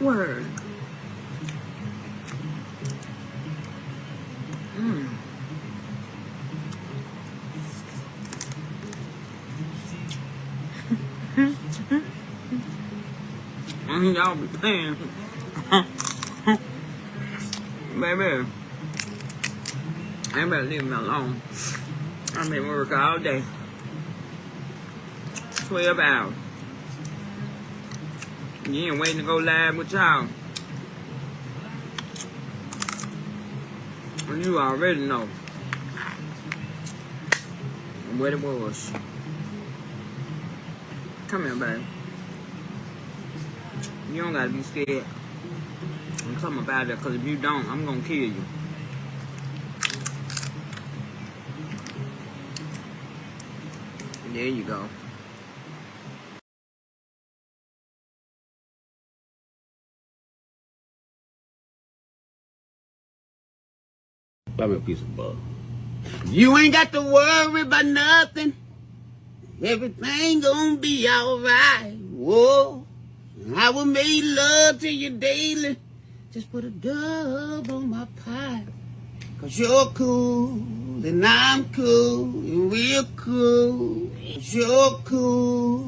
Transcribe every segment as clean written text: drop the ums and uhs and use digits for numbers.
Word. Y'all be playing. Baby, I better leave me alone. I've been working all day. 12 hours. You ain't waiting to go live with y'all. You already know what it was. Come here, baby. You don't gotta be scared. I'm talking about it, because if you don't, I'm gonna kill you. There you go. Love me a piece of butter. You ain't got to worry about nothing. Everything gonna be alright. Whoa. I will make love to you daily. Just put a dub on my pie. 'Cause you're cool, and I'm cool, and we're cool. 'Cause you're cool,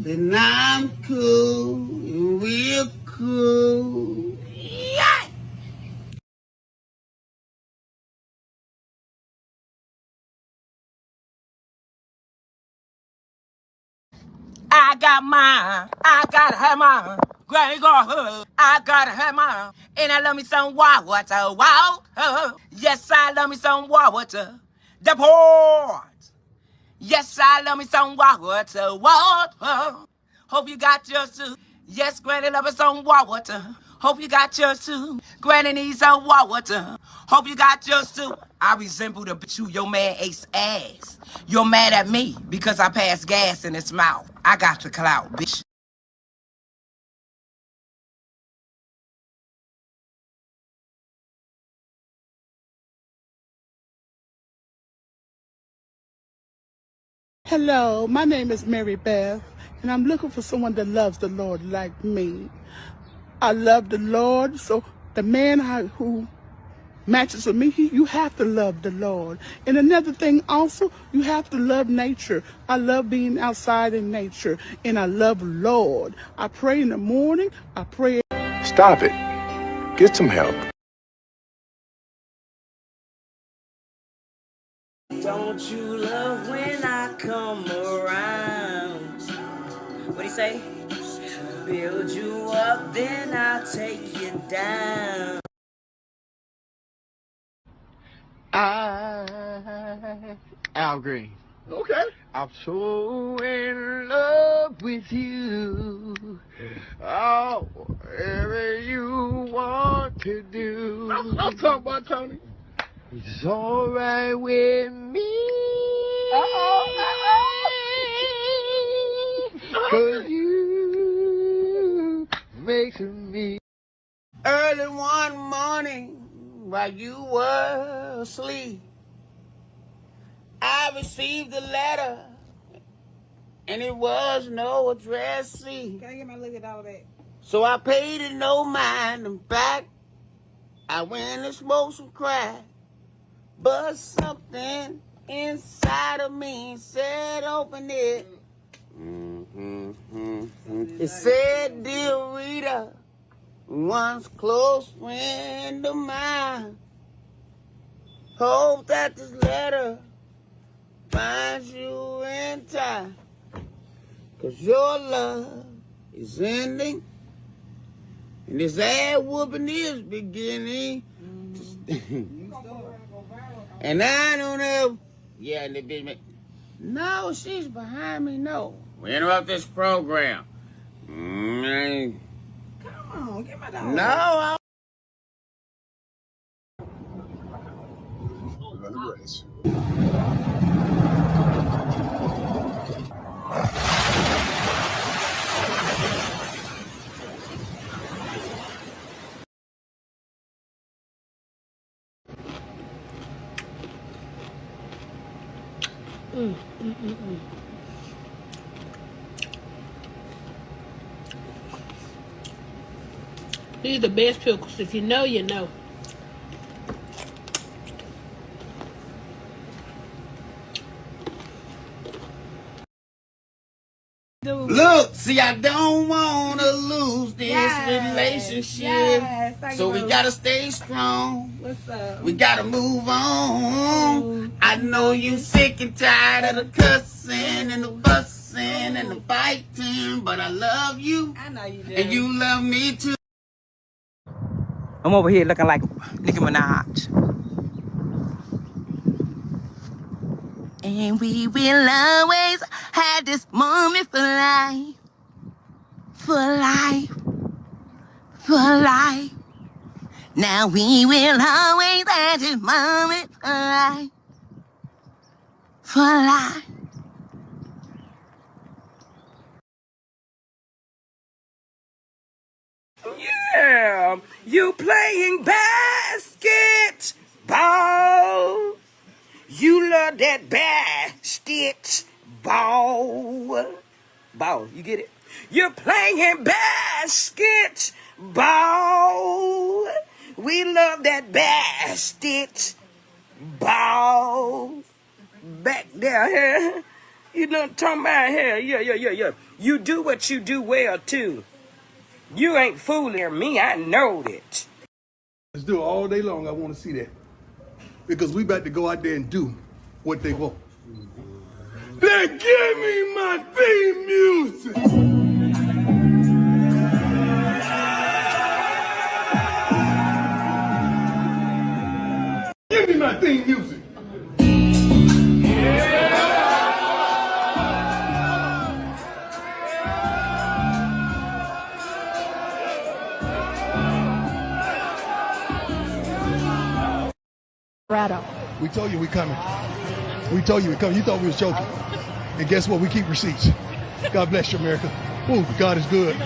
and I'm cool, and we're cool. Yeah! I got mine. I gotta have mine. Granny got her. I gotta have mine. And I love me some water. Wow. Yes, I love me some water. The port. Yes, I love me some water. Water. Hope you got yours too. Yes, Granny love me some water. Hope you got yours too. Granny needs some water. Hope you got yours too. I resemble the bitch who your man ace ass. You're mad at me because I passed gas in his mouth. I got the clout, bitch. Hello, my name is Mary Beth, and I'm looking for someone that loves the Lord like me. I love the Lord, so the man who matches with me, you have to love the Lord. And another thing also, you have to love nature. I love being outside in nature, and I love Lord. I pray in the morning, I pray. Stop it. Get some help. Don't you love when I come around? What do you say? Build you up, then I'll take you down. Al Green. Okay. I'm so in love with you. Oh, whatever you want to do. I'm talking about Tony. It's alright with me. Cause you makes me. Early one morning, while you were asleep, I received a letter, and it was no address. Can I get my look at all that? So I paid it no mind, and back I went and smoked some crack. But something inside of me said, open it. It said, dear Rita, once close friend of mine, hope that this letter finds you in time. 'Cause your love is ending, and this ass whooping is beginning. And I don't know. Yeah, and the bitch. No, she's behind me. No. We interrupt this program. Come on, get my dog. No, These are the best pickles. If you know, you know. Look, see, I don't want to lose this relationship. Yes, so we got to stay strong. What's up? We got to move on. I know you sick and tired of the cussing and the fussing and the fighting, but I love you. I know you do. And you love me too. I'm over here looking like Nicki Minaj. And we will always have this moment for life. For life, for life. Now we will always have this moment for life, for life. Yeah, you playing basketball. You love that basketball. Ball, you get it? You're playing basketball. We love that basketball. Back there, here. You know what I'm talking about here? Yeah. You do what you do well, too. You ain't fooling me, I know that. Let's do it all day long. I want to see that. Because we about to go out there and do what they want. Now give me my theme music! Give me my theme music! We told you we coming. We told you we coming. You thought we was joking. And guess what? We keep receipts. God bless you, America. Ooh, God is good.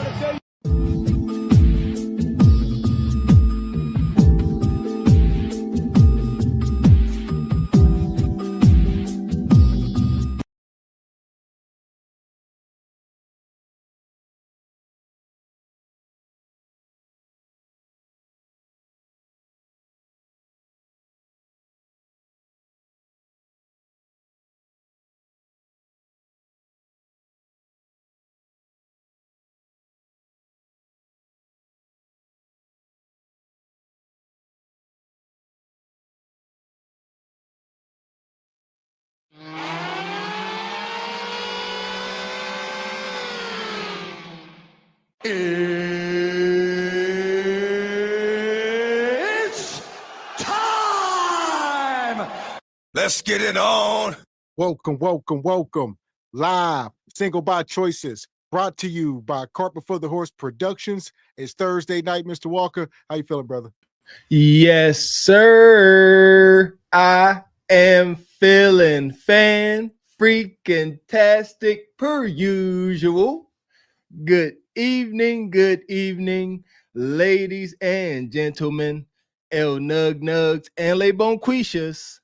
It's time! Let's get it on. Welcome. Live, Single by Choices, brought to you by Cart Before the Horse Productions. It's Thursday night, Mr. Walker. How you feeling, brother? Yes, sir. I am feeling freaking-tastic per usual. Good evening, ladies and gentlemen, El Nug Nugs and Le Bonquishas.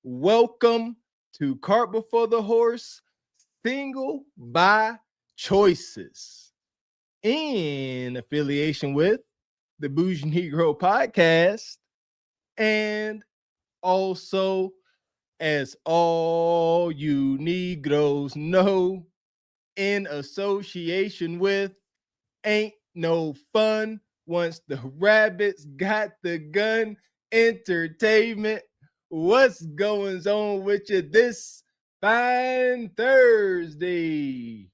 Welcome to Cart Before the Horse, Single by Choices, in affiliation with the Bougie Negro Podcast, and also, as all you Negroes know, in association with Ain't No Fun Once the Rabbits Got the Gun Entertainment. What's going on with you this fine Thursday?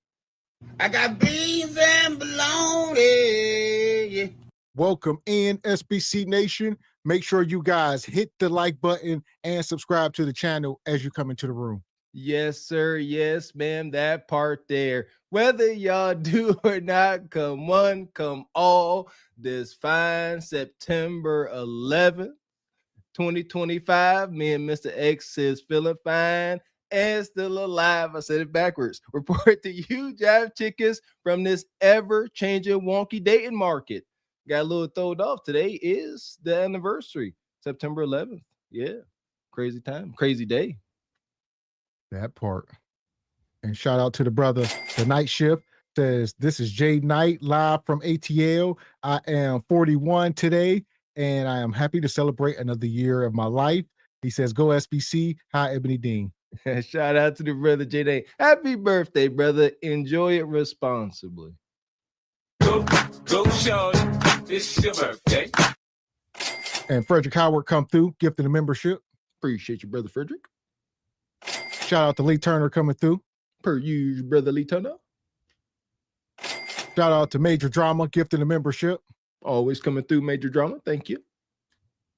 I got beans and bologna. Welcome in, SBC Nation. Make sure you guys hit the like button and subscribe to the channel as you come into the room. Yes, sir. Yes, ma'am. That part there. Whether y'all do or not, come one, come all, this fine September 11th, 2025. Me and Mr. X is feeling fine and still alive. I said it backwards. Report to you, Jive Chickens, from this ever-changing wonky dating market. Got a little throwed off. Today is the anniversary, September 11th. Yeah, crazy time, crazy day. That part. And shout out to the brother, the night shift. says, this is Jay Knight live from ATL. I am 41 today, and I am happy to celebrate another year of my life. He says, go SBC. Hi, Ebony Dean. Shout out to the brother Jay Knight. Happy birthday, brother. Enjoy it responsibly. Go, shorty. It's your birthday. And Frederick Howard come through, gifting a membership. Appreciate you, brother Frederick. Shout out to Lee Turner coming through. Per usual, brother Lee Turner. Shout out to Major Drama, gifting a membership. Always coming through, Major Drama. Thank you.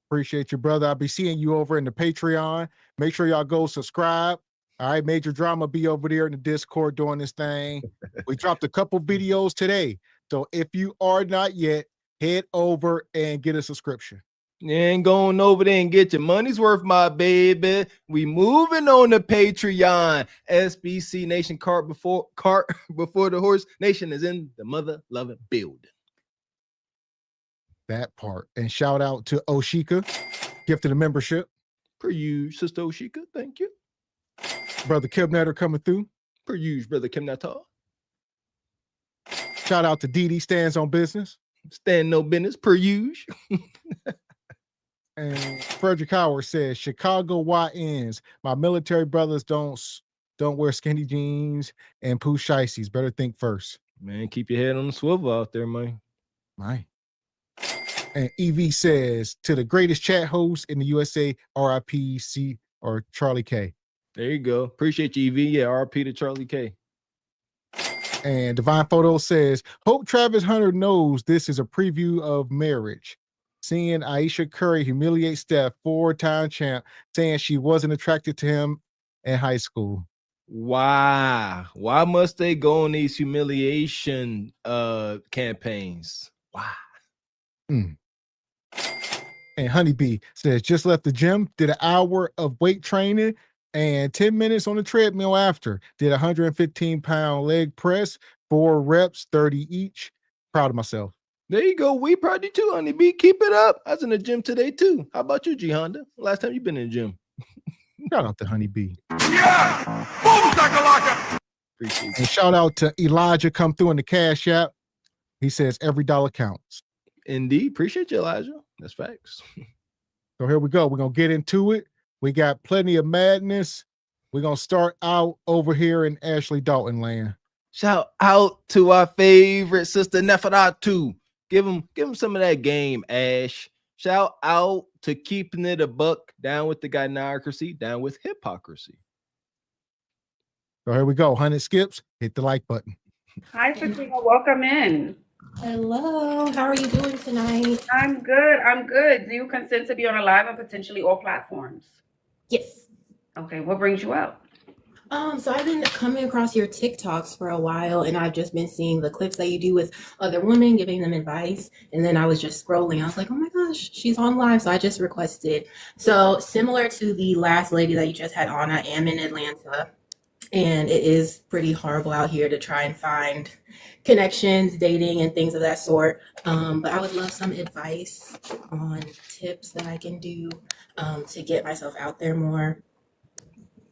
Appreciate you, brother. I'll be seeing you over in the Patreon. Make sure y'all go subscribe. All right, Major Drama be over there in the Discord doing this thing. We dropped a couple videos today. So if you are not yet, head over and get a subscription. You ain't going over there and get your money's worth, my baby. We moving on to Patreon. SBC Nation cart before the horse. Nation is in the mother loving building. That part. And shout out to Oshika, gifted a membership. Per usual, Sister Oshika. Thank you. Brother Kim Netter coming through. Per usual, Brother Kim Netter. Shout out to Dee Dee Stands on Business. Stand no business, per usual. And Frederick Howard says, Chicago YNs, my military brothers don't wear skinny jeans and poo shiesties. Better think first. Man, keep your head on the swivel out there, man. Right. And EV says, to the greatest chat host in the USA, RIP C or Charlie K. There you go. Appreciate you, EV. Yeah, RIP to Charlie K. And Divine Photo says, hope Travis Hunter knows this is a preview of marriage. Seeing Aisha Curry humiliate Steph, 4-time champ, saying she wasn't attracted to him in high school. Why must they go on these humiliation campaigns? Why? And Honeybee says, just left the gym, did an hour of weight training and 10 minutes on the treadmill after. Did 115-pound leg press, 4 reps, 30 each. Proud of myself. There you go. We proud of you too, Honeybee. Keep it up. I was in the gym today too. How about you, G Honda? Last time you been in the gym? Shout out to Honeybee. Yeah! Boom, shakalaka! Appreciate you. And shout out to Elijah, come through in the Cash App. He says every dollar counts. Indeed. Appreciate you, Elijah. That's facts. So here we go. We're going to get into it. We got plenty of madness. We're going to start out over here in Ashley Dalton land. Shout out to our favorite sister, Neferatu. Give him some of that game, Ash. Shout out to keeping it a buck, down with the gynocracy, down with hypocrisy. So here we go. 100 skips. Hit the like button. Hi, Fatima. Welcome in. Hello. How are you doing tonight? I'm good. Do you consent to be on a live on potentially all platforms? Yes. Okay. What brings you out? So I've been coming across your TikToks for a while, and I've just been seeing the clips that you do with other women, giving them advice. And then I was just scrolling. I was like, oh my gosh, she's on live. So I just requested. So similar to the last lady that you just had on, I am in Atlanta. And it is pretty horrible out here to try and find connections, dating, and things of that sort. But I would love some advice on tips that I can do to get myself out there more.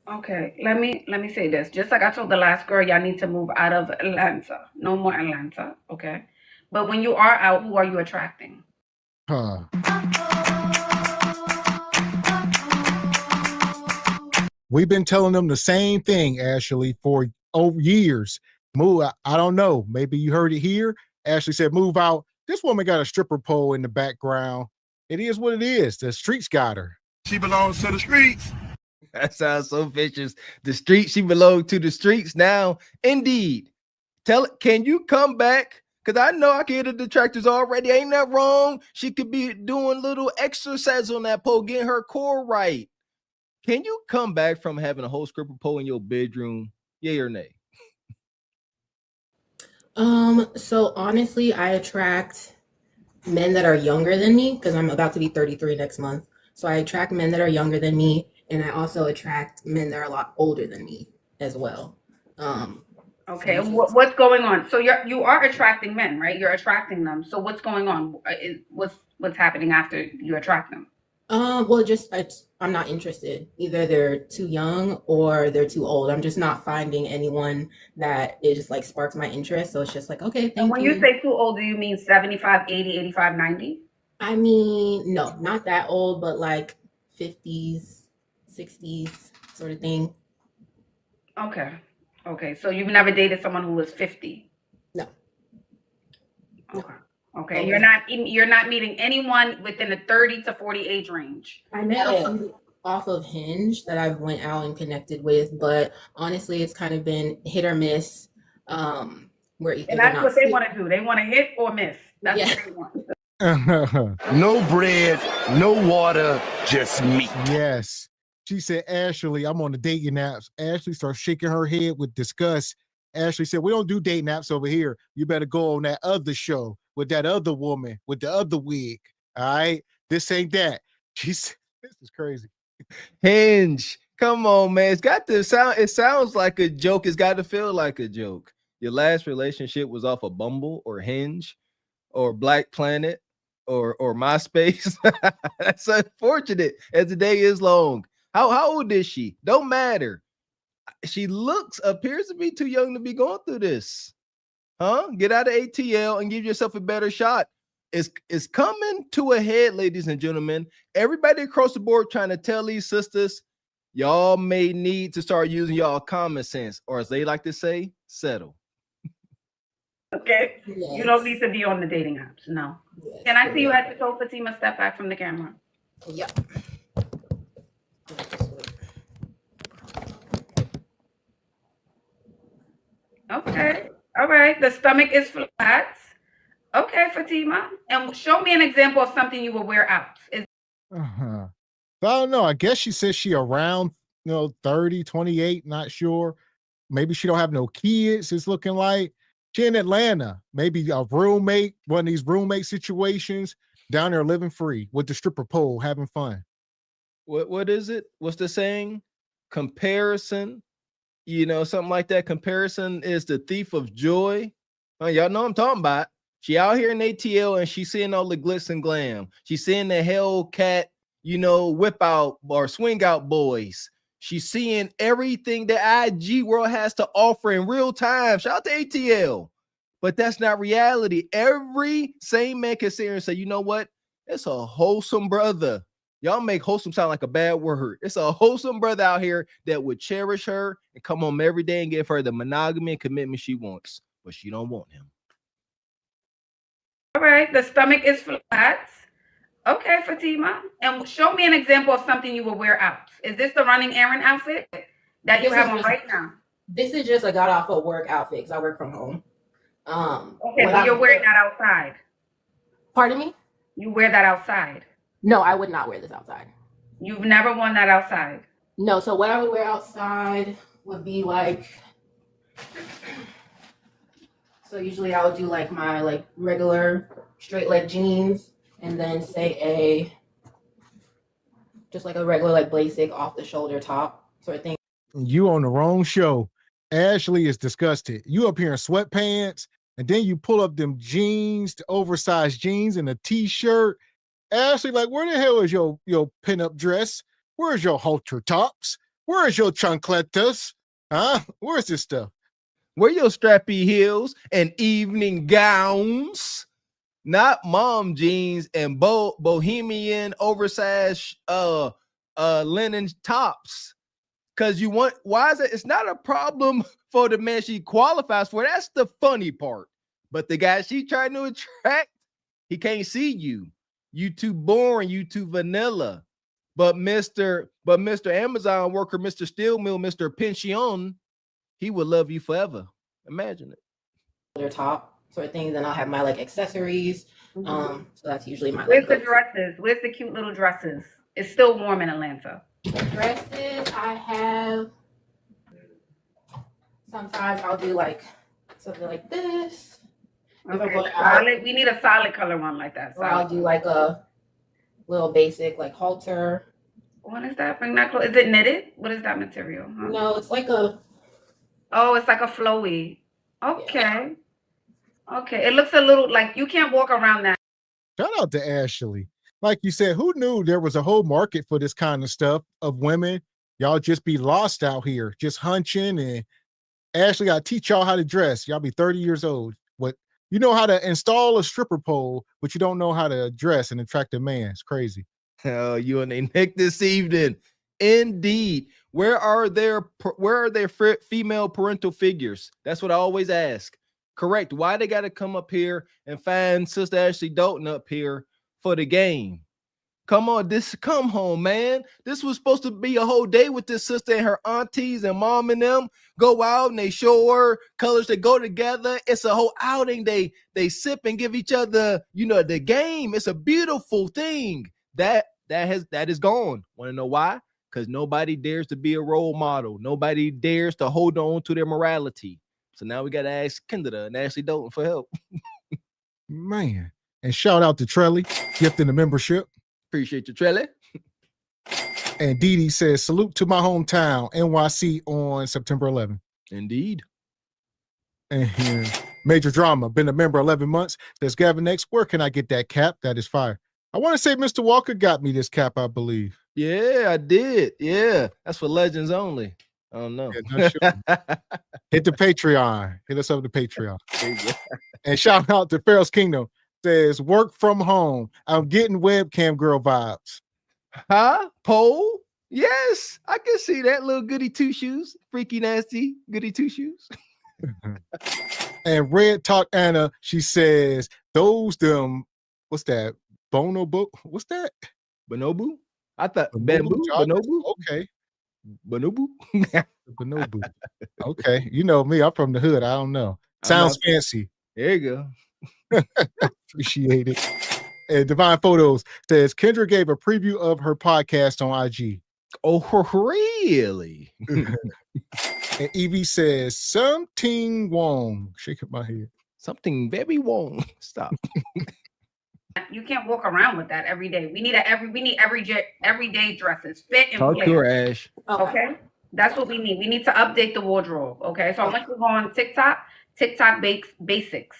Okay, let me say this. Just like I told the last girl, y'all need to move out of Atlanta. No more Atlanta, okay? But when you are out, who are you attracting? We've been telling them the same thing, Ashley, for over years. Move. I don't know. Maybe you heard it here. Ashley said, move out. This woman got a stripper pole in the background. It is what it is. The streets got her. She belongs to the streets. That sounds so vicious. The streets, she belonged to the streets now. Indeed. Can you come back? Because I know I can hear the detractors already. Ain't that wrong? She could be doing little exercise on that pole, getting her core right. Can you come back from having a whole stripper pole in your bedroom? Yay or nay? So honestly, I attract men that are younger than me because I'm about to be 33 next month. So I attract men that are younger than me, and I also attract men that are a lot older than me as well. Okay, what's going on? So you are attracting men, right? You're attracting them. So what's going on? What's happening after you attract them? Well, I'm not interested. Either they're too young or they're too old. I'm just not finding anyone that it just like sparks my interest. So it's just like, okay, And thank when you you. say too old, do you mean 75, 80, 85, 90? I mean, no, not that old, but like 50s, 60s sort of thing. Okay. Okay. So you've never dated someone who was 50? No. Okay. Okay. And you're not meeting anyone within the 30 to 40 age range. I met a few off of Hinge that I've went out and connected with, but honestly, it's kind of been hit or miss. Where either And they're that's not what they want to do. They want to hit or miss. That's Yeah. what they want. No bread, no water, just meat. Yes. She said, Ashley, I'm on the dating apps. Ashley starts shaking her head with disgust. Ashley said, we don't do dating apps over here. You better go on that other show with that other woman with the other wig. All right. This ain't that. She said, this is crazy. Hinge. Come on, man. It's got to sound, it sounds like a joke. It's got to feel like a joke. Your last relationship was off of Bumble or Hinge or Black Planet or MySpace. That's unfortunate as the day is long. How old is she? Don't matter. She appears to be too young to be going through this. Huh? Get out of ATL and give yourself a better shot. It's coming to a head, ladies and gentlemen. Everybody across the board trying to tell these sisters, y'all may need to start using y'all common sense, or as they like to say, settle. Okay. Yes. You don't need to be on the dating apps. No. Yes, Can I see you at the toe, Fatima? Step back from the camera. Yep. Okay. All right. The stomach is flat. Okay, Fatima. And show me an example of something you will wear out. Uh-huh. So I don't know. I guess she says she around, 30, 28, not sure. Maybe she don't have no kids, it's looking like. She in Atlanta. Maybe a roommate, one of these roommate situations, down there living free with the stripper pole, having fun. What is it? What's the saying? Comparison, something like that. Comparison is the thief of joy. Y'all know what I'm talking about. She out here in ATL and she's seeing all the glitz and glam. She's seeing the Hellcat, whip out or swing out boys. She's seeing everything the IG world has to offer in real time. Shout out to ATL. But that's not reality. Every same man can sit here and say, you know what? It's a wholesome brother. Y'all make wholesome sound like a bad word. It's a wholesome brother out here that would cherish her and come home every day and give her the monogamy and commitment she wants. But she don't want him. All right. The stomach is flat. Okay, Fatima. And show me an example of something you will wear out. Is this the running errand outfit that you have on right now? This is just a got off of work outfit because I work from home. Okay, but you're wearing that outside. Pardon me? You wear that outside. No, I would not wear this outside. You've never worn that outside. No, so what I would wear outside would be like, so usually I would do like my regular straight leg jeans and then say just like a regular basic off the shoulder top sort of thing. You on the wrong show. Ashley is disgusted. You up here in sweatpants and then you pull up them jeans, the oversized jeans and a t-shirt. Ashley, where the hell is your pinup dress? Where's your halter tops? Where's your chancletas? Huh? Where's this stuff? Where your strappy heels and evening gowns? Not mom jeans and bohemian oversized linen tops. Because why is it? It's not a problem for the man she qualifies for. That's the funny part. But the guy she trying to attract, he can't see you. You too boring, you too vanilla. But Mr. Amazon worker, Mr. Steel Mill, Mr. Pension, he would love you forever. Imagine it. Their top sort of thing. Then I'll have my accessories. So that's usually my. Where's the dresses? Where's the cute little dresses? It's still warm in Atlanta. The dresses I have. Sometimes I'll do something like this. Okay, solid. We need a solid color one like that. Or I'll do a little basic halter. What is that? Bring that close. Is it knitted? What is that material? Huh? No, it's like a. Oh, it's like a flowy. Okay. Yeah. Okay. It looks a little you can't walk around that. Shout out to Ashley. like you said, who knew there was a whole market for this kind of stuff of women? Y'all just be lost out here, just hunching. And Ashley, I teach y'all how to dress. Y'all be 30 years old. What you know how to install a stripper pole, but you don't know how to dress and attract a man. It's crazy. Oh, you and they Nick this evening. Indeed. Where are their female parental figures? That's what I always ask. Correct. Why they got to come up here and find Sister Ashley Dalton up here for the game? Come on, come home, man. This was supposed to be a whole day with this sister and her aunties and mom and them. Go out and they show her colors that go together. It's a whole outing. They sip and give each other, the game. It's a beautiful thing. That is gone. Want to know why? Because nobody dares to be a role model. Nobody dares to hold on to their morality. So now we got to ask Kendra and Ashley Dalton for help. Man. And shout out to Trelly, gifting the membership. Appreciate you, Trelly. And Dee Dee says, salute to my hometown, NYC, on September 11th. Indeed. And Major Drama, been a member 11 months. Says, Gavin X, where can I get that cap? That is fire. I want to say Mr. Walker got me this cap, I believe. Yeah, I did. Yeah, that's for legends only. I don't know. Yeah, sure. Hit the Patreon. Hit us up the Patreon. And shout out to Pharaoh's Kingdom. Says, work from home. I'm getting webcam girl vibes. Huh? Pole? Yes, I can see that little goody two shoes. Freaky nasty goody two shoes. And Red Talk Anna, she says, what's that? Bonobo? What's that? Bonobo? I thought bamboo. Bonobo? Okay. Bonobo? Bonobo. Okay. You know me, I'm from the hood. I don't know. Sounds fancy. There you go. Appreciate it. And Divine Photos says Kendra gave a preview of her podcast on IG. Oh, really? And Evie says something wrong. Shaking my head. Something very wrong. Stop. You can't walk around with that every day. We need everyday dresses, fit and Talk play. to her, Ash. Okay, that's what we need. We need to update the wardrobe. Okay, so I want you to go on TikTok basics.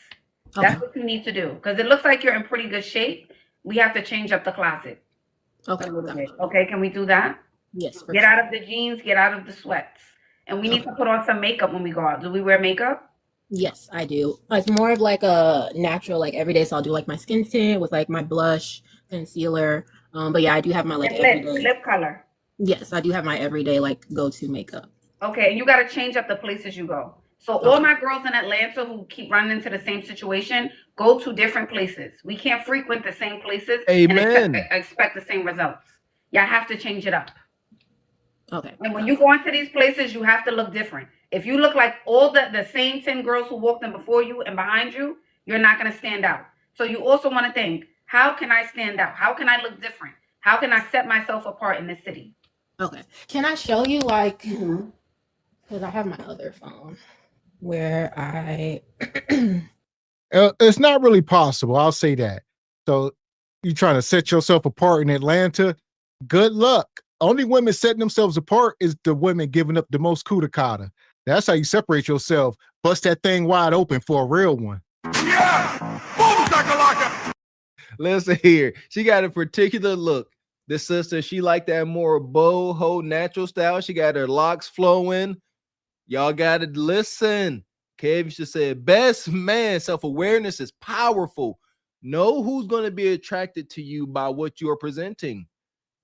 That's what you need to do because it looks like you're in pretty good shape. We have to change up the closet. Okay. A little bit. Okay, can we do that? Yes. Get out of the jeans, get out of the sweats. And we need to put on some makeup when we go out. Do we wear makeup? Yes, I do. It's more of like a natural, like every day. So I'll do like my skin tint with like my blush, concealer. But yeah, I do have my like lip color. Yes, I do have my everyday like go-to makeup. Okay, and you got to change up the places you go. So all my girls in Atlanta who keep running into the same situation, go to different places. We can't frequent the same places and expect the same results. Y'all have to change it up. Okay. And when you go into these places, you have to look different. If you look like all the same 10 girls who walked in before you and behind you, you're not going to stand out. So you also want to think, how can I stand out? How can I look different? How can I set myself apart in this city? Okay. Can I show you like, because I have my other phone where it's not really possible. I'll say that. So you trying to set yourself apart in Atlanta? Good luck. Only women setting themselves apart is the women giving up the most coup de cotta. That's how you separate yourself. Bust that thing wide open for a real one. Yeah! Boom, shakalaka! Listen here. She got a particular look. This sister, she like that more boho natural style. She got her locks flowing. Y'all got to listen. Kev used to say, best man, self-awareness is powerful. Know who's going to be attracted to you by what you are presenting.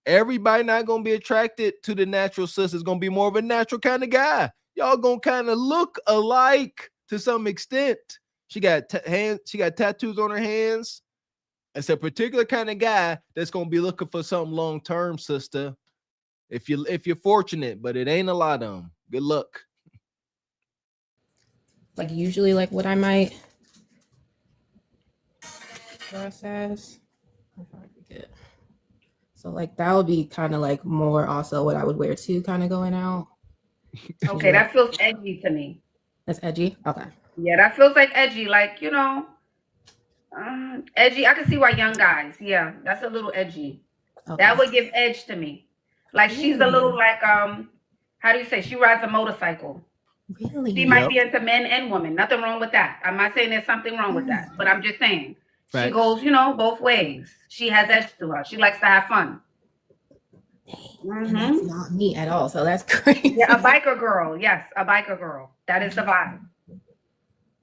Everybody not going to be attracted to the natural sister. It's going to be more of a natural kind of guy. Y'all going to kind of look alike to some extent. She got tattoos on her hands. It's a particular kind of guy that's going to be looking for something long-term, sister. If you're fortunate, but it ain't a lot of them. Good luck. Like usually like what I might dress as. If I forget. So like that would be kind of like more also what I would wear too, kind of going out. Okay, that feels edgy to me. That's edgy? Okay. Yeah, that feels like edgy, like, edgy. I can see why young guys. Yeah, that's a little edgy. Okay. That would give edge to me. Like she's a little like, how do you say? She rides a motorcycle. Really? She might be into men and women. Nothing wrong with that. I'm not saying there's something wrong with that, but I'm just saying She goes, both ways. She has edge to her. She likes to have fun. And that's not me at all. So that's crazy. Yeah, a biker girl. Yes, a biker girl. That is the vibe.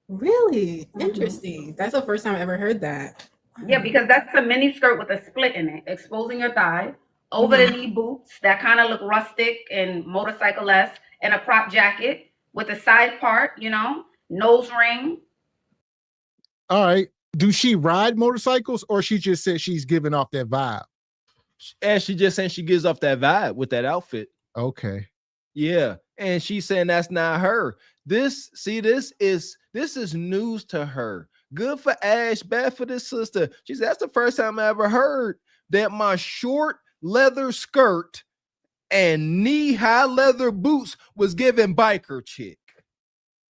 Really interesting. That's the first time I ever heard that. Yeah, because that's a mini skirt with a split in it, exposing your thigh, over the knee boots that kind of look rustic and motorcycle-esque, and a crop jacket with a side part, nose ring. All right. Do she ride motorcycles, or she just said she's giving off that vibe? And she just saying she gives off that vibe with that outfit. Okay. Yeah. And she's saying that's not her. This is news to her. Good for Ash, bad for this sister. She said, that's the first time I ever heard that my short leather skirt and knee-high leather boots was giving biker chick.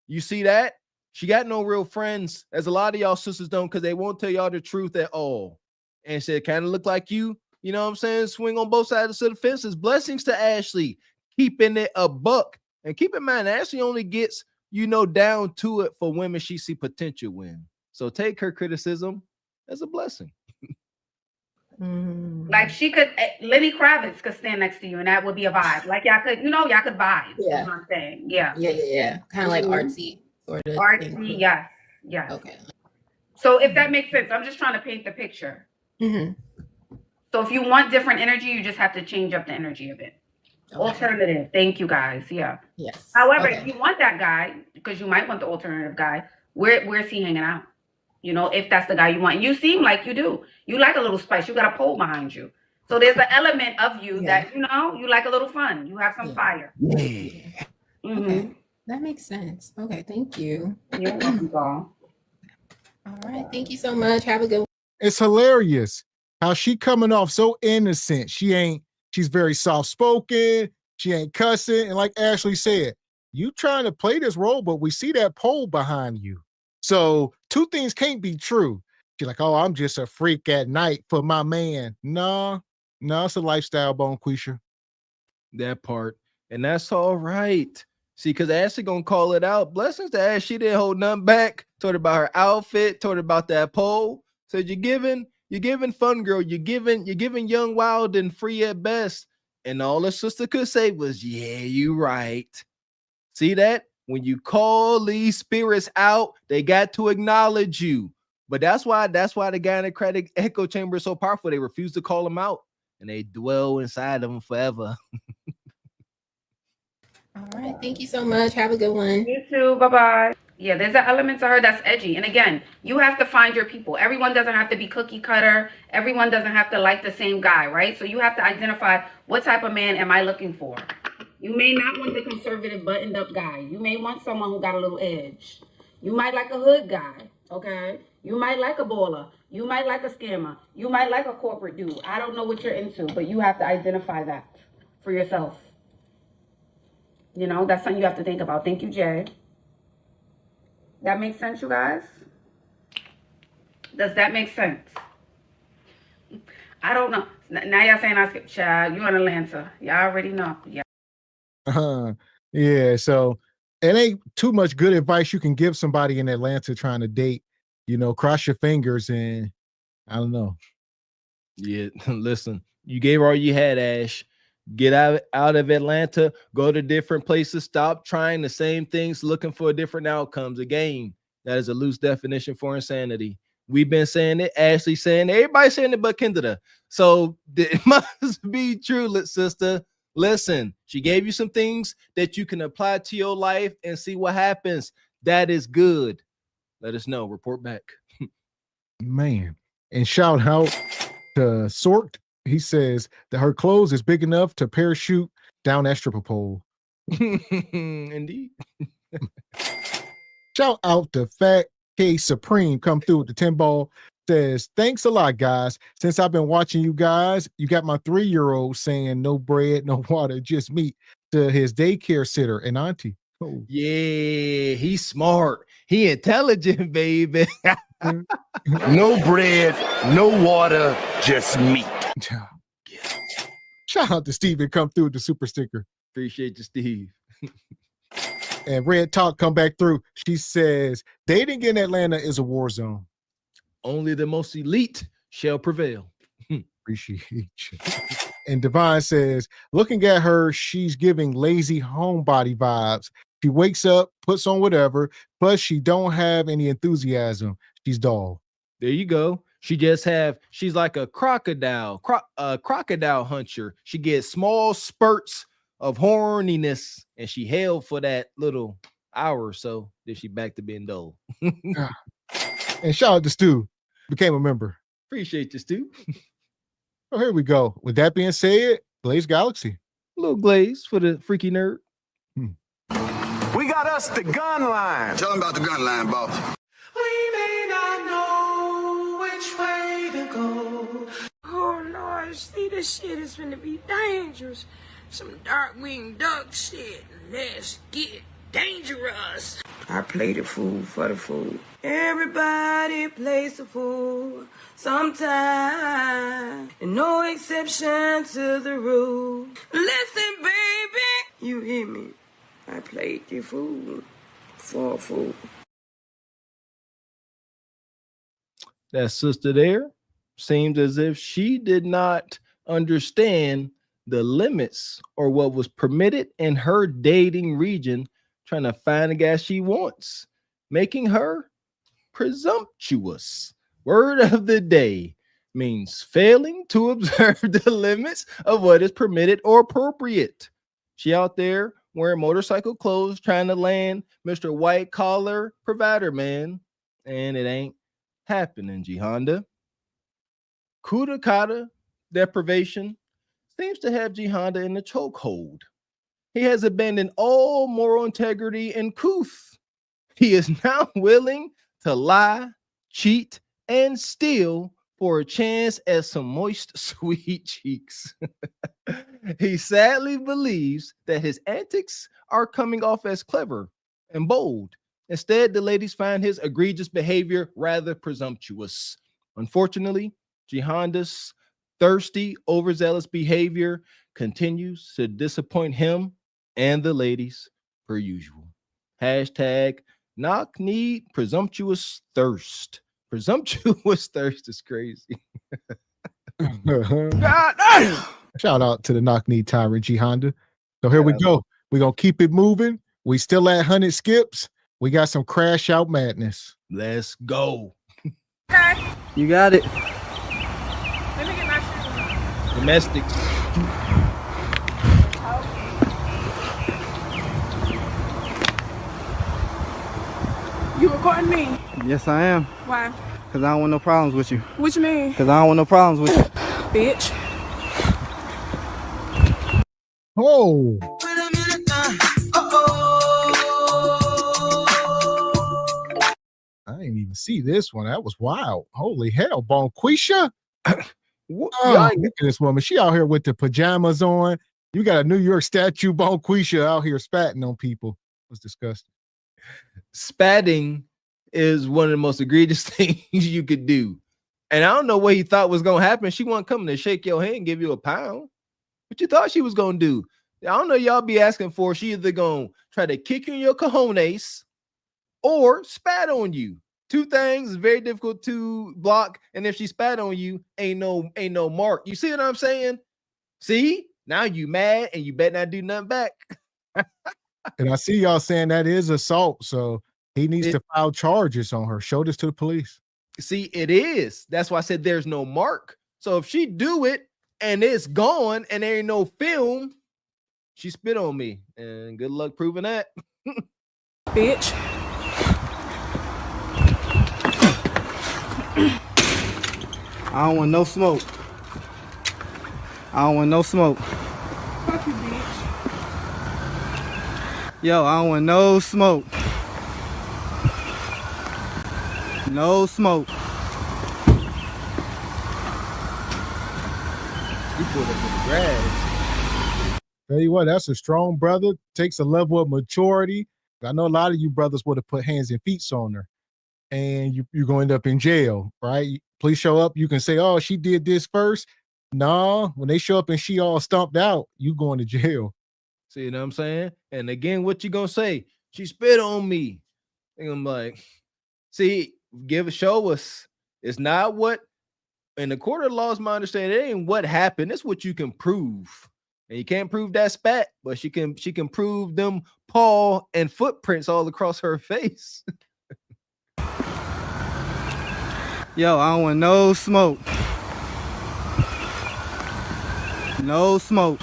You see that? She got no real friends, as a lot of y'all sisters don't, because they won't tell y'all the truth at all. And said, kind of look like you know what I'm saying? Swing on both sides of the fences. Blessings to Ashley, keeping it a buck. And keep in mind, Ashley only gets, down to it for women she see potential in. So take her criticism as a blessing. Like she could, Lenny Kravitz could stand next to you, and that would be a vibe. Like y'all could vibe. Yeah. You know what I'm saying? Yeah. Yeah. Kind of like artsy, sort of. Artsy, yes. Okay. So if that makes sense, I'm just trying to paint the picture. So if you want different energy, you just have to change up the energy a bit. Okay. Alternative. Thank you, guys. Yeah. Yes. However, if you want that guy, because you might want the alternative guy, where's he hanging out? If that's the guy you want. And you seem like you do. You like a little spice. You got a pole behind you. So there's an element of you that, you like a little fun. You have some fire. Okay. That makes sense. Okay. Thank you. You're welcome, y'all. All right. Thank you so much. Have a good one. It's hilarious how she coming off so innocent. She's very soft-spoken. She ain't cussing. And like Ashley said, you trying to play this role, but we see that pole behind you. So two things can't be true. She's like, oh, I'm just a freak at night for my man. No, it's a lifestyle, Bonquisha. That part. And that's all right. See, because Ashley gonna call it out. Blessings to Ash. She didn't hold nothing back. Told her about her outfit, told her about that pole. Said you're giving fun girl, you're giving young, wild, and free at best. And all her sister could say was, yeah, you right. See that? When you call these spirits out, they got to acknowledge you. But that's why the Gynocratic echo chamber is so powerful. They refuse to call them out, and they dwell inside of them forever. All right. Thank you so much. Have a good one. You too. Bye-bye. Yeah, there's an element to her that's edgy. And again, you have to find your people. Everyone doesn't have to be cookie cutter. Everyone doesn't have to like the same guy, right? So you have to identify, what type of man am I looking for? You may not want the conservative buttoned up guy. You may want someone who got a little edge. You might like a hood guy, okay? You might like a baller. You might like a scammer. You might like a corporate dude. I don't know what you're into, but you have to identify that for yourself. That's something you have to think about. Thank you, Jay. That makes sense, you guys? Does that make sense? I don't know. Now y'all saying I skip, child. You in Atlanta. Y'all already know. Yeah. Yeah, so it ain't too much good advice you can give somebody in Atlanta trying to date. Cross your fingers and I don't know. Yeah, listen, you gave her all you had, Ash. Get out of Atlanta, go to different places, stop trying the same things, looking for different outcomes. Again, that is a loose definition for insanity. We've been saying it, Ashley saying it, everybody saying it but Kendra. So it must be true, sister. Listen, she gave you some things that you can apply to your life and see what happens. That is good. Let us know. Report back. Man. And shout out to Sort. He says that her clothes is big enough to parachute down that stripper pole. Indeed. Shout out to Fat K Supreme, come through with the 10 ball. Says, thanks a lot, guys. Since I've been watching you guys, you got my 3-year-old saying no bread, no water, just meat to his daycare sitter and auntie. Oh. Yeah, he's smart. He intelligent, baby. No bread, no water, just meat. Shout out to Steven, come through with the super sticker. Appreciate you, Steve. And Red Talk come back through. She says, dating in Atlanta is a war zone. Only the most elite shall prevail. Appreciate you. And Divine says, looking at her, she's giving lazy homebody vibes. She wakes up, puts on whatever, plus she don't have any enthusiasm. She's dull. There you go. She's like a crocodile hunter. She gets small spurts of horniness, and she held for that little hour or so. Then she back to being dull. And shout out to Stu, became a member. Appreciate you, Stu. Oh, here we go. With that being said, Blaze Galaxy. A little glaze for the freaky nerd. We got us the gun line. Tell them about the gun line, boss. We may not know which way to go. Oh Lord, see, this shit is gonna be dangerous. Some dark-winged duck shit. Let's get dangerous. I play the fool for the fool. Everybody plays the fool sometime. And no exception to the rule. Listen, baby, you hear me? I played the fool for a fool. That sister there seems as if she did not understand the limits or what was permitted in her dating region, trying to find a guy she wants, making her presumptuous. Word of the day means failing to observe the limits of what is permitted or appropriate. She out there wearing motorcycle clothes, trying to land Mr. White Collar Provider Man, and it ain't happening, G Honda. Kudakata deprivation seems to have G Honda in the chokehold. He has abandoned all moral integrity and couth. He is now willing to lie, cheat, and steal for a chance at some moist, sweet cheeks. He sadly believes that his antics are coming off as clever and bold. Instead, the ladies find his egregious behavior rather presumptuous. Unfortunately, G Honda's thirsty, overzealous behavior continues to disappoint him and the ladies per usual. Hashtag knock need presumptuous thirst. Presumptuous thirst is crazy. God damn. Shout out to the knock knee tyrant G Honda. So here we go. We're gonna keep it moving. We still at 100 skips. We got some crash out madness. Let's go. Okay. You got it. Let me get my shoes. Domestics. You recording me? Yes, I am. Why? Because I don't want no problems with you. What you mean? Because I don't want no problems with you. Bitch. Oh. I didn't even see this one. That was wild. Holy hell, Bonquisha. Look at this woman. She out here with the pajamas on. You got a New York statue, Bonquisha, out here spatting on people. It was disgusting. Spatting is one of the most egregious things you could do. And I don't know what he thought was going to happen. She wasn't coming to shake your hand and give you a pound. What you thought she was going to do? I don't know. Y'all be asking for. She either going to try to kick you in your cojones or spat on you. Two things very difficult to block. And if she spat on you, ain't no mark. You see what I'm saying? See? Now you mad and you better not do nothing back. And I see y'all saying that is assault. So he needs to file charges on her. Show this to the police. See, it is. That's why I said there's no mark. So if she do it and it's gone and there ain't no film, she spit on me. And good luck proving that. Bitch. I don't want no smoke. I don't want no smoke. Fuck you, bitch. Yo, I don't want no smoke. No smoke. You pulled up in the grass. Tell you what, that's a strong brother. Takes a level of maturity. I know a lot of you brothers would have put hands and feet on her. And you're going to end up in jail, right? Police show up. You can say, oh, she did this first. No, when they show up and she all stomped out, you going to jail. See what I'm saying? And again, what you gonna say? She spit on me. And I'm like, see, show us. It's not what in the court of law is my understanding. It ain't what happened. It's what you can prove. And you can't prove that spat, but she can prove them paw and footprints all across her face. Yo, I don't want no smoke. No smoke.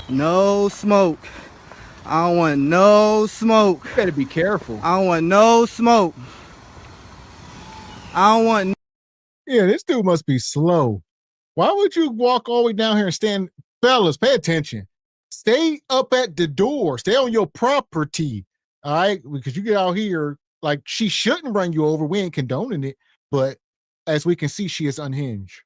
No smoke. I don't want no smoke. You better be careful. I don't want no smoke. I don't want. Yeah, this dude must be slow. Why would you walk all the way down here and stand? Fellas, pay attention. Stay up at the door. Stay on your property. All right? Because you get out here, like, she shouldn't run you over. We ain't condoning it. But as we can see, she is unhinged.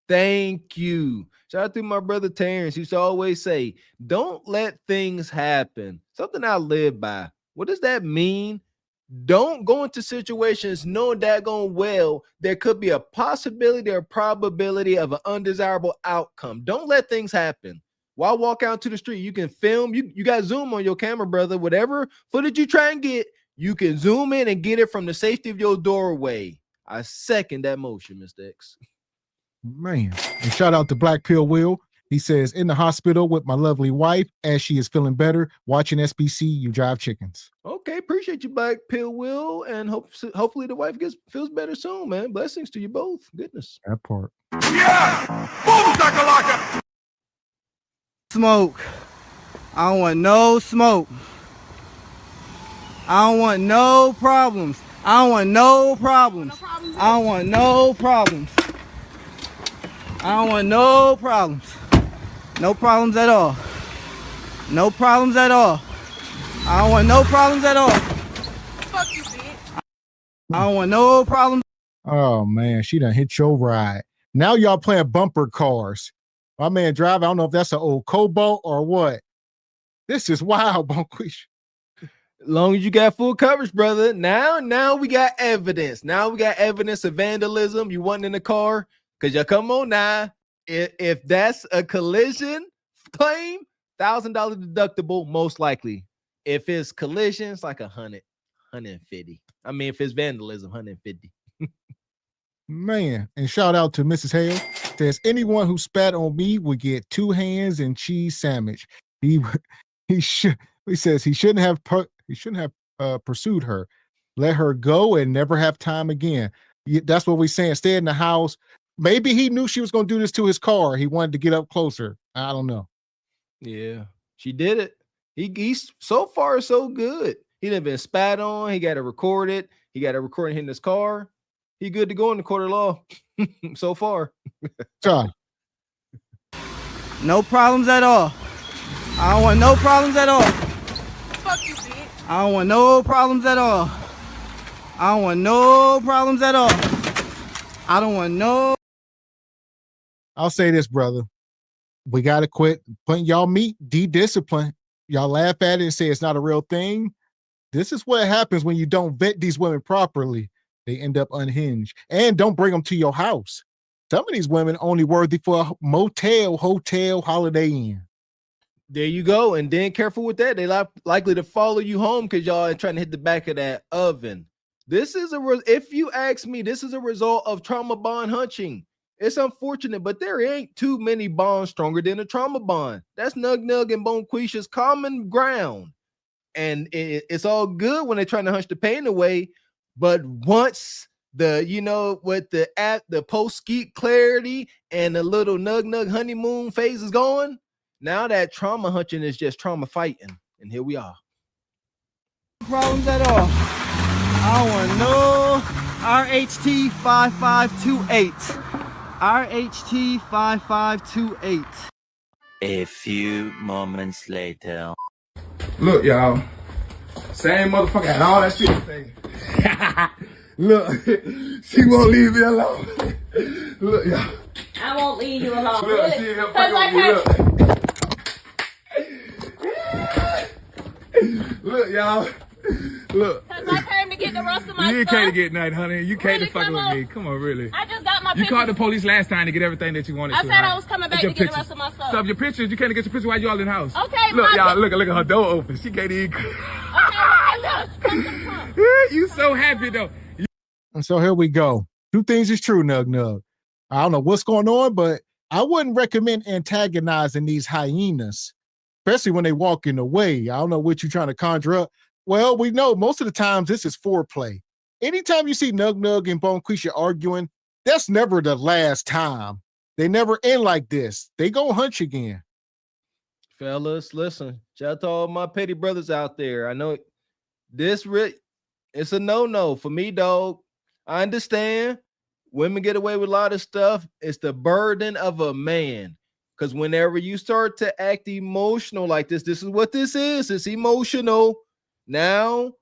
Thank you. Shout out to my brother Terrence. He used to always say, don't let things happen. Something I live by. What does that mean? Don't go into situations knowing daggone well there could be a possibility or probability of an undesirable outcome. Don't let things happen. While walk out to the street, you can film. You got Zoom on your camera, brother. Whatever footage you try and get, you can zoom in and get it from the safety of your doorway. I second that motion, Mr. X. Man. And shout out to Black Pill Will. He says, in the hospital with my lovely wife as she is feeling better, watching SBC, you drive chickens. Okay, appreciate you, Black Pill Will, and hopefully the wife feels better soon, man. Blessings to you both. Goodness. That part. Yeah! Boom, shakalaka! Smoke. I don't want no smoke. I don't want no problems. I don't want no problems. I don't want no problems. I don't want no problems. No problems at all. No problems at all. I don't want no problems at all. Fuck you, bitch. I don't want no problems. Oh, man. She done hit your ride. Now y'all playing bumper cars. My man drive. I don't know if that's an old Cobalt or what. This is wild, Bonquish. Long as you got full coverage, brother. Now we got evidence. Now we got evidence of vandalism. You wasn't in the car. Because you come on now. If that's a collision claim, $1,000 deductible, most likely. If it's collision, it's like 150. I mean, if it's vandalism, 150. Man, and shout out to Mrs. Hale. Says anyone who spat on me would get 2 hands and cheese sandwich. He says he shouldn't have pursued her. Let her go and never have time again. That's what we're saying. Stay in the house. Maybe he knew she was going to do this to his car. He wanted to get up closer. I don't know. Yeah, she did it. He's so far so good. He done been spat on. He got to record it. He got to record it in his car. He good to go in the court of law so far. No problems at all. I don't want no problems at all. Fuck you, bitch. I don't want no problems at all. I don't want no problems at all. I don't want no. I'll say this, brother. We got to quit putting y'all meat, de-discipline. Y'all laugh at it and say it's not a real thing. This is what happens when you don't vet these women properly. They end up unhinged. And don't bring them to your house. Some of these women only worthy for a motel, hotel, Holiday Inn. There you go. And then careful with that. They likely to follow you home because y'all are trying to hit the back of that oven. This is if you ask me, this is a result of trauma bond hunching. It's unfortunate, but there ain't too many bonds stronger than a trauma bond. That's Nug and Bonquisha's common ground. And it's all good when they're trying to hunch the pain away. But once with the post-skeet clarity and the little Nug honeymoon phase is gone, now that trauma hunching is just trauma fighting. And here we are. Problems at all. I don't want no RHT 5528. RHT 5528. A few moments later. Look, y'all. Same motherfucker had all that shit. Look, she won't leave me alone. Look, y'all. I won't leave you alone. Look, really? she ain't gonna fuck with me. Look, y'all. Look. Cause I came to get the rest of my You stuff. can't get nothing, honey. You can't Really, fuck come with on. me. Come on, really. I just got my my You pictures. called the police last time to get everything that you wanted. I to, said right? I was coming back to get the rest of my stuff. So your pictures, you can't get your picture while you all in the house. Okay, look, my y'all, look at her door open. She can't even. Okay, look, come to the front. You so happy though. And so here we go. Two things is true, Nug Nug. I don't know what's going on, but I wouldn't recommend antagonizing these hyenas, especially when they walk in the way. I don't know what you're trying to conjure up. Well, we know most of the times this is foreplay. Anytime you see Nug Nug and Bonquisha arguing, that's never the last time. They never end like this. They go hunch again. Fellas, listen. Shout out to all my petty brothers out there. I know this it's a no-no for me, dog. I understand women get away with a lot of stuff. It's the burden of a man. Because whenever you start to act emotional like this is what this is. It's emotional. Now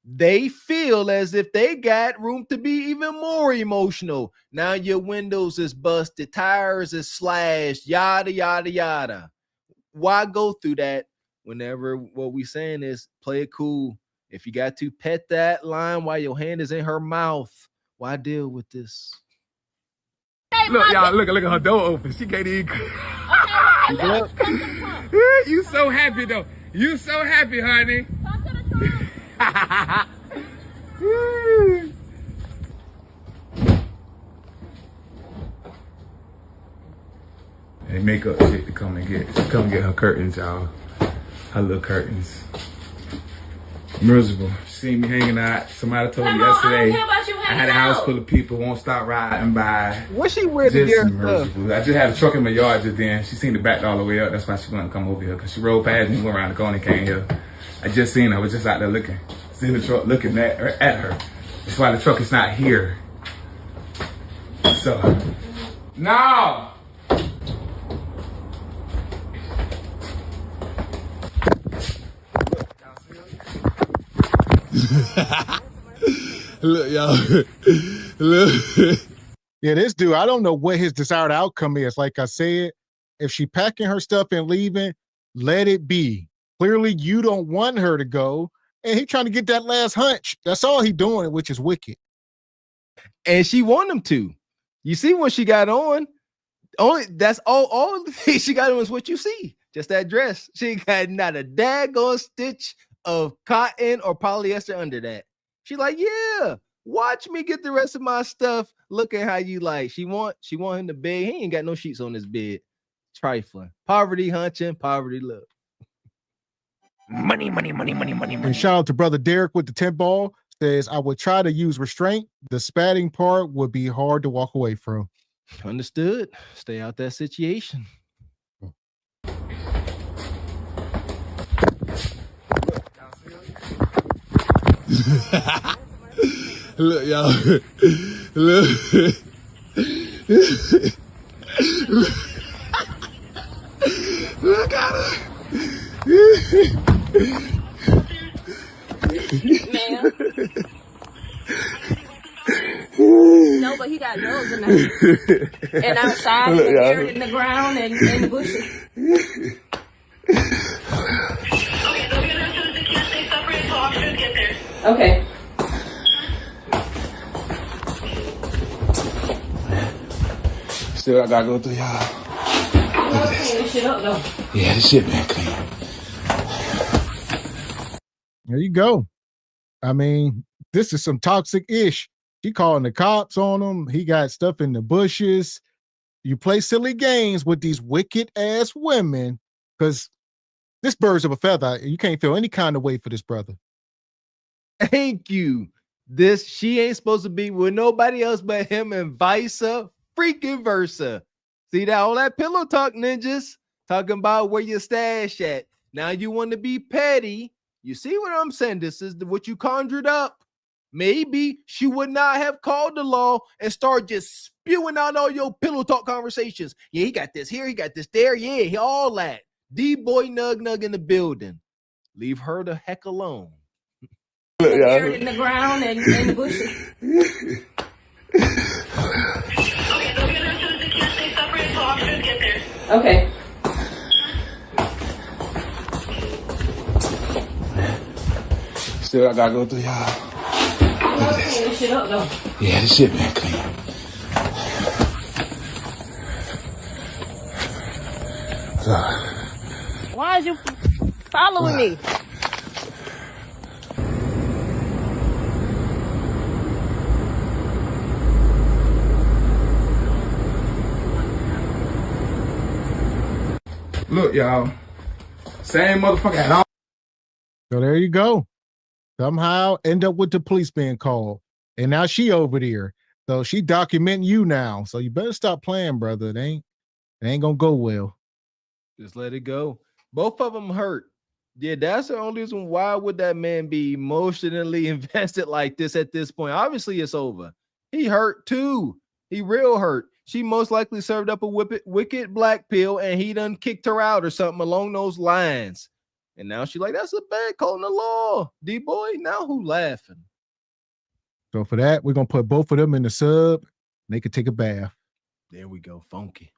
they feel as if they got room to be even more emotional. Now your windows is busted, tires is slashed, yada, yada, yada. Why go through that whenever what we saying is play it cool? If you got to pet that line while your hand is in her mouth, why deal with this? Hey, look, y'all, look at her door open. She can't even. Okay, look, come to the front. You so happy though. You so happy, honey. Come to the front. And makeup chick to come get her curtains, y'all. Her little curtains. Miserable. She seen me hanging out. Somebody told me yesterday I had a house full of people won't stop riding by. What she wear to Just get miserable. I just had a truck in my yard just then. She seen the back all the way up. That's why she wanted to come over here. Cause she rode past me, went around the corner and came here. I just seen her. I was just out there looking. Seen the truck looking at her. That's why the truck is not here. So, no! Look, y'all. Look. Yeah, this dude, I don't know what his desired outcome is. Like I said, if she packing her stuff and leaving, let it be. Clearly, you don't want her to go, and he trying to get that last hunch. That's all he doing, which is wicked. And she want him to. You see what she got on? Only that's all the things she got on is what you see. Just that dress. She got not a daggone stitch of cotton or polyester under that. She like, yeah, watch me get the rest of my stuff. Look at how you like. She want him to bed. He ain't got no sheets on his bed. Trifling. Poverty hunching, poverty love. Money. And shout out to brother Derek with the 10 ball. Says, I would try to use restraint. The spatting part would be hard to walk away from. Understood. Stay out that situation. Look, y'all. Look. Look at her. Ma'am. No, but he got nose in there. And outside, and buried in the ground and in the bushes. Okay. Still, I gotta go through y'all. Clean this shit up, though. Yeah, this shit been clean. There you go. I mean, this is some toxic ish. She calling the cops on him. He got stuff in the bushes. You play silly games with these wicked ass women because this bird's of a feather. You can't feel any kind of way for this brother. Thank you. She ain't supposed to be with nobody else but him and vice freaking versa. See that all that pillow talk, ninjas, talking about where your stash at. Now you want to be petty. You see what I'm saying? This is what you conjured up. Maybe she would not have called the law and start just spewing out all your pillow talk conversations. Yeah, he got this here, he got this there. Yeah, all that. D-boy Nug in the building. Leave her the heck alone. Buried in the ground and in the bushes. Okay. Still, I gotta go through y'all. Clean this shit up, though. Yeah, this shit been clean. Why is you following me? Look, y'all. Same motherfucker at home. So there you go. Somehow end up with the police being called. And now she over there. So she documenting you now. So you better stop playing, brother. It ain't gonna go well. Just let it go. Both of them hurt. Yeah, that's the only reason. Why would that man be emotionally invested like this at this point? Obviously, it's over. He hurt too. He real hurt. She most likely served up a wicked black pill, and he done kicked her out or something along those lines. And now she's like, that's a bad call in the law. D-boy, now who laughing? So for that, we're gonna put both of them in the sub. And they could take a bath. There we go, funky.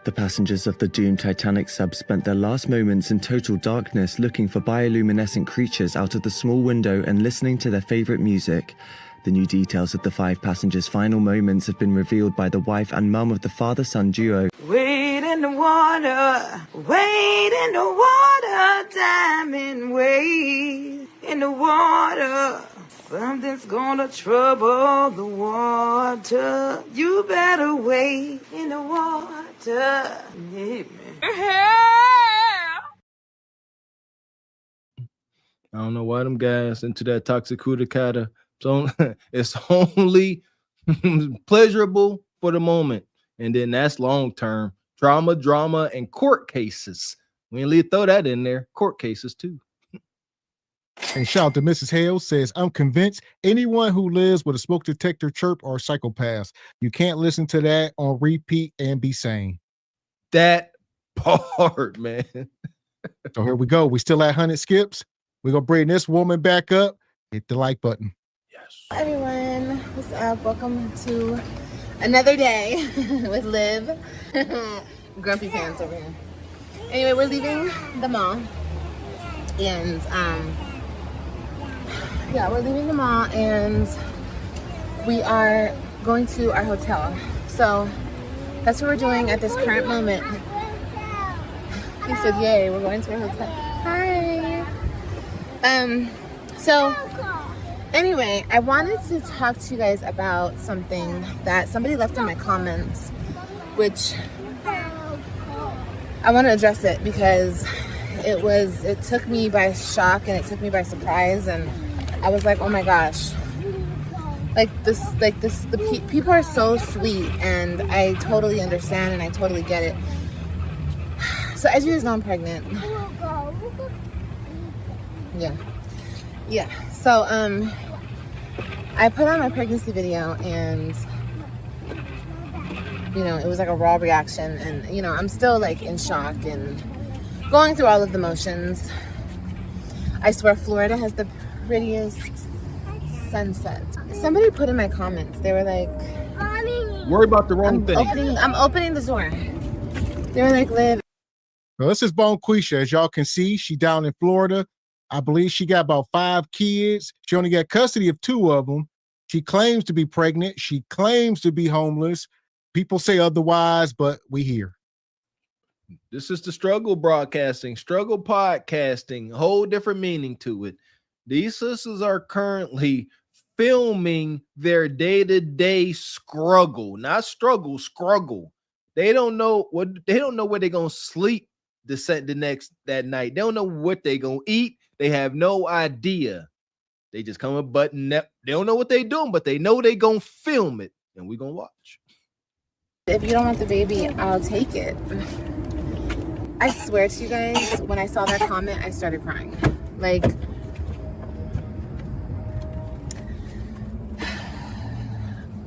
The passengers of the doomed Titanic sub spent their last moments in total darkness looking for bioluminescent creatures out of the small window and listening to their favorite music. The new details of the 5 passengers' final moments have been revealed by the wife and mum of the father-son duo. Wade in the water, wade in the water, diamond wade in the water. Something's gonna trouble the water. You better wade in the water. Yeah, man. I don't know why them guys into that toxic kudakata. So it's only pleasurable for the moment, and then that's long term drama, and court cases. We ain't throw that in there. Court cases too. And shout out to Mrs. Hale says, I'm convinced anyone who lives with a smoke detector chirp are psychopaths. You can't listen to that on repeat and be sane. That part, man. So here we go. We still at 100 skips. We're going to bring this woman back up. Hit the like button. Hi everyone, what's up? Welcome to another day with Liv. Grumpy pants over here. Anyway, we're leaving the mall. And we're leaving the mall and we are going to our hotel. So that's what we're doing at this current moment. He said, yay, we're going to our hotel. Hi. So anyway, I wanted to talk to you guys about something that somebody left in my comments, which I want to address it because it took me by shock and it took me by surprise, and I was like, oh my gosh, people are so sweet, and I totally understand and I totally get it. So as you guys know, I'm pregnant. Yeah. So I put on my pregnancy video, and it was like a raw reaction, and I'm still like in shock and going through all of the motions. I swear Florida has the prettiest sunset. Somebody put in my comments, they were like, worry about the wrong thing. I'm opening the door. They were like, Liv. Well, this is Bonquisha. As y'all can see, she down in Florida. I believe she got about 5 kids. She only got custody of 2 of them. She claims to be pregnant. She claims to be homeless. People say otherwise, but we here. This is the struggle broadcasting, struggle podcasting, a whole different meaning to it. These sisters are currently filming their day-to-day struggle, not struggle. They don't know where they're gonna sleep that night. They don't know what they're gonna eat. They have no idea. They just come a button. They don't know what they're doing, but they know they're gonna film it, and we're gonna watch. If you don't want the baby, I'll take it. I swear to you guys, when I saw that comment, I started crying. Like,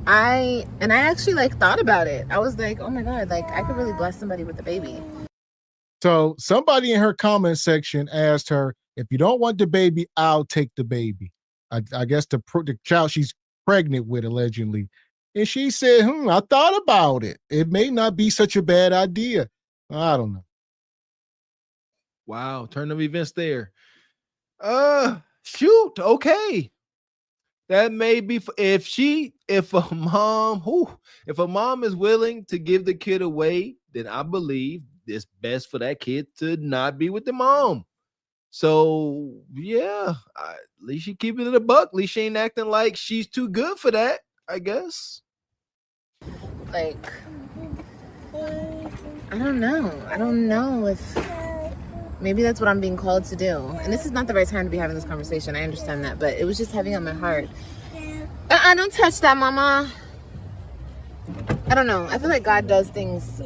I actually like thought about it. I was like, oh my God, like I could really bless somebody with a baby. So somebody in her comment section asked her, if you don't want the baby, I'll take the baby. I guess the child she's pregnant with, allegedly. And she said, I thought about it. It may not be such a bad idea. I don't know. Wow, turn of events there. Shoot, okay. That may be if a mom is willing to give the kid away, then I believe it's best for that kid to not be with the mom. So yeah, at least she keeping it a buck. At least she ain't acting like she's too good for that, I guess. Like, I don't know. I don't know if maybe that's what I'm being called to do. And this is not the right time to be having this conversation. I understand that, but it was just heavy on my heart. Don't touch that, mama. I don't know. I feel like God does things.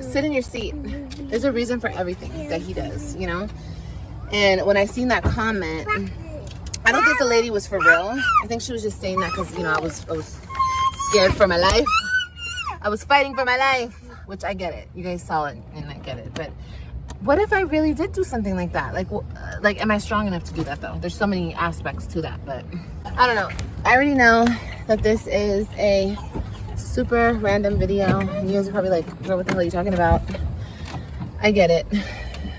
Sit in your seat. There's a reason for everything that he does, you know? And when I seen that comment, I don't think the lady was for real. I think she was just saying that because, you know, I was scared for my life. I was fighting for my life, which I get it. You guys saw it and I get it. But what if I really did do something like that? Like, am I strong enough to do that though? There's so many aspects to that, but I don't know. I already know that this is a super random video. You guys are probably like, girl, what the hell are you talking about? I get it.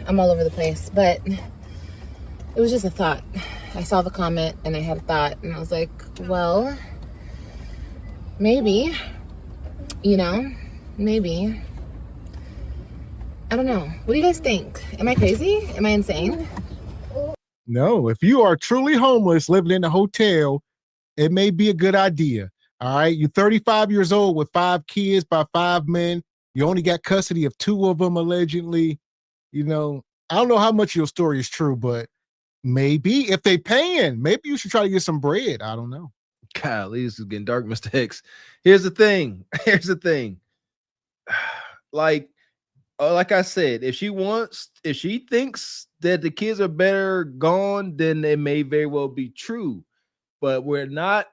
I'm all over the place, but it was just a thought. I saw the comment and I had a thought and I was like, well, maybe, you know, maybe. I don't know. What do you guys think? Am I crazy? Am I insane? No, if you are truly homeless living in a hotel, it may be a good idea. All right. You're 35 years old with 5 kids by 5 men. You only got custody of 2 of them, allegedly. You know, I don't know how much your story is true, but maybe if they paying, maybe you should try to get some bread. I don't know. Golly, this is getting dark, Mr. X. Here's the thing. Like I said, if she thinks that the kids are better gone, then it may very well be true. But what we're not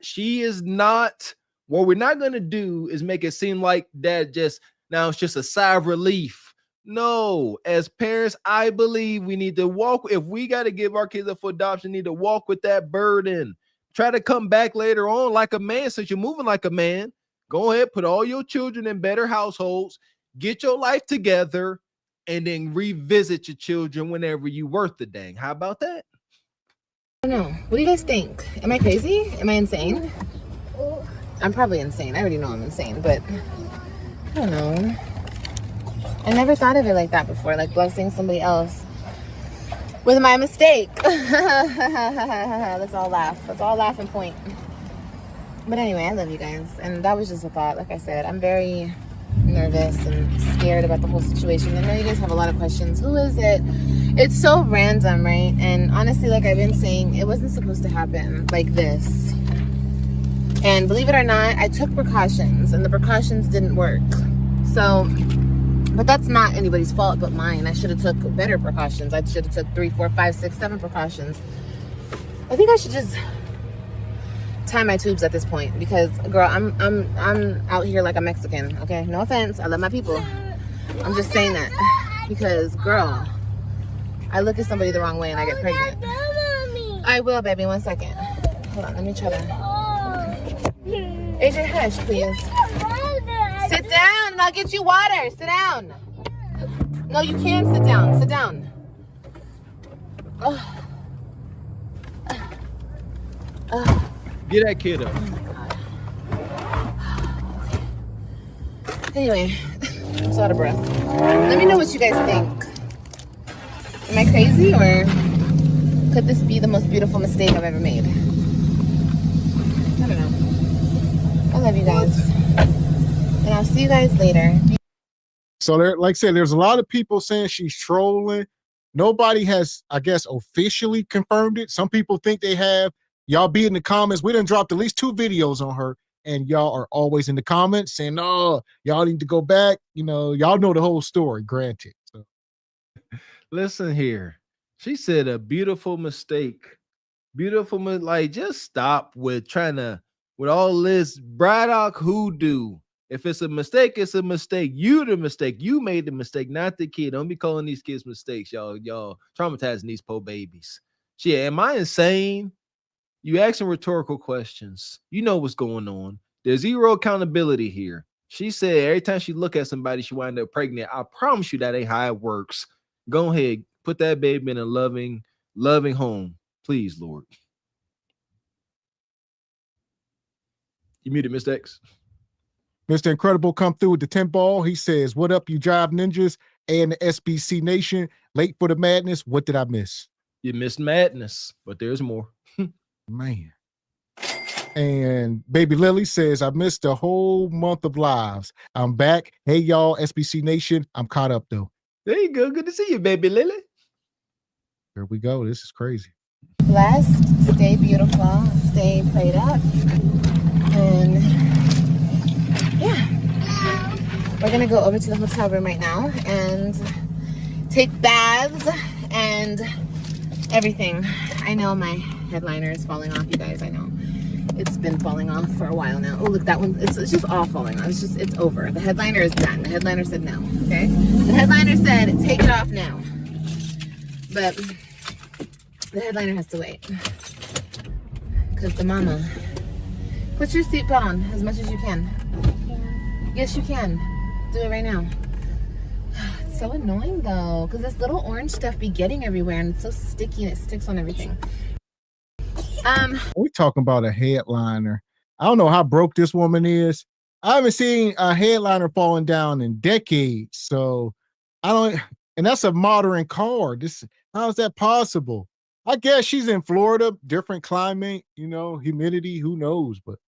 going to do is make it seem like that now it's just a sigh of relief. No, as parents, I believe we need to walk. If we got to give our kids up for adoption, need to walk with that burden. Try to come back later on like a man. Since you're moving like a man, go ahead, put all your children in better households, get your life together, and then revisit your children whenever you worth the dang. How about that? I don't know. What do you guys think? Am I crazy? Am I insane? I'm probably insane. I already know I'm insane, but I don't know. I never thought of it like that before, like blessing somebody else with my mistake. Let's all laugh. Let's all laugh and point. But anyway, I love you guys. And that was just a thought. Like I said, I'm very nervous and scared about the whole situation. I know you guys have a lot of questions. Who is it? It's so random, right? And honestly, like I've been saying, it wasn't supposed to happen like this. And believe it or not, I took precautions and the precautions didn't work. So, but that's not anybody's fault but mine. I should have took better precautions. I should have took 3, 4, 5, 6, 7 precautions. I think I should just tie my tubes at this point because, girl, I'm out here like a Mexican. Okay, no offense. I love my people. I'm just saying that because, girl, I look at somebody the wrong way and I get pregnant. I will, baby. 1 second. Hold on. Let me try to. AJ, hush, please. Sit down and I'll get you water. Sit down. No, you can sit down. Sit down. Get that kid up. Anyway, I'm so out of breath. Let me know what you guys think. Am I crazy or could this be the most beautiful mistake I've ever made? I don't know. I love you guys. And I'll see you guys later. So there, like I said, there's a lot of people saying she's trolling. Nobody has, I guess, officially confirmed it. Some people think they have. Y'all be in the comments. We done dropped at least 2 videos on her, and y'all are always in the comments saying, "No, y'all need to go back." You know, y'all know the whole story. Granted. So. Listen here. She said a beautiful mistake. Beautiful, like just stop with trying to with all this Braddock hoodoo. If it's a mistake, it's a mistake. You the mistake. You made the mistake, not the kid. Don't be calling these kids mistakes, y'all. Y'all traumatizing these poor babies. Shit, am I insane? You asking rhetorical questions. You know what's going on. There's zero accountability here. She said every time she look at somebody, she wind up pregnant. I promise you that ain't how it works. Go ahead, put that baby in a loving home. Please, Lord. You muted, Mr. X. Mr. Incredible come through with the 10 ball. He says, "What up, you jive ninjas? and the SBC Nation. Late for the madness. What did I miss? You missed madness, but there's more. Man. And Baby Lily says, I missed the whole month of lives. I'm back. Hey, y'all, SBC Nation. I'm caught up, though. There you go. Good to see you, Baby Lily. Here we go. This is crazy. Blessed, stay beautiful, stay prayed up, and yeah, we're gonna go over to the hotel room right now and take baths and everything. I know my headliner is falling off, you guys. I know it's been falling off for a while now. Oh, look, that one, it's just all falling off. It's over. The headliner is done. The headliner said no, okay? The headliner said take it off now, but the headliner has to wait because the mama. Put your seatbelt on as much as you can. Yes, you can. Do it right now. It's so annoying though, because this little orange stuff be getting everywhere and it's so sticky and it sticks on everything. We're talking about a headliner. I don't know how broke this woman is. I haven't seen a headliner falling down in decades. So I don't, and that's a modern car. How is that possible? I guess she's in Florida, different climate, humidity, who knows, but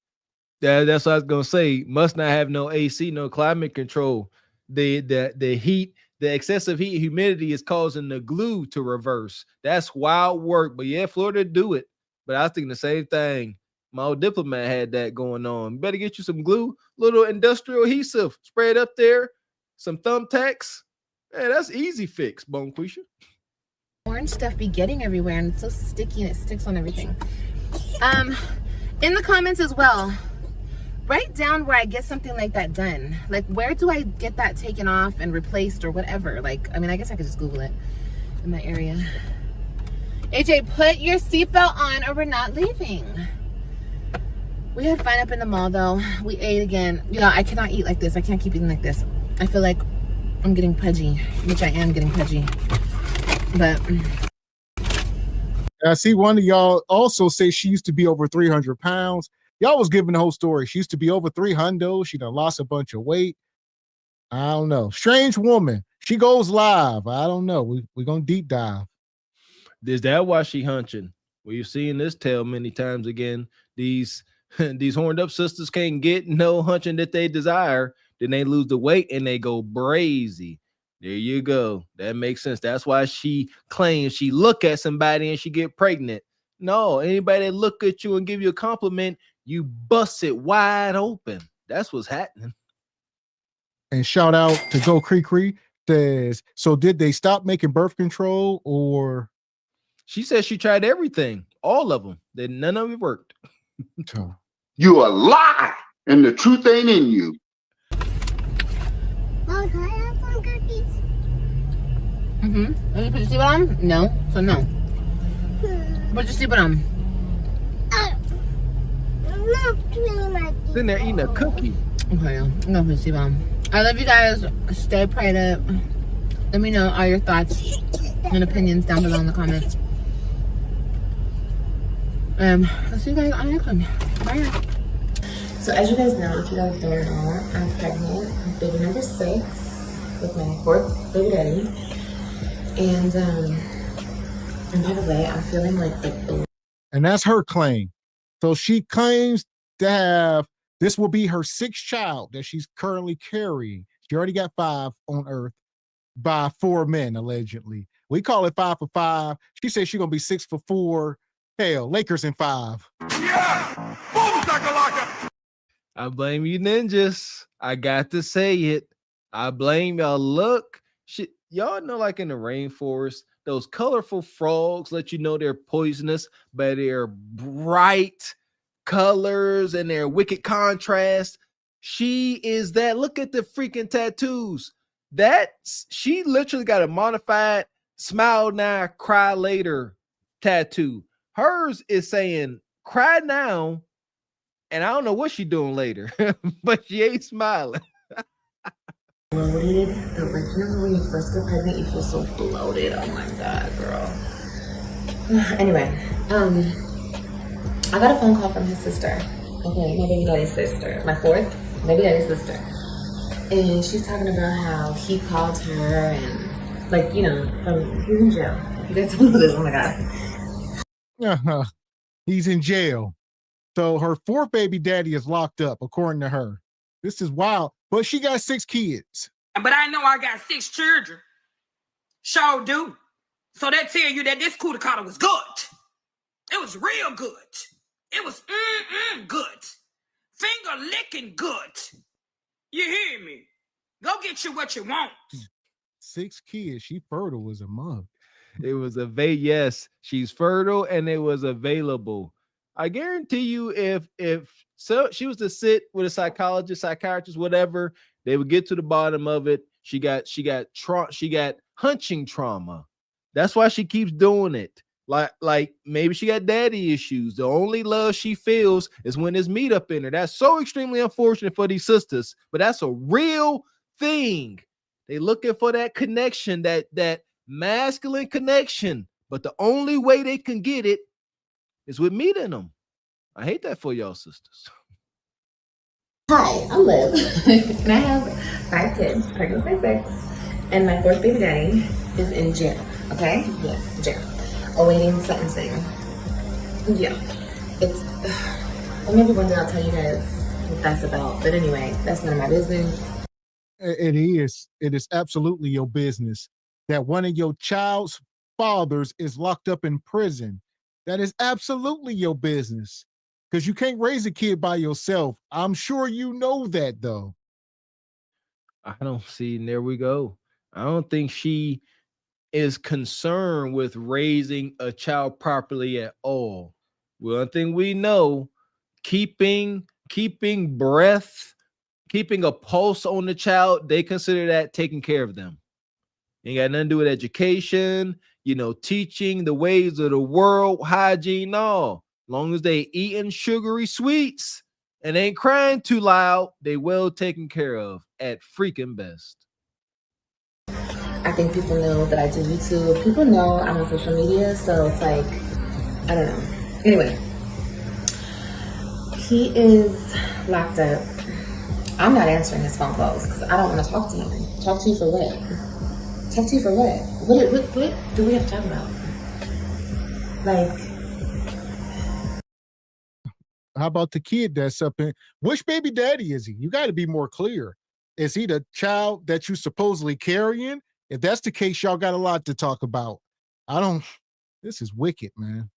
that's what I was gonna say. Must not have no AC, no climate control. The heat, the excessive heat, humidity is causing the glue to reverse. That's wild work. But yeah, Florida do it. But I was thinking the same thing. My old diplomat had that going on. Better get you some glue, little industrial adhesive, spray it up there, some thumbtacks. Man, that's easy fix, Bonquisha. Orange stuff be getting everywhere and it's so sticky and it sticks on everything. In the comments as well, write down where I get something like that done. Like, where do I get that taken off and replaced or whatever? Like, I mean, I guess I could just Google it in my area. AJ, put your seatbelt on or we're not leaving. We had fun up in the mall though. We ate again. I cannot eat like this. I can't keep eating like this. I feel like I'm getting pudgy, which I am getting pudgy. But I see one of y'all also say she used to be over 300 pounds. Y'all was giving the whole story. She used to be over 300. She done lost a bunch of weight. I don't know. Strange woman. She goes live. I don't know. We're going to deep dive. Is that why she hunching? Well, you've seen this tale many times again. These horned up sisters can't get no hunching that they desire. Then they lose the weight and they go brazy. There you go. That makes sense. That's why she claims she look at somebody and she get pregnant. No, anybody that look at you and give you a compliment, you bust it wide open. That's what's happening. And shout out to Go Cree says, so did they stop making birth control or? She said she tried everything, all of them. That none of it worked. You a lie, and the truth ain't in you. Mom, can I have some cookies? Mm-hmm. Let me put your seatbelt on? No. So no. Put your seatbelt on. Sitting there eating a cookie. Okay, I'm gonna put your seatbelt on. I love you guys. Stay prayed up. Let me know all your thoughts and opinions down below in the comments. I'll see you guys on the next one. Bye. So as you guys know, if you guys don't know, I'm pregnant with baby number 6 with my 4th baby daddy. And by the way, I'm feeling like the. And that's her claim. So she claims to have, this will be her 6th child that she's currently carrying. She already got 5 on Earth by 4 men, allegedly. We call it 5 for 5. She says she's going to be 6 for 4. Hell, Lakers in 5. Yeah! Boom, shakalaka! I blame you ninjas. I got to say it. I blame y'all. Look, shit, y'all know, like in the rainforest, those colorful frogs let you know they're poisonous by their bright colors and their wicked contrast. She is that. Look at the freaking tattoos. She literally got a modified smile now, cry later tattoo. Hers is saying cry now, and I don't know what she's doing later, but she ain't smiling. Bloated. Like, you know when you first get pregnant, you feel so bloated. Oh my god, girl. Anyway, I got a phone call from his sister. Okay, my baby daddy's sister. My 4th baby daddy's sister. And she's talking about how he called her and, like, you know, he's in jail. You guys don't know this. Oh my God. He's in jail. So her fourth baby daddy is locked up, according to her. This is wild. But she got 6 kids. But I know I got 6 children. Sure do. So that tell you that this cootie cutter was good. It was real good. It was good. Finger licking good. You hear me? Go get you what you want. 6 kids. She fertile as a mug. It was yes, she's fertile and it was available. I guarantee you, if so she was to sit with a psychologist, psychiatrist, whatever, they would get to the bottom of it. She got hunching trauma. That's why she keeps doing it. Like maybe she got daddy issues. The only love she feels is when there's meat up in her. That's so extremely unfortunate for these sisters, but that's a real thing. They looking for that connection, that masculine connection, but the only way they can get it is with meat in them. I hate that for y'all sisters. Hi, I'm Liv, and I have 5 kids, pregnant by 6, and my 4th baby daddy is in jail, okay? Yes, jail, awaiting sentencing. Yeah, it's, maybe one day I'll tell you guys what that's about, but anyway, that's none of my business. It is absolutely your business that one of your child's fathers is locked up in prison. That is absolutely your business. Because you can't raise a kid by yourself. I'm sure you know that, though. I don't see, and there we go. I don't think she is concerned with raising a child properly at all. One thing we know, keeping breath, keeping a pulse on the child, they consider that taking care of them. Ain't got nothing to do with education, teaching the ways of the world, hygiene, no. Long as they eating sugary sweets and ain't crying too loud, they well taken care of at freaking best. I think people know that I do YouTube. People know I'm on social media, so it's like, I don't know. Anyway, he is locked up. I'm not answering his phone calls because I don't want to talk to him. Talk to you for what? Talk to you for what? What do we have to talk about? Like, how about the kid that's up in? Which baby daddy is he? You got to be more clear. Is he the child that you supposedly carrying? If that's the case, y'all got a lot to talk about. This is wicked, man.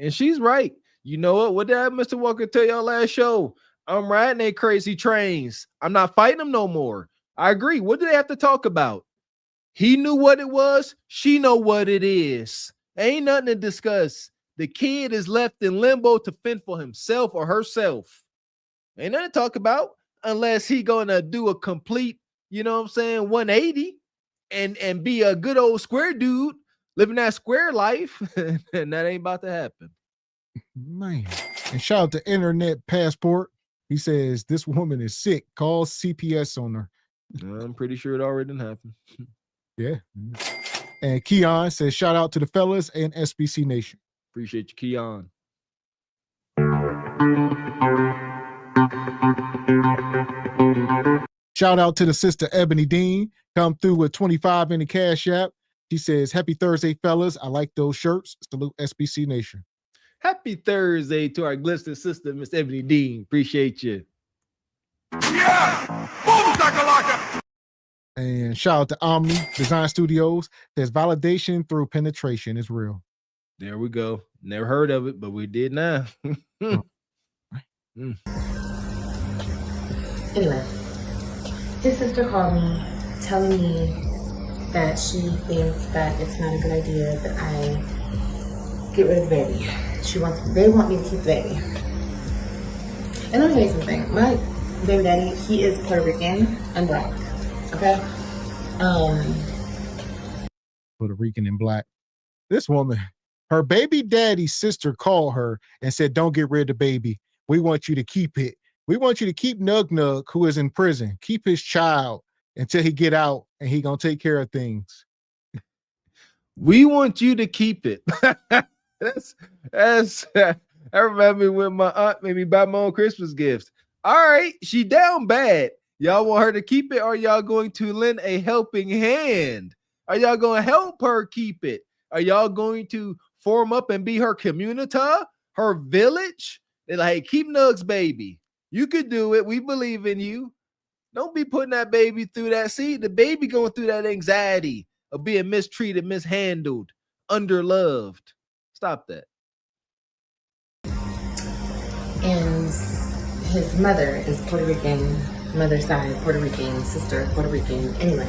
And she's right. You know what? What did Mr. Walker tell y'all last show? I'm riding they crazy trains. I'm not fighting them no more. I agree. What do they have to talk about? He knew what it was. She know what it is. Ain't nothing to discuss. The kid is left in limbo to fend for himself or herself. Ain't nothing to talk about unless he gonna do a complete, 180 and be a good old square dude living that square life. And that ain't about to happen. Man. And shout out to Internet Passport. He says this woman is sick. Call CPS on her. I'm pretty sure it already didn't happen. Yeah. And Keon says shout out to the fellas and SBC Nation. Appreciate you, Keon. Shout out to the sister Ebony Dean. Come through with 25 in the Cash App. She says, happy Thursday, fellas. I like those shirts. Salute SBC Nation. Happy Thursday to our glistening sister, Miss Ebony Dean. Appreciate you. Yeah! Boom, and shout out to Omni Design Studios. Says validation through penetration is real. There we go. Never heard of it, but we did now. Anyway, his sister called me telling me that she thinks that it's not a good idea that I get rid of the baby. They want me to keep the baby. And let me tell you something. My baby daddy, he is Puerto Rican and black. Okay? Puerto Rican and black. This woman, her baby daddy's sister called her and said, don't get rid of the baby. We want you to keep it. We want you to keep Nug Nug, who is in prison. Keep his child until he get out and he gonna take care of things. We want you to keep it. That's I remember me when my aunt made me buy my own Christmas gifts. All right, she down bad. Y'all want her to keep it, or y'all going to lend a helping hand? Are y'all going to help her keep it? Are y'all going to form up and be her community, her village? They're like, hey, keep Nugs, baby. You could do it. We believe in you. Don't be putting that baby through that. See, the baby going through that anxiety of being mistreated, mishandled, underloved. Stop that. And his mother is Puerto Rican, mother's side Puerto Rican, sister Puerto Rican. Anyway,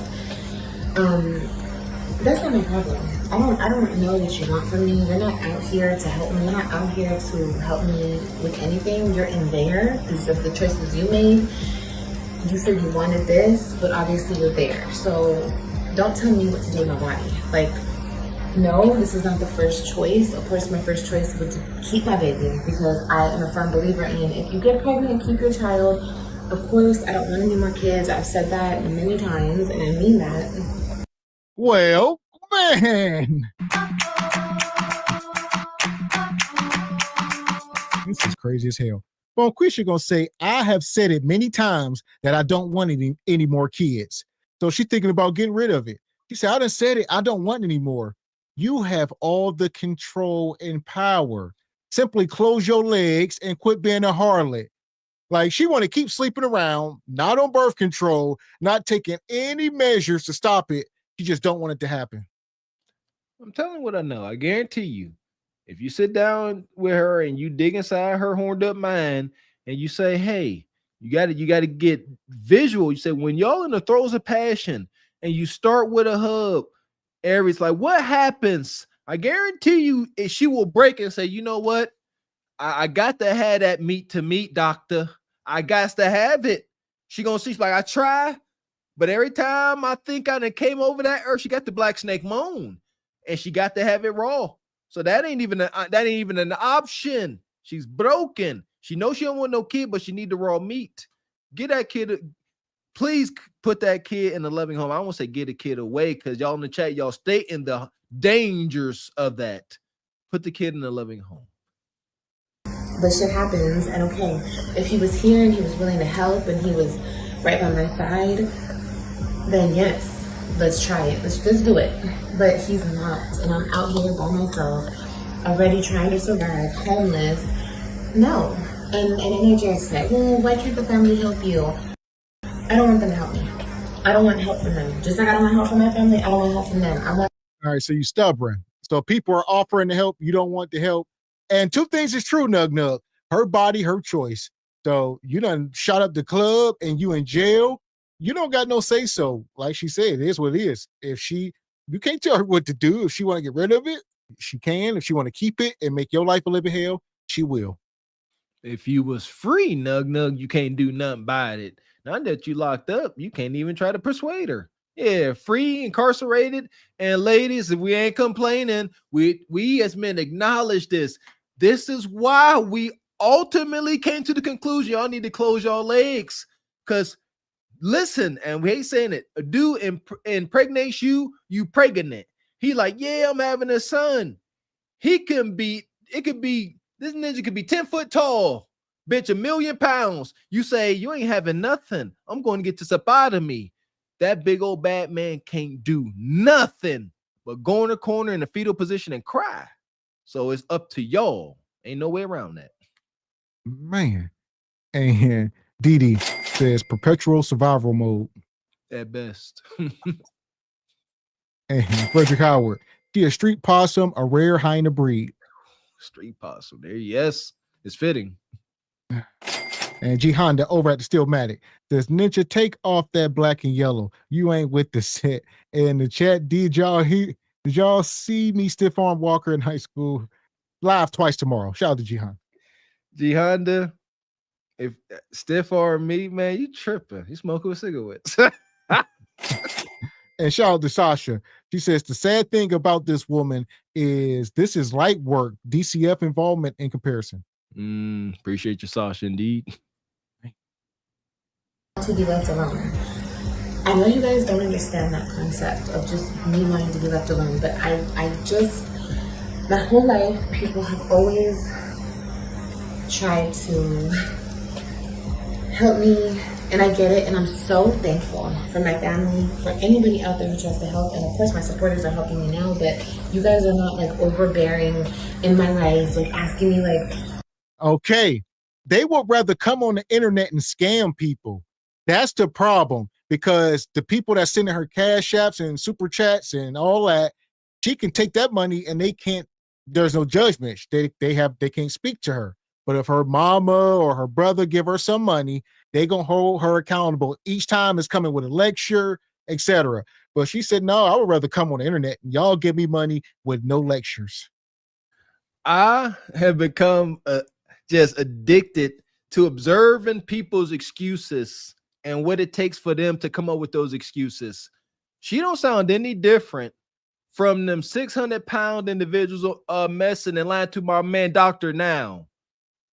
that's not my problem. I don't know what you want from me. You're not out here to help me. You're not out here to help me with anything. You're in there because of the choices you made. You said you wanted this, but obviously you're there. So don't tell me what to do with my body. Like, no, this is not the first choice. Of course, my first choice would to keep my baby because I am a firm believer in if you get pregnant, keep your child. Of course, I don't want any more kids. I've said that many times, and I mean that. Well, man. This is crazy as hell. Well, Quisha gonna say, I have said it many times that I don't want any more kids. So she's thinking about getting rid of it. She said, I done said it, I don't want any more. You have all the control and power. Simply close your legs and quit being a harlot. Like, she want to keep sleeping around, not on birth control, not taking any measures to stop it. She just don't want it to happen. I'm telling you what I know. I guarantee you, if you sit down with her and you dig inside her horned up mind and you say, hey, you got to get visual. You say, when y'all in the throes of passion and you start with a hug, Aries, like, what happens? I guarantee you she will break and say, you know what? I got to have that meat to meat, doctor. I got to have it. She gonna see, she's like, I try, but every time I think I done came over that earth, she got the black snake moan, and she got to have it raw. So that ain't even an option. She's broken. She knows she don't want no kid, but she need the raw meat. Get that kid. Please put that kid in a loving home. I don't want to say get a kid away because y'all in the chat, y'all stay in the dangers of that. Put the kid in a loving home. But shit happens, and okay, if he was here and he was willing to help and he was right by my side, then yes, let's try it. Let's do it. But he's not, and I'm out here by myself, already trying to survive, homeless. No. And then I just said, well, why can't the family help you? I don't want them to help me. I don't want help from them. Just like I don't want help from my family, I don't want help from them. All right, so you stubborn. So people are offering to help, you don't want the help. And two things is true, Nug Nug. Her body, her choice. So you done shot up the club and you in jail. You don't got no say so. Like she said, it is what it is. You can't tell her what to do. If she want to get rid of it, she can. If she want to keep it and make your life a living hell, she will. If you was free, Nug Nug, you can't do nothing about it. Now that you locked up, you can't even try to persuade her. Yeah, free, incarcerated, and ladies, if we ain't complaining, we as men acknowledge this. This is why we ultimately came to the conclusion y'all need to close your legs. Because listen, and we ain't saying it, a dude impregnates you pregnant. He like, yeah, I'm having a son. This ninja could be 10 foot tall, bitch, 1,000,000 pounds. You say, you ain't having nothing. I'm going to get this up out of me. That big old bad man can't do nothing but go in the corner in the fetal position and cry. So it's up to y'all. Ain't no way around that. Man. And Didi says perpetual survival mode. At best. And Frederick Howard, she a street possum, a rare hyena breed. Street possum. There, yes. It's fitting. And G Honda over at the Stillmatic says, Ninja, take off that black and yellow. You ain't with the set. In the chat, did y'all see me stiff arm Walker in high school? Live twice tomorrow. Shout out to G Honda. G Honda, if stiff arm me, man, you tripping. You smoking with cigarettes. And shout out to Sasha. She says, the sad thing about this woman is this is light work, DCF involvement in comparison. Appreciate you, Sasha, indeed. to be left alone. I know you guys don't understand that concept of just me wanting to be left alone, but I just, my whole life, people have always tried to help me And I get it, and I'm so thankful for my family, for anybody out there who tries to help, and of course my supporters are helping me now, but you guys are not like overbearing in my life, like asking me like... Okay, they would rather come on the internet and scam people. That's the problem, because the people that sending her cash apps and super chats and all that, she can take that money and they can't, there's no judgment. They can't speak to her. But if her mama or her brother give her some money, they gonna hold her accountable. Each time is coming with a lecture, etc. But she said, no, I would rather come on the internet and y'all give me money with no lectures. I have become just addicted to observing people's excuses and what it takes for them to come up with those excuses. She don't sound any different from them 600-pound individuals messing and lying to my man Dr. Now.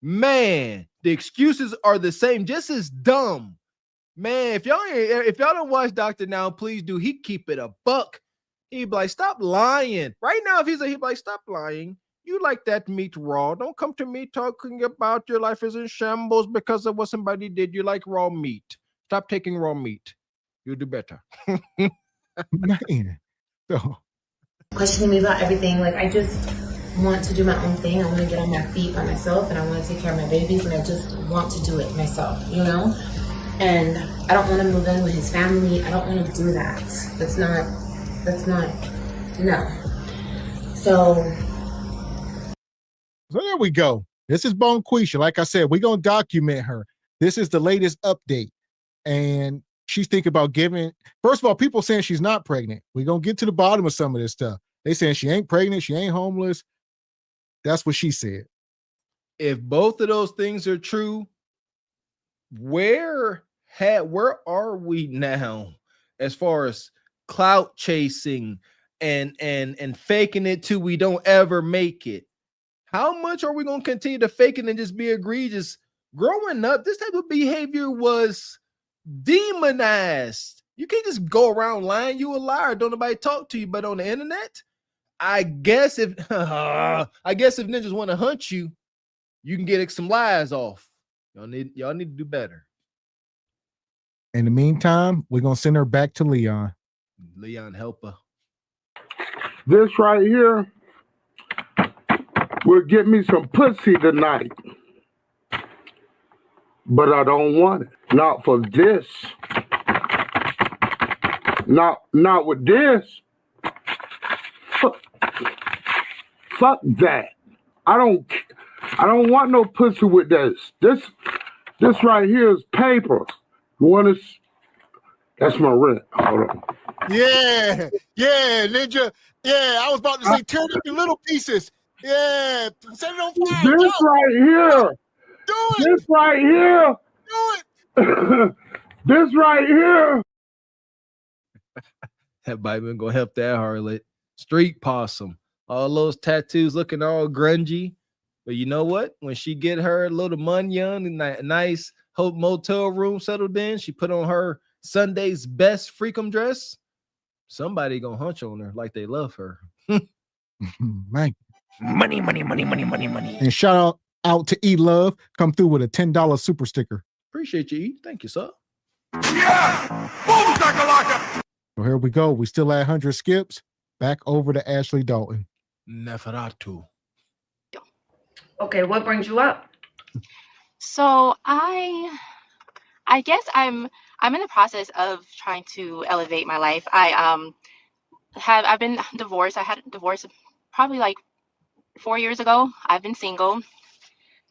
Man, the excuses are the same, just as dumb. Man, if y'all don't watch Dr. Now, please do. He keep it a buck. He'd be like, stop lying. Right now, if he'd be like, stop lying. You like that meat raw. Don't come to me talking about your life is in shambles because of what somebody did. You like raw meat. Stop taking raw meat. You'll do better. Man. So. Questioning me about everything. Like, I just want to do my own thing. I want to get on my feet by myself, and I want to take care of my babies, and I just want to do it myself, you know? And I don't want to move in with his family. I don't want to do that. That's not, no. So there we go. This is Bonquisha. Like I said, we're going to document her. This is the latest update. And she's thinking about giving, first of all, people saying she's not pregnant. We're going to get to the bottom of some of this stuff. They saying she ain't pregnant. She ain't homeless. That's what she said. If both of those things are true, where are we now as far as clout chasing and faking it till we don't ever make it? How much are we going to continue to fake it and just be egregious? Growing up, this type of behavior was demonized. You can't just go around lying. You a liar. Don't nobody talk to you. But on the internet, I guess if ninjas want to hunt you, you can get some lies off. Y'all need to do better. In the meantime, we're gonna send her back to Leon. Leon, help her. This right here will get me some pussy tonight. But I don't want it. Not for this. Not with this. Fuck that. I don't want no pussy with this. This right here is paper. You want to? That's my rent. Hold on. Yeah, Ninja. Yeah, I was about to say tear it up in little pieces. Yeah, set it on fire. This right here. Do it. This right here. Do it. This right here. That Biden gonna help that harlot. Street possum. All those tattoos looking all grungy. But you know what? When she get her little munyon and that nice motel room settled in, she put on her Sunday's best freakum dress. Somebody gonna hunch on her like they love her. Man. Money, money, money, money, money, money. And shout out to E Love. Come through with a $10 super sticker. Appreciate you, E. Thank you, sir. Yeah! Boom, shakalaka! So here we go. We still at 100 skips. Back over to Ashley Dalton. Neferatu. Okay, what brings you up? So I guess I'm in the process of trying to elevate my life. I've been divorced. I had a divorce probably like 4 years ago. I've been single,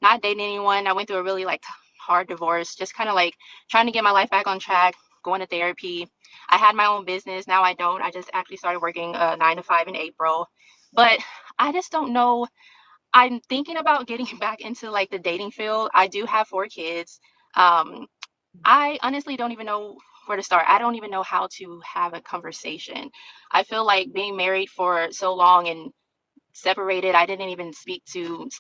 not dating anyone. I went through a really like hard divorce, just kind of like trying to get my life back on track, going to therapy. I had my own business. Now I don't. I just actually started working 9 to 5 in April. But I just don't know. I'm thinking about getting back into like the dating field. I do have 4 kids. I honestly don't even know where to start. I don't even know how to have a conversation. I feel like being married for so long and separated, I didn't even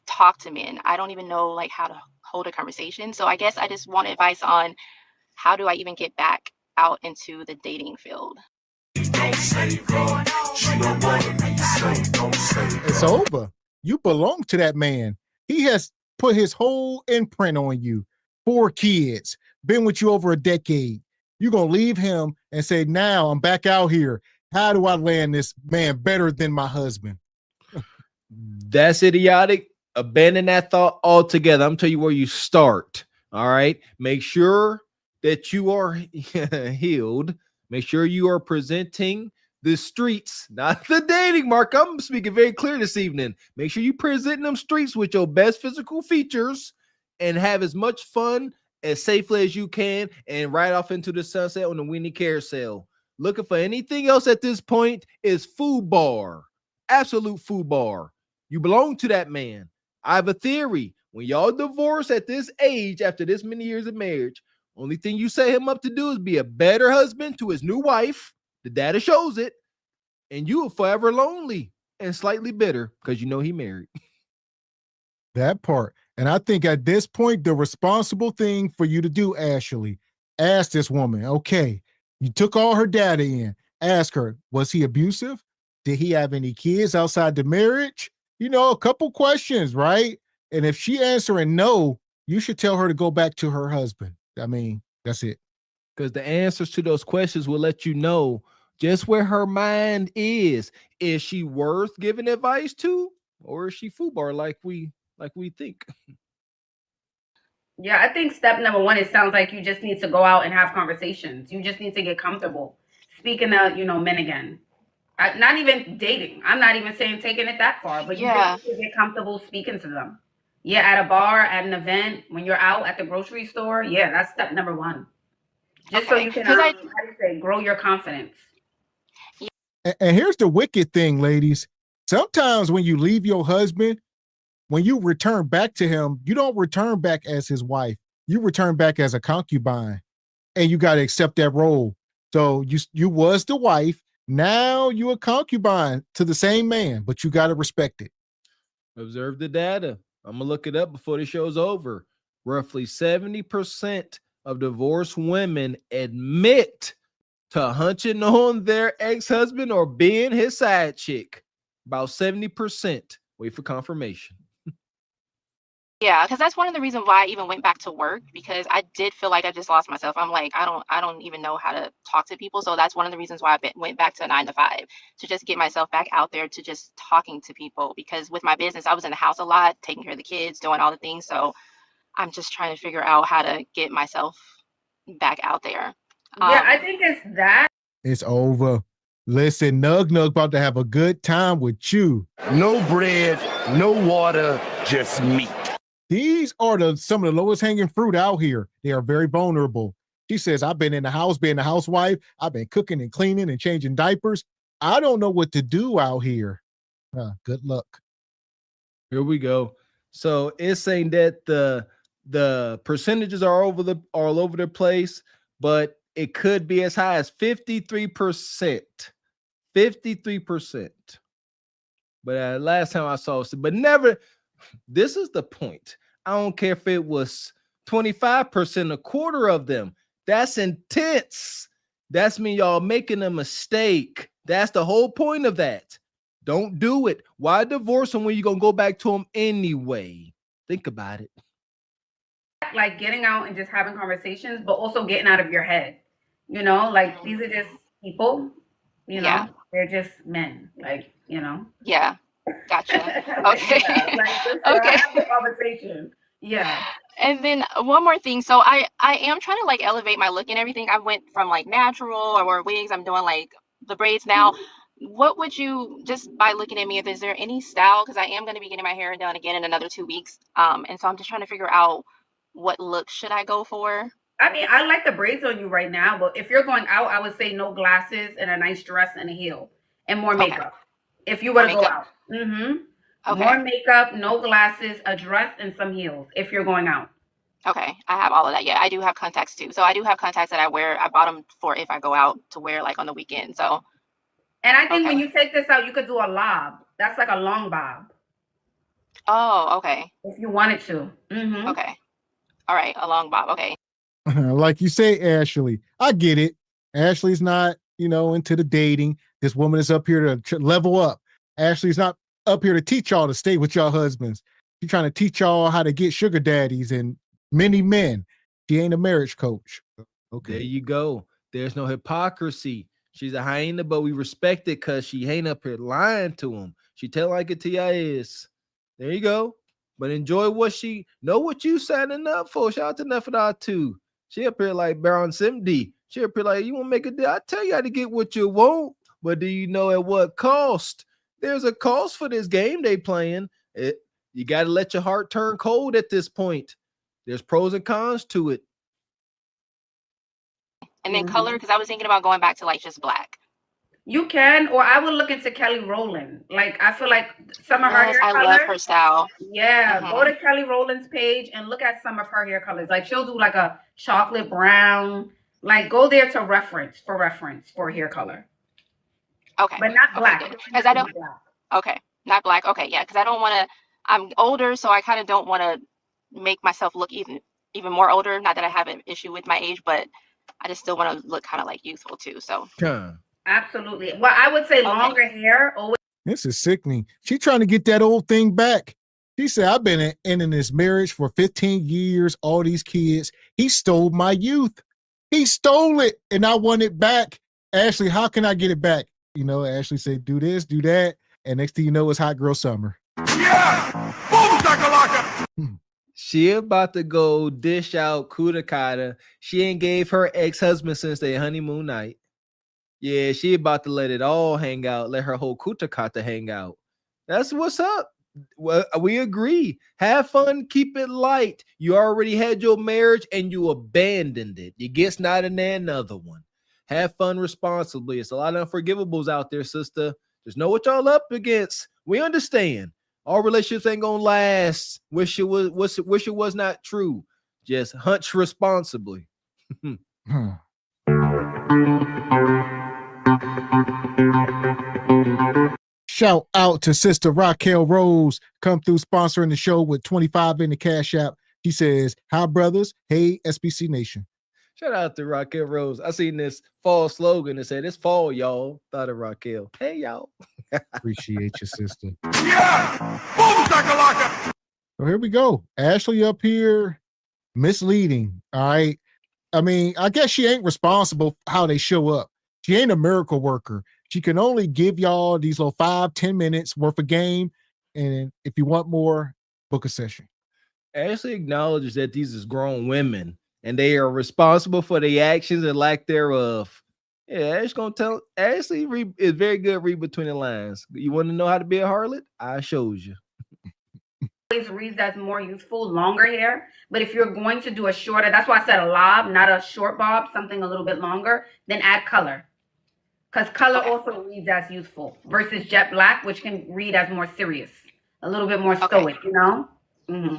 talk to men. I don't even know like how to hold a conversation. So I guess I just want advice on how do I even get back out into the dating field. It's over. You belong to that man. He has put his whole imprint on you. 4 kids, been with you over a decade. You're going to leave him and say, now I'm back out here. How do I land this man better than my husband? That's idiotic. Abandon that thought altogether. I'm telling you where you start. All right. Make sure that you are healed. Make sure you are presenting the streets, not the dating mark. I'm speaking very clear this evening. Make sure you present them streets with your best physical features and have as much fun as safely as you can and ride off into the sunset on the Winnie Carousel. Looking for anything else at this point is food bar. Absolute food bar. You belong to that man. I have a theory. When y'all divorce at this age, after this many years of marriage, only thing you set him up to do is be a better husband to his new wife. The data shows it. And you are forever lonely and slightly bitter because you know he married. That part. And I think at this point, the responsible thing for you to do, Ashley, ask this woman, okay, you took all her data in. Ask her, was he abusive? Did he have any kids outside the marriage? You know, a couple questions, right? And if she answering no, you should tell her to go back to her husband. I mean, that's it. Because the answers to those questions will let you know just where her mind is. Is she worth giving advice to, or is she foobar like we think? Yeah, I think step number one, it sounds like you just need to go out and have conversations. You just need to get comfortable speaking to, men again. Not even dating. I'm not even saying taking it that far, but you just need to get comfortable speaking to them. Yeah, at a bar, at an event, when you're out at the grocery store. Yeah, that's step number one. Just so you can, grow your confidence. And here's the wicked thing, ladies. Sometimes when you leave your husband, when you return back to him, you don't return back as his wife. You return back as a concubine, and you got to accept that role. So you was the wife. Now you a concubine to the same man, but you got to respect it. Observe the data. I'm going to look it up before the show's over. Roughly 70% of divorced women admit to hunching on their ex-husband or being his side chick. About 70%. Wait for confirmation. Yeah, because that's one of the reasons why I even went back to work, because I did feel like I just lost myself. I'm like, I don't even know how to talk to people. So that's one of the reasons why I went back to a 9 to 5, to just get myself back out there to just talking to people. Because with my business, I was in the house a lot, taking care of the kids, doing all the things. So I'm just trying to figure out how to get myself back out there. Yeah, I think it's that. It's over. Listen, Nug about to have a good time with you. No bread, no water, just meat. These are some of the lowest hanging fruit out here. They are very vulnerable. She says, I've been in the house, being a housewife. I've been cooking and cleaning and changing diapers. I don't know what to do out here. Good luck. Here we go. So it's saying that the percentages are all over the place, but it could be as high as 53%. 53%. But last time I saw it, but never. This is the point. I don't care if it was 25%, a quarter of them. That's intense. That's mean y'all making a mistake. That's the whole point of that. Don't do it. Why divorce him when you're going to go back to him anyway? Think about it. Like getting out and just having conversations, but also getting out of your head. These are just people, Yeah. They're just men, Yeah. Gotcha. Okay. Okay. Have the conversation. Yeah. And then one more thing. So I am trying to elevate my look and everything. I went from natural or wigs. I'm doing the braids now. What would you, just by looking at me, is there any style? Because I am going to be getting my hair done again in another 2 weeks. And so I'm just trying to figure out what look should I go for. I mean, I like the braids on you right now, but if you're going out, I would say no glasses and a nice dress and a heel and more makeup. If you were to go out. Mm-hmm. Okay. More makeup, no glasses, a dress, and some heels if you're going out. Okay. I have all of that. Yeah, I do have contacts too. So I do have contacts that I wear. I bought them for if I go out to wear on the weekend. So. And I think when you take this out, you could do a lob. That's like a long bob. Oh, okay. If you wanted to. Mm-hmm. Okay. All right. A long bob. Okay. Like you say, Ashley, I get it. Ashley's not, into the dating. This woman is up here to level up. Ashley's not up here to teach y'all to stay with y'all husbands. She's trying to teach y'all how to get sugar daddies and many men. She ain't a marriage coach. Okay. There you go. There's no hypocrisy. She's a hyena, but we respect it because she ain't up here lying to him. She tell like it is. There you go. But enjoy what she know what you signing up for. Shout out to Nefadar too. She up here like Baron Simdi. She up here like, you want to make a deal? I tell you how to get what you want, but do you know at what cost? There's a cost for this game they playing. You got to let your heart turn cold at this point. There's pros and cons to it. And then color, because I was thinking about going back to like just black. You can, or I would look into Kelly Rowland. Like, I feel like some of her hair I colors. love her style. Yeah, go to Kelly Rowland's page and look at some of her hair colors. Like, she'll do like a chocolate brown. Like, go there to reference for hair color. Okay. But not black. Because I don't. Okay, not black. Okay, yeah, because I don't want to. I'm older, so I kind of don't want to make myself look even more older. Not that I have an issue with my age, but I just still want to look kind of like youthful too. So. Absolutely. Well, I would say longer hair. This is sickening. She trying to get that old thing back. She said, I've been in this marriage for 15 years, all these kids. He stole my youth. He stole it, and I want it back. Ashley, how can I get it back? You know, Ashley said, do this, do that. And next thing you know, it's hot girl summer. Yeah! Boom, shakalaka! She about to go dish out Kudakata. She ain't gave her ex-husband since their honeymoon night. Yeah, she about to let it all hang out. Let her whole Kutakata hang out. That's what's up. Well, we agree. Have fun. Keep it light. You already had your marriage and you abandoned it. You guess not in there another one. Have fun responsibly. It's a lot of unforgivables out there, sister. Just know what y'all up against. We understand. All relationships ain't gonna last. Wish it was not true. Just hunch responsibly. Shout out to Sister Raquel Rose. Come through sponsoring the show with 25 in the Cash App. She says, hi, brothers. Hey, SBC Nation. Shout out to Raquel Rose. I seen this fall slogan that said, it's fall, y'all. Thought of Raquel. Hey, y'all. Appreciate you, sister. Yeah! Boom, shakalaka! So here we go. Ashley up here, misleading. All right. I mean, I guess she ain't responsible for how they show up. She ain't a miracle worker. She can only give y'all these little 5-10 minutes worth of game. And if you want more, book a session. Ashley acknowledges that these is grown women and they are responsible for the actions and lack thereof. Yeah, Ashley's gonna tell. Ashley is very good at read between the lines. You want to know how to be a harlot? I showed you. Always reads as more youthful, longer hair. But if you're going to do a shorter, that's why I said a lob, not a short bob, something a little bit longer, then add color. Because color also reads as youthful versus jet black, which can read as more serious, a little bit more stoic, you know?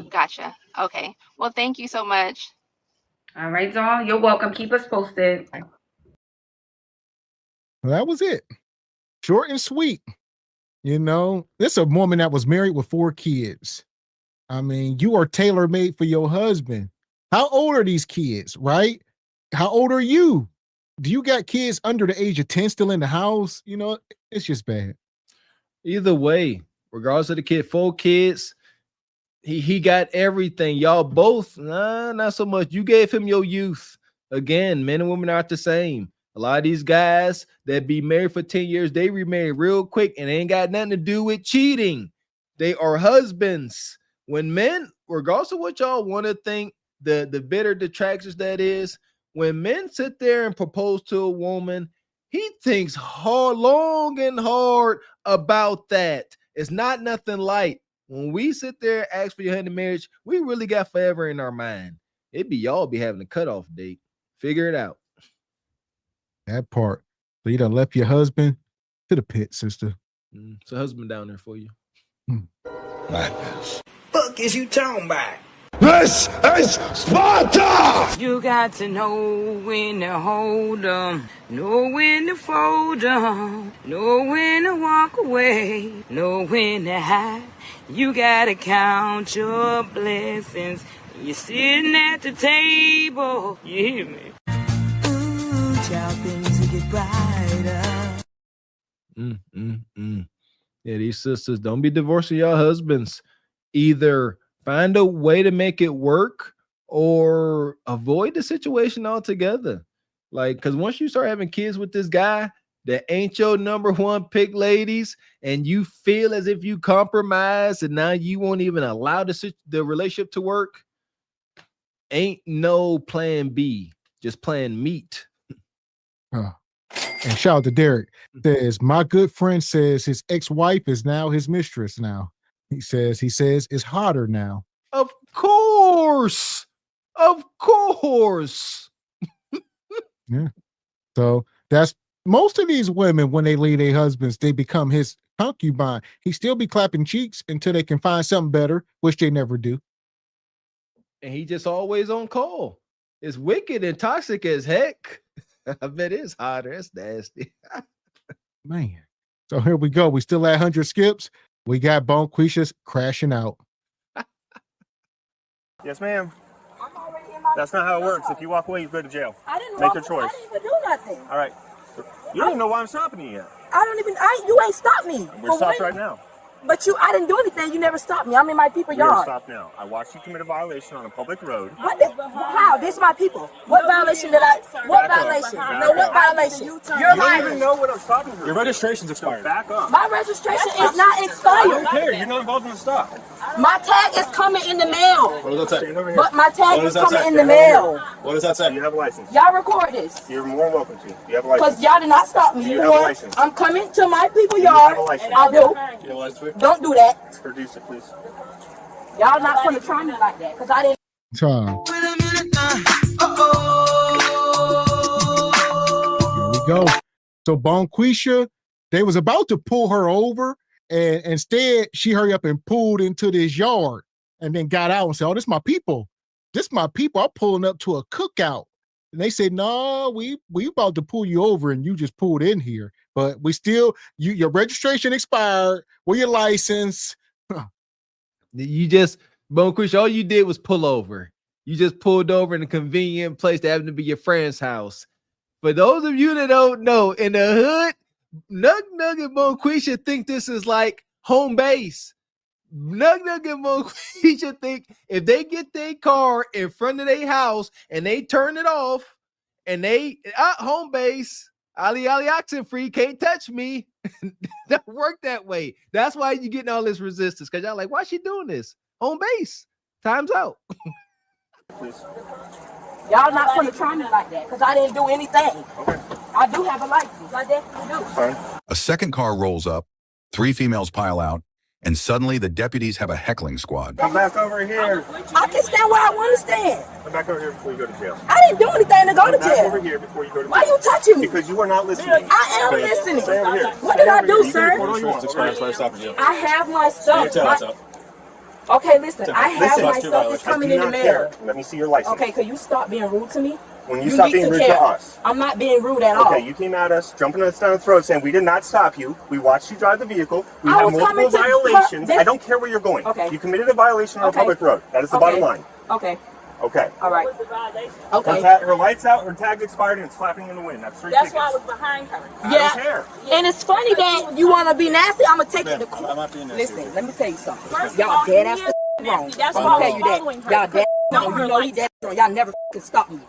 Gotcha. Okay. Well, thank you so much. All right, doll. You're welcome. Keep us posted. Well, that was it. Short and sweet. You know, this is a woman that was married with 4 kids. I mean, you are tailor-made for your husband. How old are these kids, right? How old are you? Do you got kids under the age of 10 still in the house? You know, it's just bad. Either way, regardless of the kid, 4 kids, he got everything. Y'all both, not so much. You gave him your youth. Again, men and women aren't the same. A lot of these guys that be married for 10 years, they remarry real quick and they ain't got nothing to do with cheating. They are husbands. When men, regardless of what y'all want to think, the bitter detractors that is, when men sit there and propose to a woman, he thinks long and hard about that. It's not nothing light. When we sit there and ask for your hand in marriage, we really got forever in our mind. It'd be y'all be having a cutoff date. Figure it out. That part. So you done left your husband to the pit, sister. It's a husband down there for you. Madness. Fuck is you talking about? This is Sparta! You got to know when to hold 'em, know when to fold 'em, know when to walk away, know when to hide. You gotta count your blessings. You're sitting at the table. You hear me? Ooh, child, things will get brighter. Yeah, these sisters, don't be divorcing your husbands. Either find a way to make it work or avoid the situation altogether. Like, because once you start having kids with this guy that ain't your number one pick, ladies, and you feel as if you compromise and now you won't even allow the relationship to work, ain't no plan B, just plan meat. And shout out to Derek. Says, my good friend says his ex-wife is now his mistress now. He says it's hotter now. Of course. Yeah. So that's most of these women, when they leave their husbands, they become his concubine. He still be clapping cheeks until they can find something better, which they never do. And he just always on call. It's wicked and toxic as heck. I bet it's hotter. It's nasty. Man. So here we go. We still at 100 skips. We got Bonquisha crashing out. Yes, ma'am. That's not how it works. If you walk away, you go to jail. I didn't Make walk your choice. I didn't even do nothing. All right. You don't even know why I'm stopping you yet. I don't even. You ain't stopped me. We're stopped right now. But I didn't do anything. You never stopped me. I'm in my people's We're yard. stopped now. I watched you commit a violation on a public road. How? This is my people. What violation did I? What violation? No, what violation? You're You lying. don't even know what I'm stopping for. Your registration's expired. So back up. My registration is not expired. I don't care. You're not involved in the stop. My tag is coming in the mail. What does that say? But my tag is coming in the mail. What does that say? You have a license. Y'all record this. You're more than welcome to. You have a license. Because y'all did not stop me. You have a license. I'm coming to my people's yard. have a license. I do. You have a license? Don't do that. Produce it, please. Y'all not gonna try me like that. Because I didn't. Time. Here we go. So Bonquisha, they was about to pull her over, and instead she hurried up and pulled into this yard and then got out and said, "Oh, this my people. This my people. I'm pulling up to a cookout." And they said, "No, we about to pull you over, and you just pulled in here. But we still, your registration expired. Where your license?" You just, Bonquisha, all you did was pull over. You just pulled over in a convenient place that happened to be your friend's house. For those of you that don't know, in the hood, Nug and Bonquisha think this is like home base. Nug and Bonquisha think if they get their car in front of their house and they turn it off and they home base, Ali oxen free, can't touch me. Don't work that way. That's why you're getting all this resistance, because y'all like, why she doing this? Home base. Time's out. Please. Y'all not gonna try me like that because I didn't do anything. Okay. I do have a license. I definitely do. Fine. A second car rolls up, 3 females pile out, and suddenly the deputies have a heckling squad. Come back over here. I can stand where I want to stand. Come back over here before you go to jail. I didn't do anything to go to Come back jail. over here before you go to jail. Why you touching me? Because you are not listening. I am listening. Stay over here. What did I do, sir? I have my stuff. Okay, listen. I have my stuff. It's coming in the mail. Let me see your license. Okay, could you stop being rude to me? When you stop being rude to us. I'm not being rude at all. Okay, you came at us, jumping us down the throat, saying we did not stop you. We watched you drive the vehicle. We have multiple violations. I don't care where you're going. Okay. You committed a violation on a public road. That is the bottom line. Okay. Okay. All right. Okay. Her lights out, her tag expired, and it's flapping in the wind. That's 3 tickets. why I was behind her. I don't care. And it's funny that you want to be nasty. I'm going to take you to court. Listen, let me tell you something. Y'all dead ass wrong. I'm going to tell you that. Y'all dead wrong. You know he dead wrong. Y'all never stop me.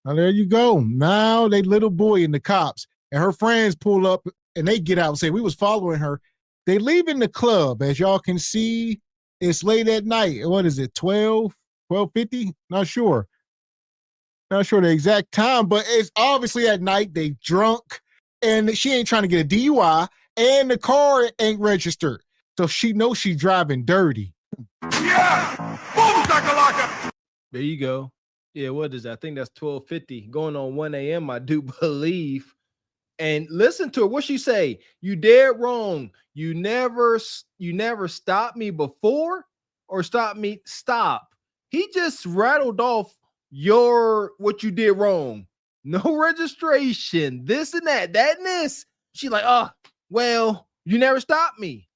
Now there you go. Now they little boy and the cops and her friends pull up and they get out and say, we was following her. They leaving the club. As y'all can see, it's late at night. What is it? 12:50? Not sure the exact time, but it's obviously at night. They drunk and she ain't trying to get a DUI and the car ain't registered. So she knows she's driving dirty. Yeah! Boom, there you go. Yeah, what is that? I think that's 12:50 going on 1 a.m. I do believe. And listen to her. What she say? You dead wrong. You never stopped me before or stop. He just rattled off what you did wrong. No registration, this and that and this. She like, oh, well, you never stopped me.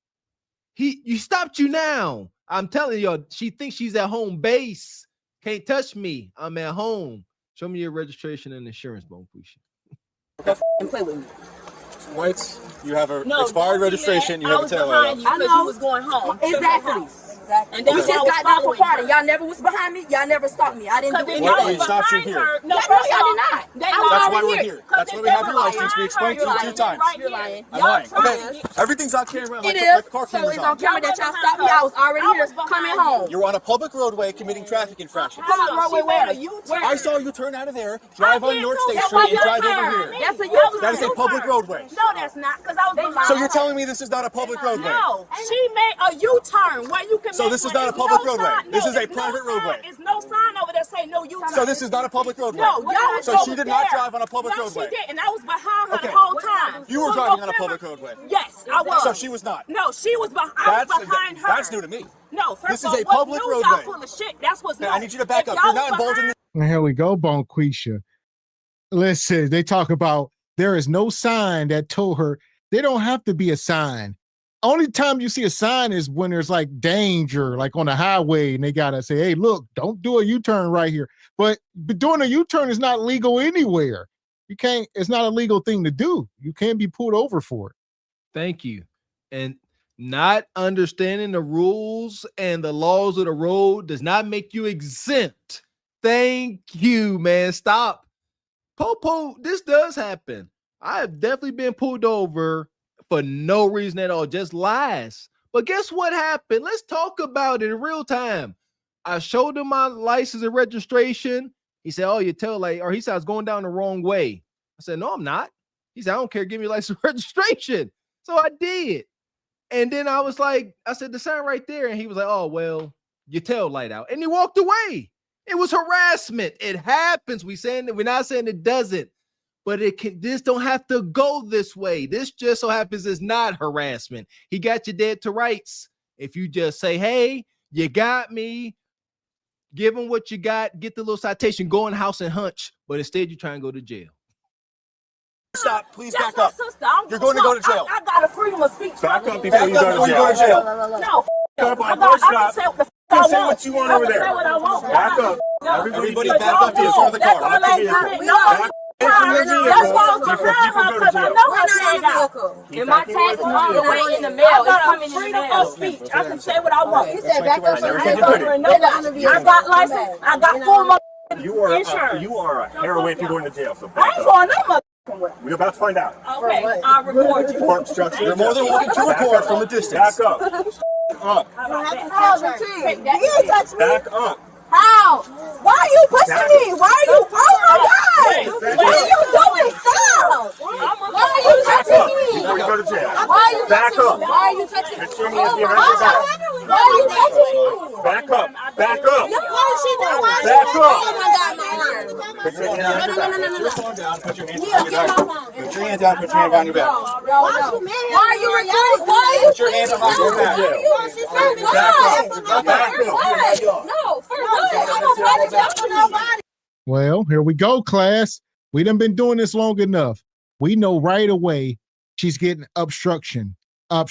You stopped you now. I'm telling y'all, she thinks she's at home base. Can't touch me. I'm at home. Show me your registration and insurance, Bonquisha. And play with me. Whites, you have an expired registration. You have a tail light. I know. You was going home. Exactly. Exactly. And We that's just why I was got done for following party. her. Y'all never was behind me. Y'all never stopped me. I didn't do Because anything. if y'all Wait, was stopped you behind here. her, no, Yeah, first no, of y'all all, did not. they I was That's lied. why already we're here. here. Because That's if why we they have were your license. behind We her, explained to You're you 2 lying. times. right You're here. lying. I'm Y'all lying. Okay, trying to everything's on camera. It My is. car So camera's it's on on. camera Y'all that were y'all behind stopped me. her. I was already I here was coming behind you. home. You're on a public roadway committing traffic infractions. Public How? roadway She made where? a U-turn. I saw you turn out of there, I drive on did North too. State That's Street, why and y'all drive over turned. here. That's a That was U-turn. That is a public roadway. No, that's not, because I was behind So you're her. telling me this is not a public roadway? No, she made a U-turn where you can So make this is one. not a It's public no roadway. sign. This No, is a it's no private sign. roadway. It's no sign over there saying no U-turn. So this is not a public roadway. No, y'all was So she over did not there. drive on a public No, roadway. she did, and I was behind her Okay. the whole time. You were So driving your on a camera- public roadway. Yes, I was. So she was not. No, she was behind. I was behind her. That's new to me. No, first This of is all, a what public new roadway. y'all full of shit? That's what's new. Okay, I need you to back If up. y'all You're was not involved in this. And here we go, Bonquisha. Listen, they talk about there is no sign that told her there don't have to be a sign. Only time you see a sign is when there's like danger, like on the highway, and they gotta say, hey, look, don't do a U-turn right here. But doing a U-turn is not legal anywhere. You can't, it's not a legal thing to do. You can't be pulled over for it. Thank you. And not understanding the rules and the laws of the road does not make you exempt. Thank you, man. Stop. Popo, this does happen. I have definitely been pulled over for no reason at all, just lies. But guess what happened? Let's talk about it in real time. I showed him my license and registration. He said, oh, your tail light, or he said I was going down the wrong way. I said, no, I'm not. He said, I don't care. Give me your license and registration. So I did. And then I was like, I said, the sign right there. And he was like, oh, well, your tail light out. And he walked away. It was harassment. It happens. We're not saying it doesn't, but this don't have to go this way. This just so happens is not harassment. He got you dead to rights. If you just say, hey, you got me, give him what you got, get the little citation, go in the house and hunch. But instead you try and go to jail. Stop, please That's back up. my sister. I'm You're going to go to jail. I got a freedom of speech. Back up before you go to jail. No, Up I on can say stop. what the You I say want. what you want I over can there. say what I want. Back up. No. Everybody But back y'all up to the front of the car. That's all I Back got. That's why I was behind her, because I know her tag out. And my tag is on the way in the mail. I It's got coming a in the freedom mail. of speech. I can say what I want. He said back up. I got license. I got full insurance. You are a hair away from going to jail. So I ain't going no motherfucking way. we're about to find out. Okay, I'll record you. Court instruction. You're more than welcome to record from a distance. Back up. Up. Take that. Back up. How? Why are you pushing me? Why are you? Oh my God! What are you doing? Stop! Why are you touching me? Before you go to jail. Why are you Back touching up. me? Why are you touching me? Make sure he has the arrest warrant. Why are you touching me? Back up. Back up. Why is she doing? Why is she Back doing? up. Oh my God, my arm. Put your hand on your back. Put your phone down. Put your hands on your Get my back. phone. Put your hands down. Put your hand on your back. Why are you recording? Why are you? Put your hands on your back. Back up. No, for what? I don't want to jump on nobody. Well, here we go, class. We done been doing this long enough. We know right away she's getting obstruction of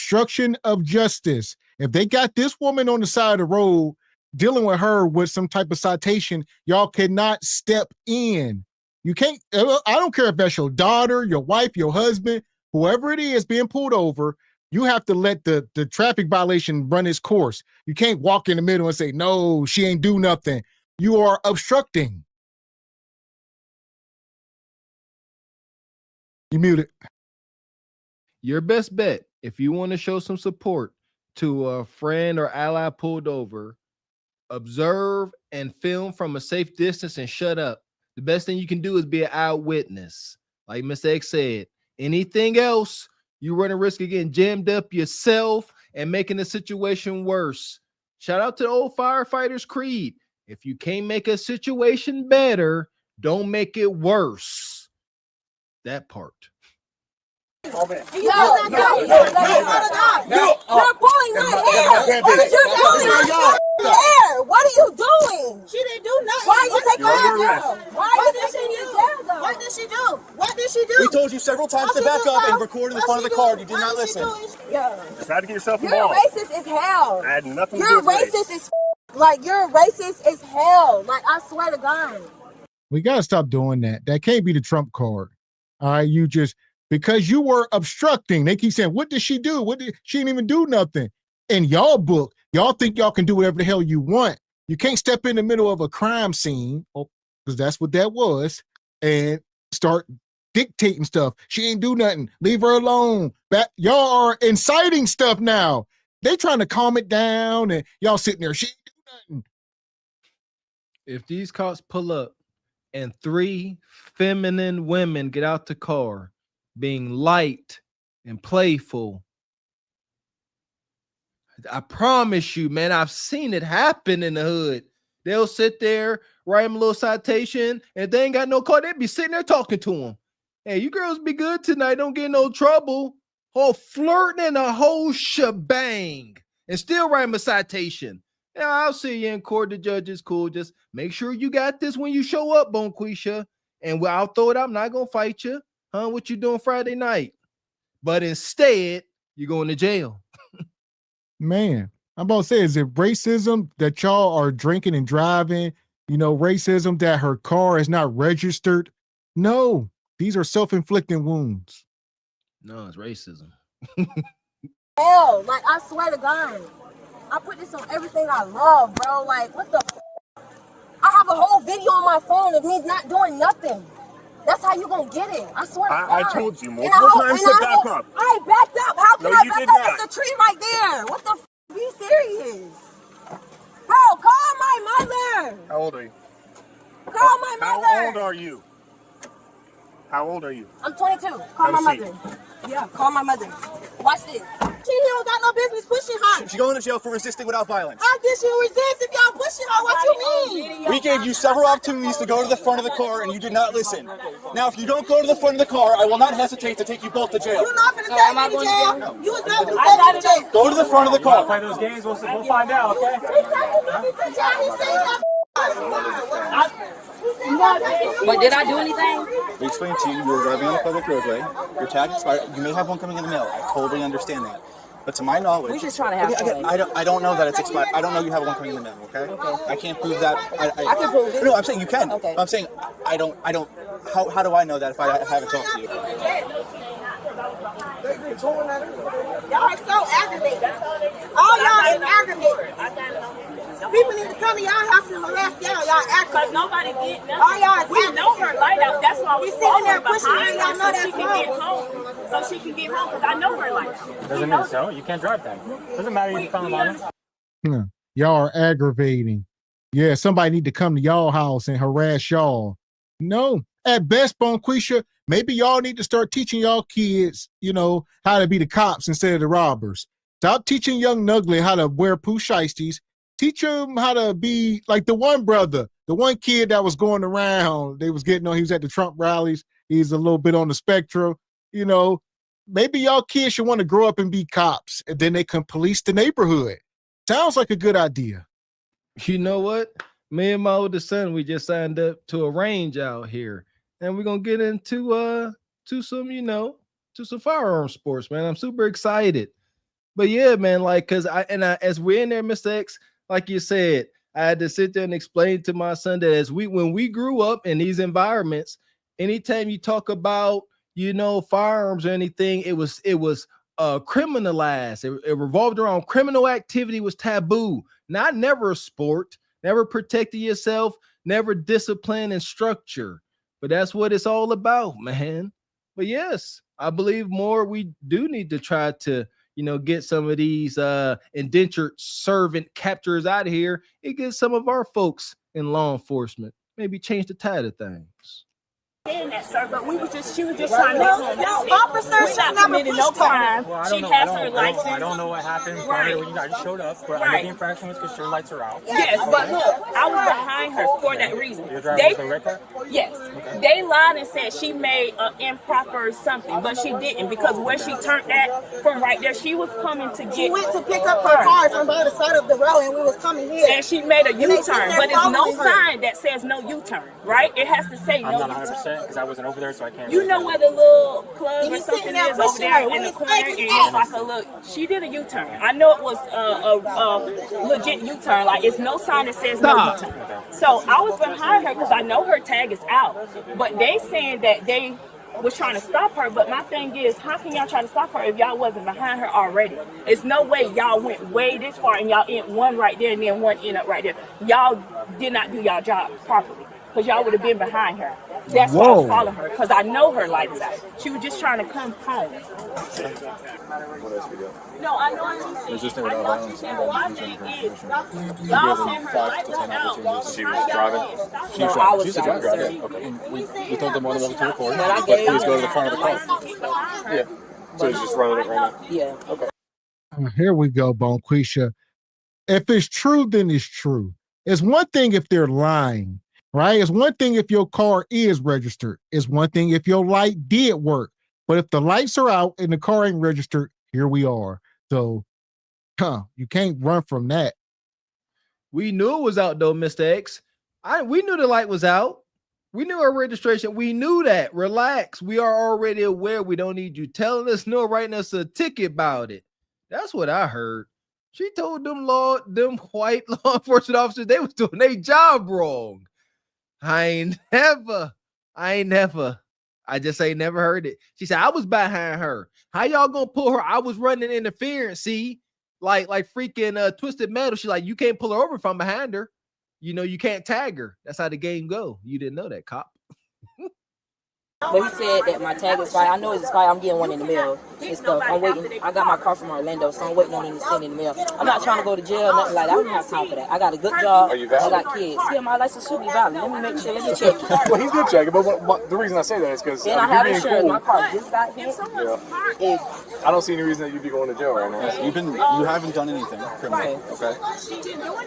justice. If they got this woman on the side of the road dealing with her with some type of citation, y'all cannot step in. You can't, I don't care if that's your daughter, your wife, your husband, whoever it is being pulled over, you have to let the traffic violation run its course. You can't walk in the middle and say, no, she ain't do nothing. You are obstructing. You muted. Your best bet, if you want to show some support to a friend or ally pulled over, observe and film from a safe distance and shut up. The best thing you can do is be an eyewitness. Like Mr. X said, anything else, you run a risk of getting jammed up yourself and making the situation worse. Shout out to the old firefighters creed. If you can't make a situation better, don't make it worse. That part. You're pulling my hair. You're pulling my hair. What are you doing? She didn't do nothing. Why are you taking her to jail? What did she do? What did she do? What did she do? We told you several times to back up and record in the front of the car. You did not listen. Try to get yourself You're involved. racist as hell. I had nothing to do You're with race. racist as like you're racist as hell. Like I swear to God. We got to stop doing that. That can't be the trump card. All right, you just, because you were obstructing, they keep saying, what did she do? She didn't even do nothing. In y'all book, Y'all think y'all can do whatever the hell you want. You can't step in the middle of a crime scene, because that's what that was, and start dictating stuff. She ain't do nothing. Leave her alone. Y'all are inciting stuff now. They trying to calm it down, and y'all sitting there. She ain't do nothing. If these cops pull up and 3 feminine women get out the car being light and playful, I promise you, man, I've seen it happen in the hood. They'll sit there, write them a little citation, and if they ain't got no car, they'd be sitting there talking to them. Hey, you girls be good tonight. Don't get no trouble. Whole flirting and a whole shebang, and still write them a citation. Yeah, I'll see you in court. The judge is cool. Just make sure you got this when you show up, Bonquisha. And I'll throw it out. I'm not going to fight you. Huh? What you doing Friday night? But instead, you're going to jail. Man, I'm about to say, is it racism that y'all are drinking and driving? You know, racism that her car is not registered? No, these are self-inflicting wounds. No, it's racism. Hell, like, I swear to God. I put this on everything I love, bro. Like, what the I have a whole video on my phone of me not doing nothing. That's how you gonna get it. I swear to God. I told you multiple times to back up. I backed up. How can No, I you back did up? not. It's a tree right there. What the Be serious. Bro, call my mother. How old are you? Call my mother. How old are you? How old are you? I'm 22. Call my mother. Yeah, call my mother. Watch this. She don't got no business pushing her. She's going to jail for resisting without violence. How can she resist if y'all pushing her? What you mean? We gave you several opportunities to go to the front of the car and you did not listen. Now, if you don't go to the front of the car, I will not hesitate to take you both to jail. You're not going to take me to jail. No. You was not going to take me to jail. Go to the front of the car. Play those games, we'll find out, okay? But did I do anything? We explained to you, you were driving on a public roadway. Your tag expired. You may have one coming in the mail. I totally understand that. But to my knowledge, We're just trying to have fun. I don't know that it's expired. I don't know you have one coming in the mail. Okay. I can't prove that. I can prove it. No, I'm saying you can. Okay. I'm saying I don't. How do I know that if I haven't talked to you? Y'all are so aggravated. All y'all is aggravated. People need to come to y'all house and harass y'all. Y'all aggravated. Because nobody did nothing. All y'all is we know her light out. That's why we sitting there pushing her. behind Y'all her know so she that's can get wrong. home. So she can get home because I know her light out. Doesn't mean so. You can't drive then. Doesn't matter if you found on Y'all are aggravating. Yeah, somebody need to come to y'all house and harass y'all. No, at best, Bonquisha, maybe y'all need to start teaching y'all kids, you know, how to be the cops instead of the robbers. Stop teaching young Nugly how to wear poo shiesties. Teach them how to be like the one brother, the one kid that was going around. They was getting on. He was at the Trump rallies. He's a little bit on the spectrum. You know, maybe y'all kids should want to grow up and be cops, and then they can police the neighborhood. Sounds like a good idea. You know what? Me and my oldest son, we just signed up to a range out here, and we're gonna get into to some firearm sports, man. I'm super excited. But yeah, man, like, cause as we're in there, Mr. X, like you said, I had to sit there and explain to my son that when we grew up in these environments, anytime you talk about, firearms or anything, it was criminalized. It revolved around criminal activity, was taboo. Never a sport, never protecting yourself, never discipline and structure. But that's what it's all about, man. But yes, I believe more we do need to try to get some of these indentured servant captors out of here and get some of our folks in law enforcement. Maybe change the tide of things. That, sir, but she was just trying to officers should never committed no crime. She has her license. I don't know what happened prior to when you guys showed up, but I know the infraction was because your lights are out. Yes, but look, I was behind her for that reason. You're driving with a red car? Yes. Okay. They lied and said she made an improper something, but she didn't, because where she turned that from right there, she was coming to get. She went to pick up her car from by the side of the road, and we was coming here. And she made a U-turn, but it's no sign that says no U-turn, right? It has to say no U-turn. I'm not 100% because I wasn't over there, so I can't. You know where the little club or something is over there in the corner? And it's like a look. She did a U-turn. I know it was a legit U-turn. Like, it's no sign that says no U-turn. So I was behind her because I know her tag is out. But they saying that they was trying to stop her. But my thing is, how can y'all try to stop her if y'all wasn't behind her already? It's no way y'all went way this far and y'all end one right there and then one end up right there. Y'all did not do y'all job properly because y'all would have been behind her. That's why I was following her, because I know her lights out. She was just trying to come home. No, I know what you said. I know what you said. One thing is, y'all sent her lights out. She was driving. She was driving. She's a driver. Okay. We told them more than welcome to record. But I But gave please go to the her front of the car. Yeah. So he's just running it right now. Yeah. Okay. Here we go, Bonquisha. If it's true, then it's true. It's one thing if they're lying, right? It's one thing if your car is registered. It's one thing if your light did work. But if the lights are out and the car ain't registered, here we are. So, you can't run from that. We knew it was out though, Mr. X. We knew the light was out. We knew our registration. We knew that. Relax. We are already aware. We don't need you telling us nor writing us a ticket about it. That's what I heard. She told them white law enforcement officers they was doing their job wrong. I ain't never. I just ain't never heard it. She said I was behind her. How y'all gonna pull her? I was running interference. See, like freaking Twisted Metal. She's like, you can't pull her over from behind her. You know, you can't tag her. That's how the game go. You didn't know that, cop. But he said that my tag expired. I know it's expired. I'm getting one in the mail and stuff. I'm waiting. I got my car from Orlando, so I'm waiting on him to send in the mail. I'm not trying to go to jail, nothing like that. I don't have time for that. I got a good job. Are you valid? I got kids. Yeah, my license should be valid. Let me make sure. Let me check it. Well, he's good checking, but the reason I say that is because and I have insurance. My car just got hit. Yeah. I don't see any reason that you'd be going to jail right now. You haven't done anything criminal, okay?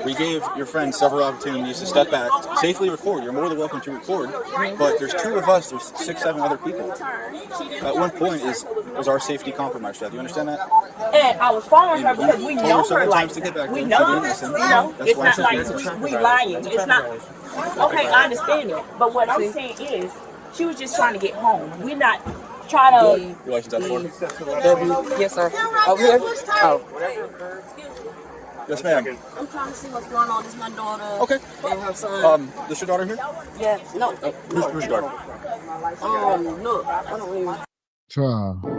We gave your friend several opportunities to step back, safely record. You're more than welcome to record, but there's 2 of us. There's 6, 7 other people. At one point is our safety compromised. Do you understand that? And I was following her because we know her life. We know her. You know, it's not like we lying. It's not. Okay, I understand it. But what I'm saying is, she was just trying to get home. We're not trying to. Your license out for? Yes, sir. Over here? Oh. Yes, ma'am. I'm trying to see what's going on. This is my daughter. Okay. And her son. Is your daughter here? Yeah. No. Who's your daughter? No. I don't even.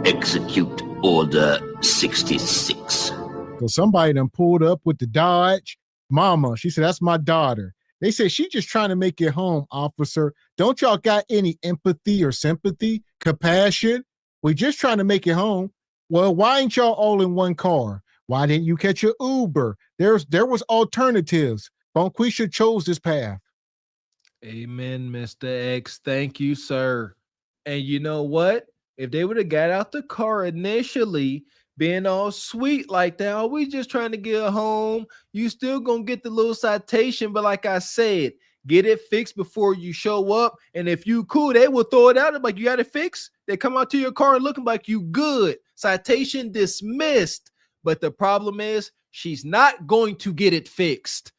Execute Order 66. So somebody done pulled up with the Dodge. Mama, she said, that's my daughter. They said, she just trying to make it home, officer. Don't y'all got any empathy or sympathy, compassion? We just trying to make it home. Well, why ain't y'all all in one car? Why didn't you catch your Uber? There was alternatives. Bonquisha chose this path. Amen, Mr. X. Thank you, sir. And you know what? If they would have got out the car initially, being all sweet like that, oh, we just trying to get home, you still gonna get the little citation. But like I said, get it fixed before you show up. And if you cool, they will throw it out like you got it fixed. They come out to your car looking like you good. Citation dismissed. But the problem is she's not going to get it fixed.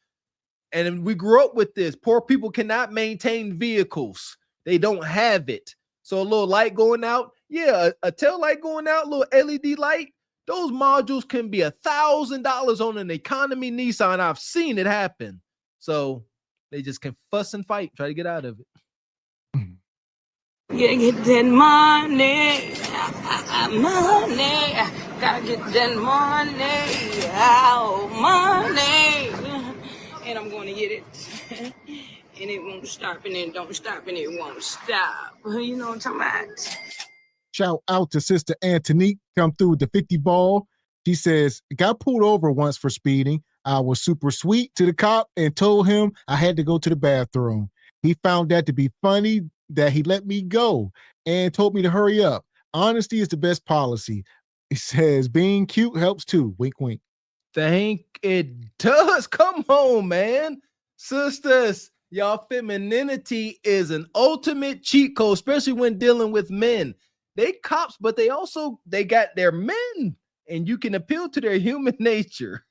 And we grew up with this. Poor people cannot maintain vehicles. They don't have it. So a little light going out, yeah, a tail light going out, little LED light, those modules can be $1,000 on an economy Nissan. I've seen it happen. So they just can fuss and fight, try to get out of it. Yeah, get that money, money. Gotta get that money, money. And I'm going to get it. And it won't stop, and it don't stop, and it won't stop. You know what I'm talking about? Shout out to Sister Antonique, come through with the 50 ball. She says, got pulled over once for speeding. I was super sweet to the cop and told him I had to go to the bathroom. He found that to be funny that he let me go and told me to hurry up. Honesty is the best policy. He says, being cute helps too. Wink, wink. Think it does. Come on, man. Sisters, y'all femininity is an ultimate cheat code, especially when dealing with men. They cops, but they got their men, and you can appeal to their human nature.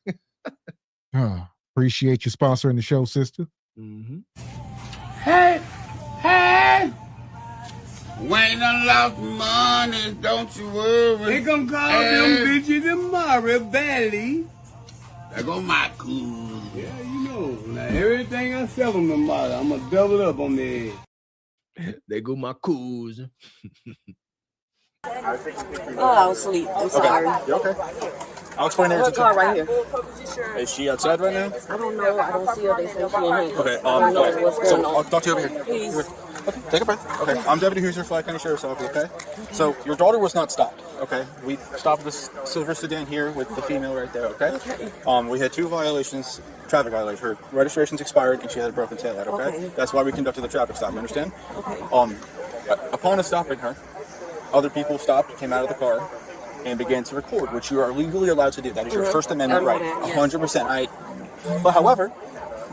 Appreciate you sponsoring the show, sister. Mm-hmm. Hey, when I lost money, don't you worry. They gonna call them bitches tomorrow, Valley. There go my cool. Yeah, you know, now everything I sell them tomorrow, I'm gonna double up on their head. They go my coos. Oh, I was asleep. I'm sorry. You okay? I'll explain Her everything. car right here. Is she outside right now? I don't know. I don't see her. They say she in here. Okay, I don't know what's going so on. I'll talk to you over here. Please. Okay, take a breath. Okay, I'm Deputy Hoosier, Fly County Sheriff's Office, okay? So, your daughter was not stopped, okay? We stopped this silver sedan here with the female right there, okay? We had 2 violations, traffic violations. Her registration's expired and she had a broken taillight, okay? That's why we conducted the traffic stop, you understand? Okay. Upon us stopping her, other people stopped, came out of the car, and began to record, which you are legally allowed to do. That is your First Amendment right, 100%. But however,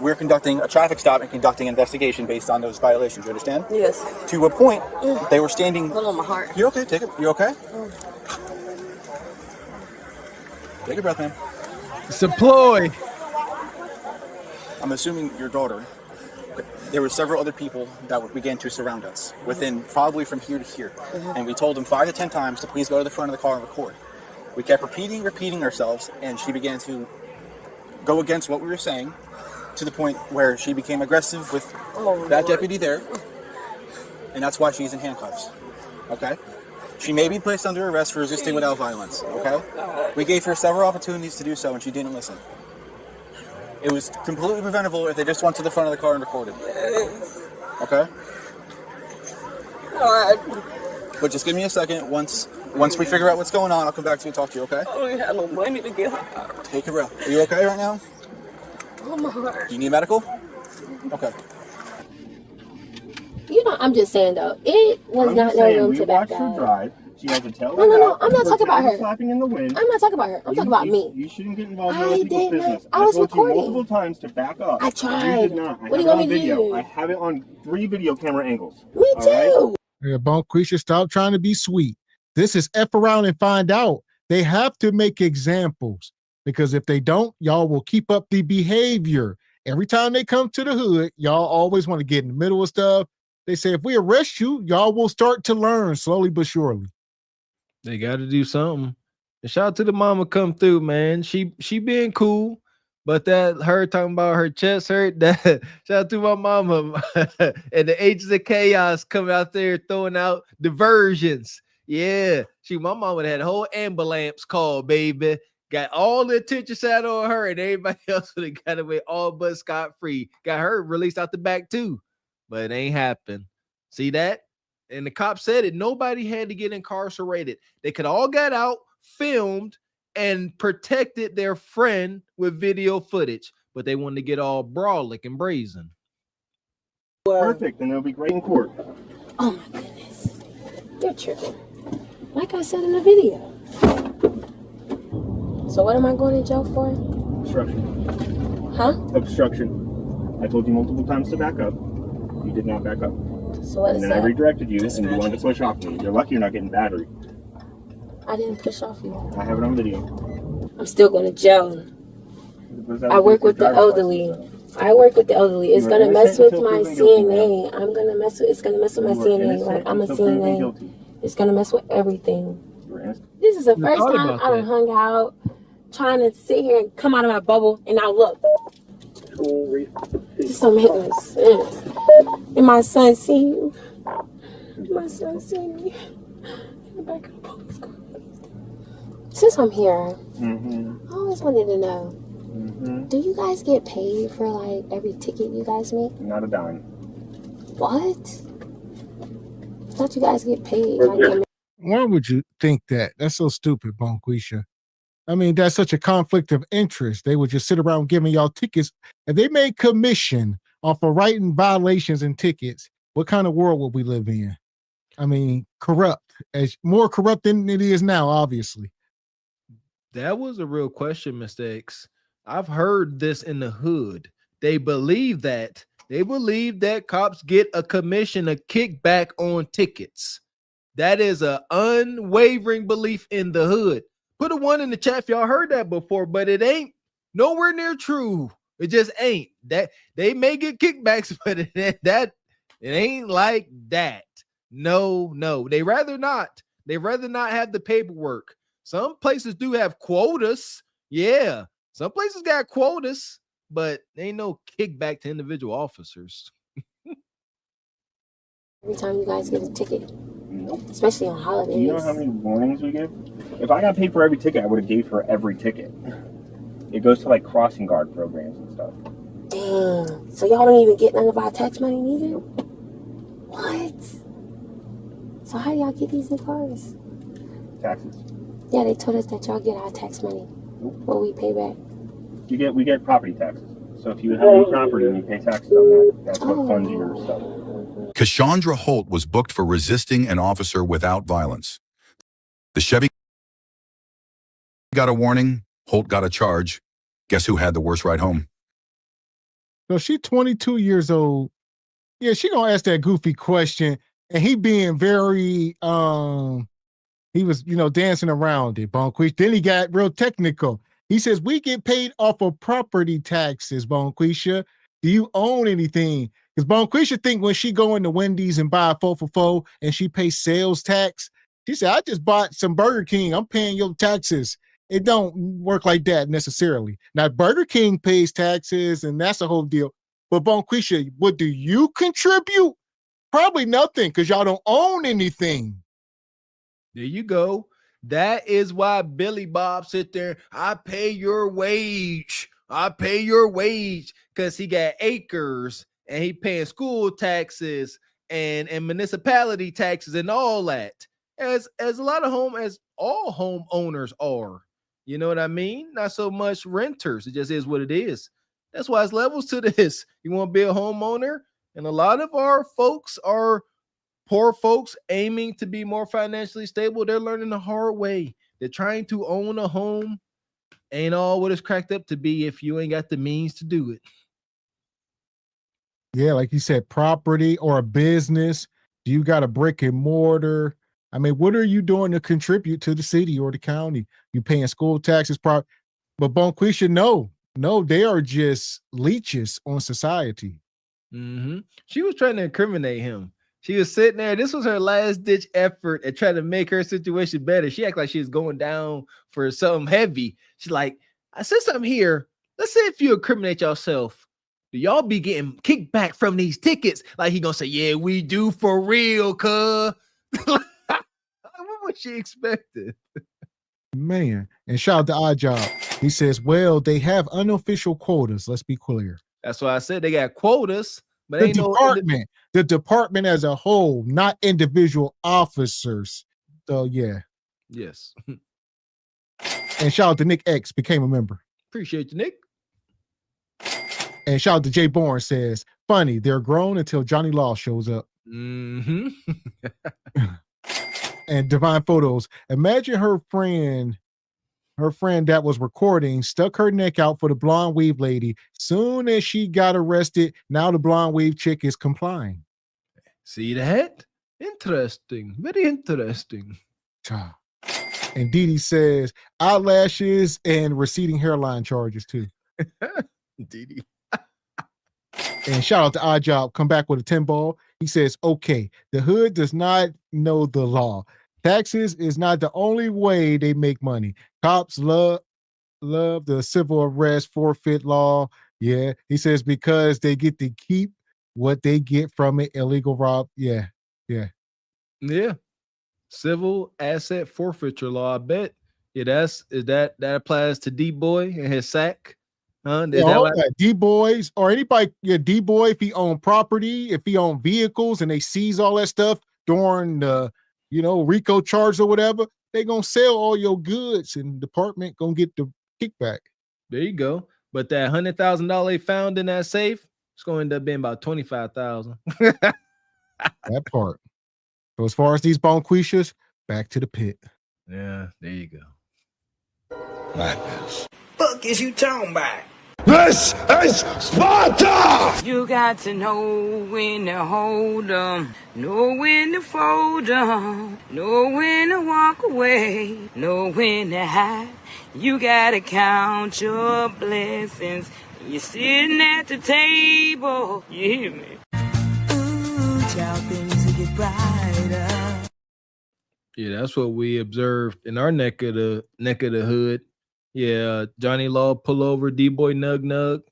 we're conducting a traffic stop and conducting an investigation based on those violations. You understand? Yes. To a point, they were standing. Hold on, my heart. You're okay. Take it. You okay? Take a breath, man. Deploy. I'm assuming your daughter. There were several other people that began to surround us within probably from here to here, and we told them 5 to 10 times to please go to the front of the car and record. We kept repeating ourselves, and she began to go against what we were saying, to the point where she became aggressive with that deputy there, and that's why she's in handcuffs. Okay? She may be placed under arrest for resisting without violence. Okay? We gave her several opportunities to do so, and she didn't listen. It was completely preventable if they just went to the front of the car and recorded. Okay? But just give me a second. Once we figure out what's going on, I'll come back to you and talk to you, okay? I don't even have no money to get her. Take a breath. Are you okay right now? Oh, my heart. Do you need medical? Okay. You know, I'm just saying though, it was not no room to back up. Drive. She has a tail. No, I'm not talking about her. Slapping in the wind. I'm not talking about her. I'm talking about me. You shouldn't get involved in other people's business. I was told you recording multiple times to back up. I tried. You did not. What do you want me to do? I have it on 3 video camera angles. Me too. Yeah, Bonquisha, stop trying to be sweet. This is F around and find out. They have to make examples, because if they don't, y'all will keep up the behavior. Every time they come to the hood, y'all always want to get in the middle of stuff. They say, if we arrest you, y'all will start to learn slowly but surely. They got to do something. And shout out to the mama come through, man. She being cool, but that her talking about her chest hurt. That shout out to my mama and the Agents of Chaos coming out there throwing out diversions. Yeah, my mama had a whole ambulance call, baby. Got all the attention sat on her, and everybody else would have got away all but scot-free. Got her released out the back too, but it ain't happened. See that? And the cop said it. Nobody had to get incarcerated. They could all got out, filmed, and protected their friend with video footage, but they wanted to get all brawlic and brazen. Perfect, and it'll be great in court. Oh my goodness. You're tripping. Like I said in the video. So what am I going to jail for? Obstruction. Huh? Obstruction. I told you multiple times to back up. You did not back up. So what is and then that? I redirected you, and you wanted to push off me. You're lucky you're not getting battery. I didn't push off you. I have it on video. I'm still going to jail. I work with the elderly. It's gonna mess with my CNA. It's gonna mess with my CNA. Like, I'm a CNA. It's gonna mess with everything. This is the first time I done hung out, trying to sit here and come out of my bubble, and now look. This don't make no sense. And my son seen you. My son seen me in the back of the police car. Since I'm here, I always wanted to know. Do you guys get paid for like every ticket you guys make? Not a dime. What? I thought you guys get paid. Like, Why would you think that? That's so stupid, Bonquisha. I mean, that's such a conflict of interest. They would just sit around giving y'all tickets. If they made commission off of writing violations and tickets, what kind of world would we live in? I mean, corrupt. As more corrupt than it is now, obviously. That was a real question, Mr. X. I've heard this in the hood. They believe that. They believe that cops get a commission, a kickback on tickets. That is an unwavering belief in the hood. Put a 1 in the chat if y'all heard that before, but it ain't nowhere near true. It just ain't. That they may get kickbacks, but it ain't like that. No. They rather not. They rather not have the paperwork. Some places do have quotas. Yeah. Some places got quotas, but ain't no kickback to individual officers. every time you guys get a ticket? Nope. Especially on holidays. You know how many warnings we give? If I got paid for every ticket, I would have gave for every ticket. It goes to like crossing guard programs and stuff. Dang. So y'all don't even get none of our tax money neither? What? So how do y'all get these new cars? Taxes. Yeah, they told us that y'all get our tax money. What we pay back. We get property taxes. So if you have any property and you pay taxes on that, that's what funds your stuff. Cassandra Holt was booked for resisting an officer without violence. The Chevy got a warning, Holt got a charge. Guess who had the worst ride home? So she 22 years old. Yeah, she gonna ask that goofy question, and he being very he was, dancing around it, Bonquisha. Then he got real technical. He says, we get paid off of property taxes, Bonquisha. Do you own anything? Because Bonquisha think when she go into Wendy's and buy a 4 for 4 and she pays sales tax, she said, I just bought some Burger King. I'm paying your taxes. It don't work like that necessarily. Now, Burger King pays taxes, and that's a whole deal. But Bonquisha, what do you contribute? Probably nothing, because y'all don't own anything. There you go. That is why Billy Bob sit there. I pay your wage. I pay your wage because he got acres and he paying school taxes and municipality taxes and all that. As a lot of as all homeowners are. You know what I mean? Not so much renters. It just is what it is. That's why it's levels to this. You want to be a homeowner, and a lot of our folks are poor folks aiming to be more financially stable. They're learning the hard way. They're trying to own a home. Ain't all what it's cracked up to be if you ain't got the means to do it. Yeah, like you said, property or a business. Do you got a brick and mortar? I mean, what are you doing to contribute to the city or the county? You paying school taxes, but Bonquisha, no, they are just leeches on society. Mm-hmm. She was trying to incriminate him. She was sitting there. This was her last ditch effort at trying to make her situation better. She acted like she was going down for something heavy. She's like, since I'm here, let's say if you incriminate yourself, do y'all be getting kickback from these tickets? Like he gonna say, yeah, we do for real, cuz. What was she expected? Man, and shout out to Odd Job. He says, well, they have unofficial quotas. Let's be clear. That's why I said they got quotas, but the ain't department, the department as a whole, not individual officers. So yeah. Yes. And shout out to Nick X, became a member. Appreciate you, Nick. And shout out to Jay Bourne says, funny, they're grown until Johnny Law shows up. Mm-hmm. And Divine Photos, imagine her friend that was recording stuck her neck out for the blonde weave lady. Soon as she got arrested, now the blonde weave chick is complying. See that? Interesting. Very interesting. And Dee Dee says eyelashes and receding hairline charges too. Dee Dee. And shout out to Odd Job, come back with a 10 ball. He says, okay, the hood does not know the law. Taxes is not the only way they make money. Cops love the civil arrest forfeit law. Yeah. He says, because they get to keep what they get from it. Illegal rob. Yeah. Yeah. Yeah. Civil asset forfeiture law. I bet. Yeah, that applies to D-Boy and his sack. Huh? D-Boys or anybody, D-Boy, if he own property, if he own vehicles and they seize all that stuff during the, RICO charge or whatever, they gonna sell all your goods and the department gonna get the kickback. There you go. But that $100,000 they found in that safe, it's going to end up being about $25,000. That part. So as far as these Bonquishas, back to the pit. Yeah, there you go. Madness. Fuck is you talking about? This is Sparta! You got to know when to hold 'em, know when to fold 'em, know when to walk away, know when to hide. You gotta count your blessings. You're sitting at the table. You hear me? Ooh, child, things will get brighter. Yeah, that's what we observed in our neck of the hood. Yeah, Johnny Law pull over D-Boy Nug,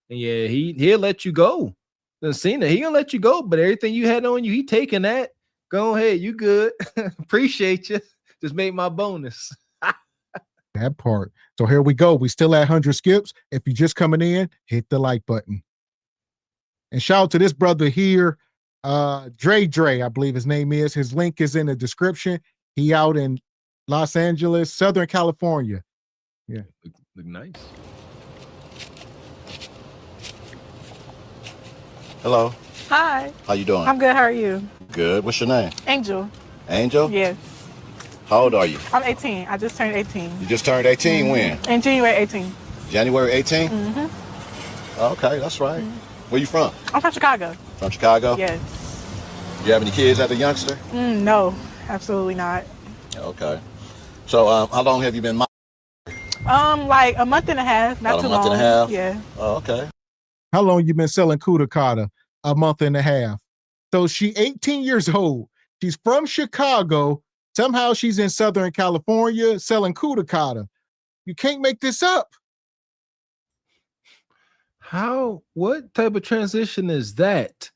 and yeah, he'll let you go. Done seen it. He gonna let you go, but everything you had on you, he taking that. Go ahead, you good. Appreciate you. Just made my bonus. That part. So here we go. We still at 100 skips. If you're just coming in, hit the like button. And shout out to this brother here, Dre, I believe his name is. His link is in the description. He out in Los Angeles, Southern California. Yeah. Look nice. Hello. Hi. How you doing? I'm good. How are you? Good. What's your name? Angel. Angel? Yes. How old are you? I'm 18. I just turned 18. You just turned 18 when? In January 18. January 18? Mm-hmm. Okay, that's right. Where you from? I'm from Chicago. From Chicago? Yes. You have any kids as a youngster? No, absolutely not. Okay. So how long have you been married? Like a month and a half, not About too a month long. and a half? Yeah. Oh, okay. How long you been selling Kuda Kata? A month and a half. So she 18 years old. She's from Chicago. Somehow she's in Southern California selling Kuda Kata. You can't make this up. What type of transition is that?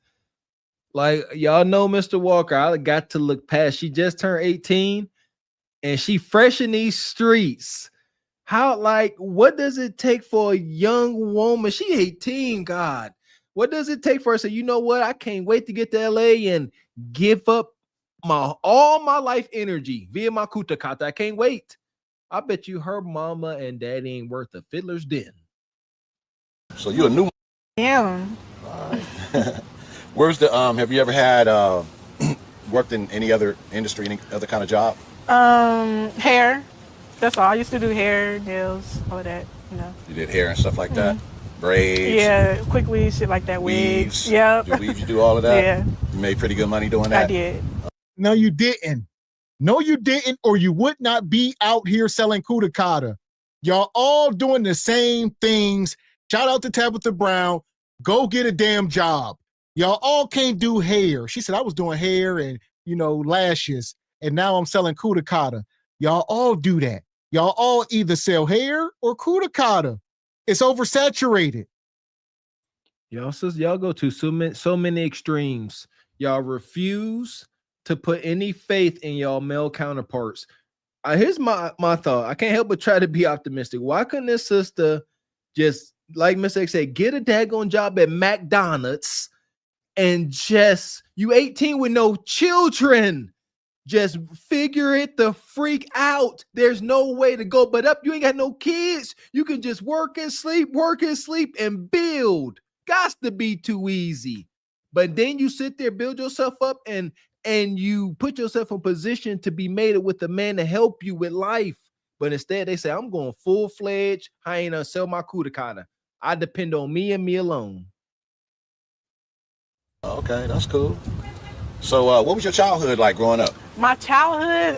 Like, y'all know Mr. Walker, I got to look past. She just turned 18 and she fresh in these streets. What does it take for a young woman? She 18, God. What does it take for her to say, you know what? I can't wait to get to LA and give up all my life energy via my Kuda Kata. I can't wait. I bet you her mama and daddy ain't worth a fiddler's den. So you a new Yeah. All right. Where's the have you ever had worked in any other industry, any other kind of job? Hair. That's all. I used to do hair, nails, all of that, you know. You did hair and stuff like that? Braids? Yeah, quick weaves, shit like that. Weaves? Yep. You weaves, you do all of that? Yeah. You made pretty good money doing that? I did. No, you didn't. No, you didn't, or you would not be out here selling Kuda Kata. Y'all all doing the same things. Shout out to Tabitha Brown. Go get a damn job. Y'all all can't do hair. She said, I was doing hair and, lashes, and now I'm selling Kuda Kata. Y'all all do that. Y'all all either sell hair or Kuda Kata. It's oversaturated. Y'all go to so many extremes. Y'all refuse to put any faith in y'all male counterparts. Here's my thought. I can't help but try to be optimistic. Why couldn't this sister just, like Miss X said, get a daggone job at McDonald's and just, you 18 with no children, just figure it the freak out. There's no way to go but up. You ain't got no kids. You can just work and sleep and build. Gots to be too easy. But then you sit there, build yourself up, and you put yourself in position to be mated with a man to help you with life. But instead, they say, I'm going full-fledged. I ain't gonna sell my Kuda Kata. I depend on me and me alone. Okay, that's cool. So what was your childhood like growing up? My childhood,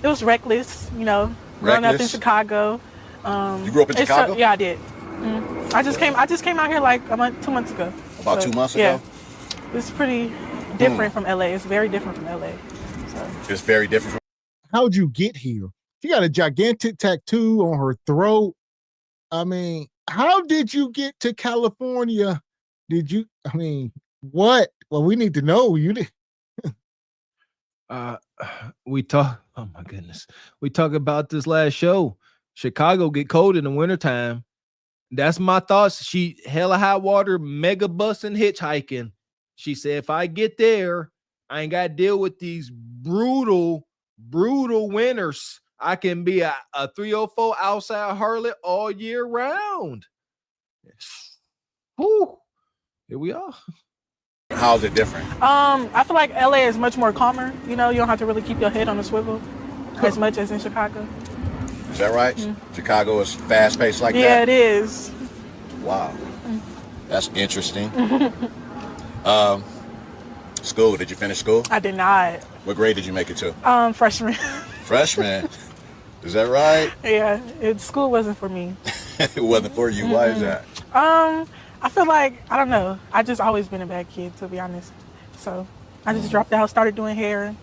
it was reckless, growing up in Chicago. You grew up in Chicago? Yeah, I did. I just came out here like 2 months ago. About 2 months ago? Yeah. It's pretty different from LA. It's very different from LA. So. It's very different from. How'd you get here? She got a gigantic tattoo on her throat. I mean, how did you get to California? What? Well, we need to know. You did. We talk. Oh my goodness. We talked about this last show. Chicago get cold in the wintertime. That's my thoughts. She hella hot water, mega busing, hitchhiking. She said, if I get there, I ain't got to deal with these brutal winters. I can be a 304 outside harlot all year round. Whew. Here we are. How's it different? I feel like LA is much more calmer. You don't have to really keep your head on a swivel as much as in Chicago. Is that right? Chicago is fast-paced like that? Yeah, it is. Wow. That's interesting. School, did you finish school? I did not. What grade did you make it to? Freshman. Freshman? Is that right? Yeah, school wasn't for me. It wasn't for you? Why is that? I feel like, I don't know. I just always been a bad kid, to be honest. So I just dropped out, started doing hair,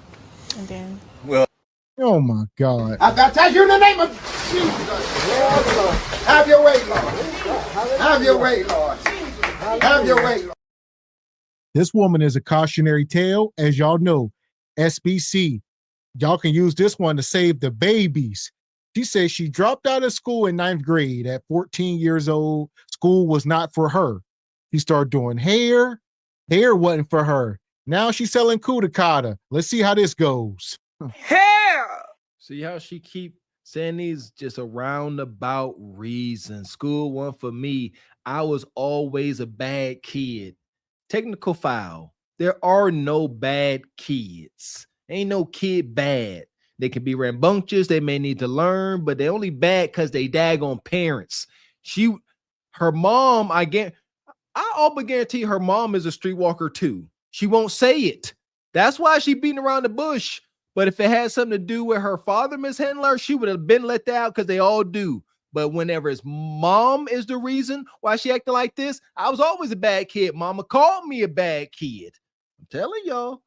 and then. Well. Oh my God. I baptize you in the name of Jesus. Have your way, Lord. Have your way, Lord. Have your way, Lord. This woman is a cautionary tale. As y'all know, SBC, y'all can use this one to save the babies. She says she dropped out of school in 9th grade at 14 years old. School was not for her. She started doing hair. Hair wasn't for her. Now she's selling kudakata. Let's see how this goes. Hair. See how she keep saying these just a roundabout reason. School wasn't for me. I was always a bad kid. Technical foul. There are no bad kids. Ain't no kid bad. They can be rambunctious. They may need to learn, but they only bad because they daggone parents. Her mom, I almost guarantee her mom is a streetwalker too. She won't say it. That's why she beating around the bush. But if it had something to do with her father mishandling her, she would have been let out because they all do. But whenever his mom is the reason why she acting like this, I was always a bad kid. Mama called me a bad kid. I'm telling y'all.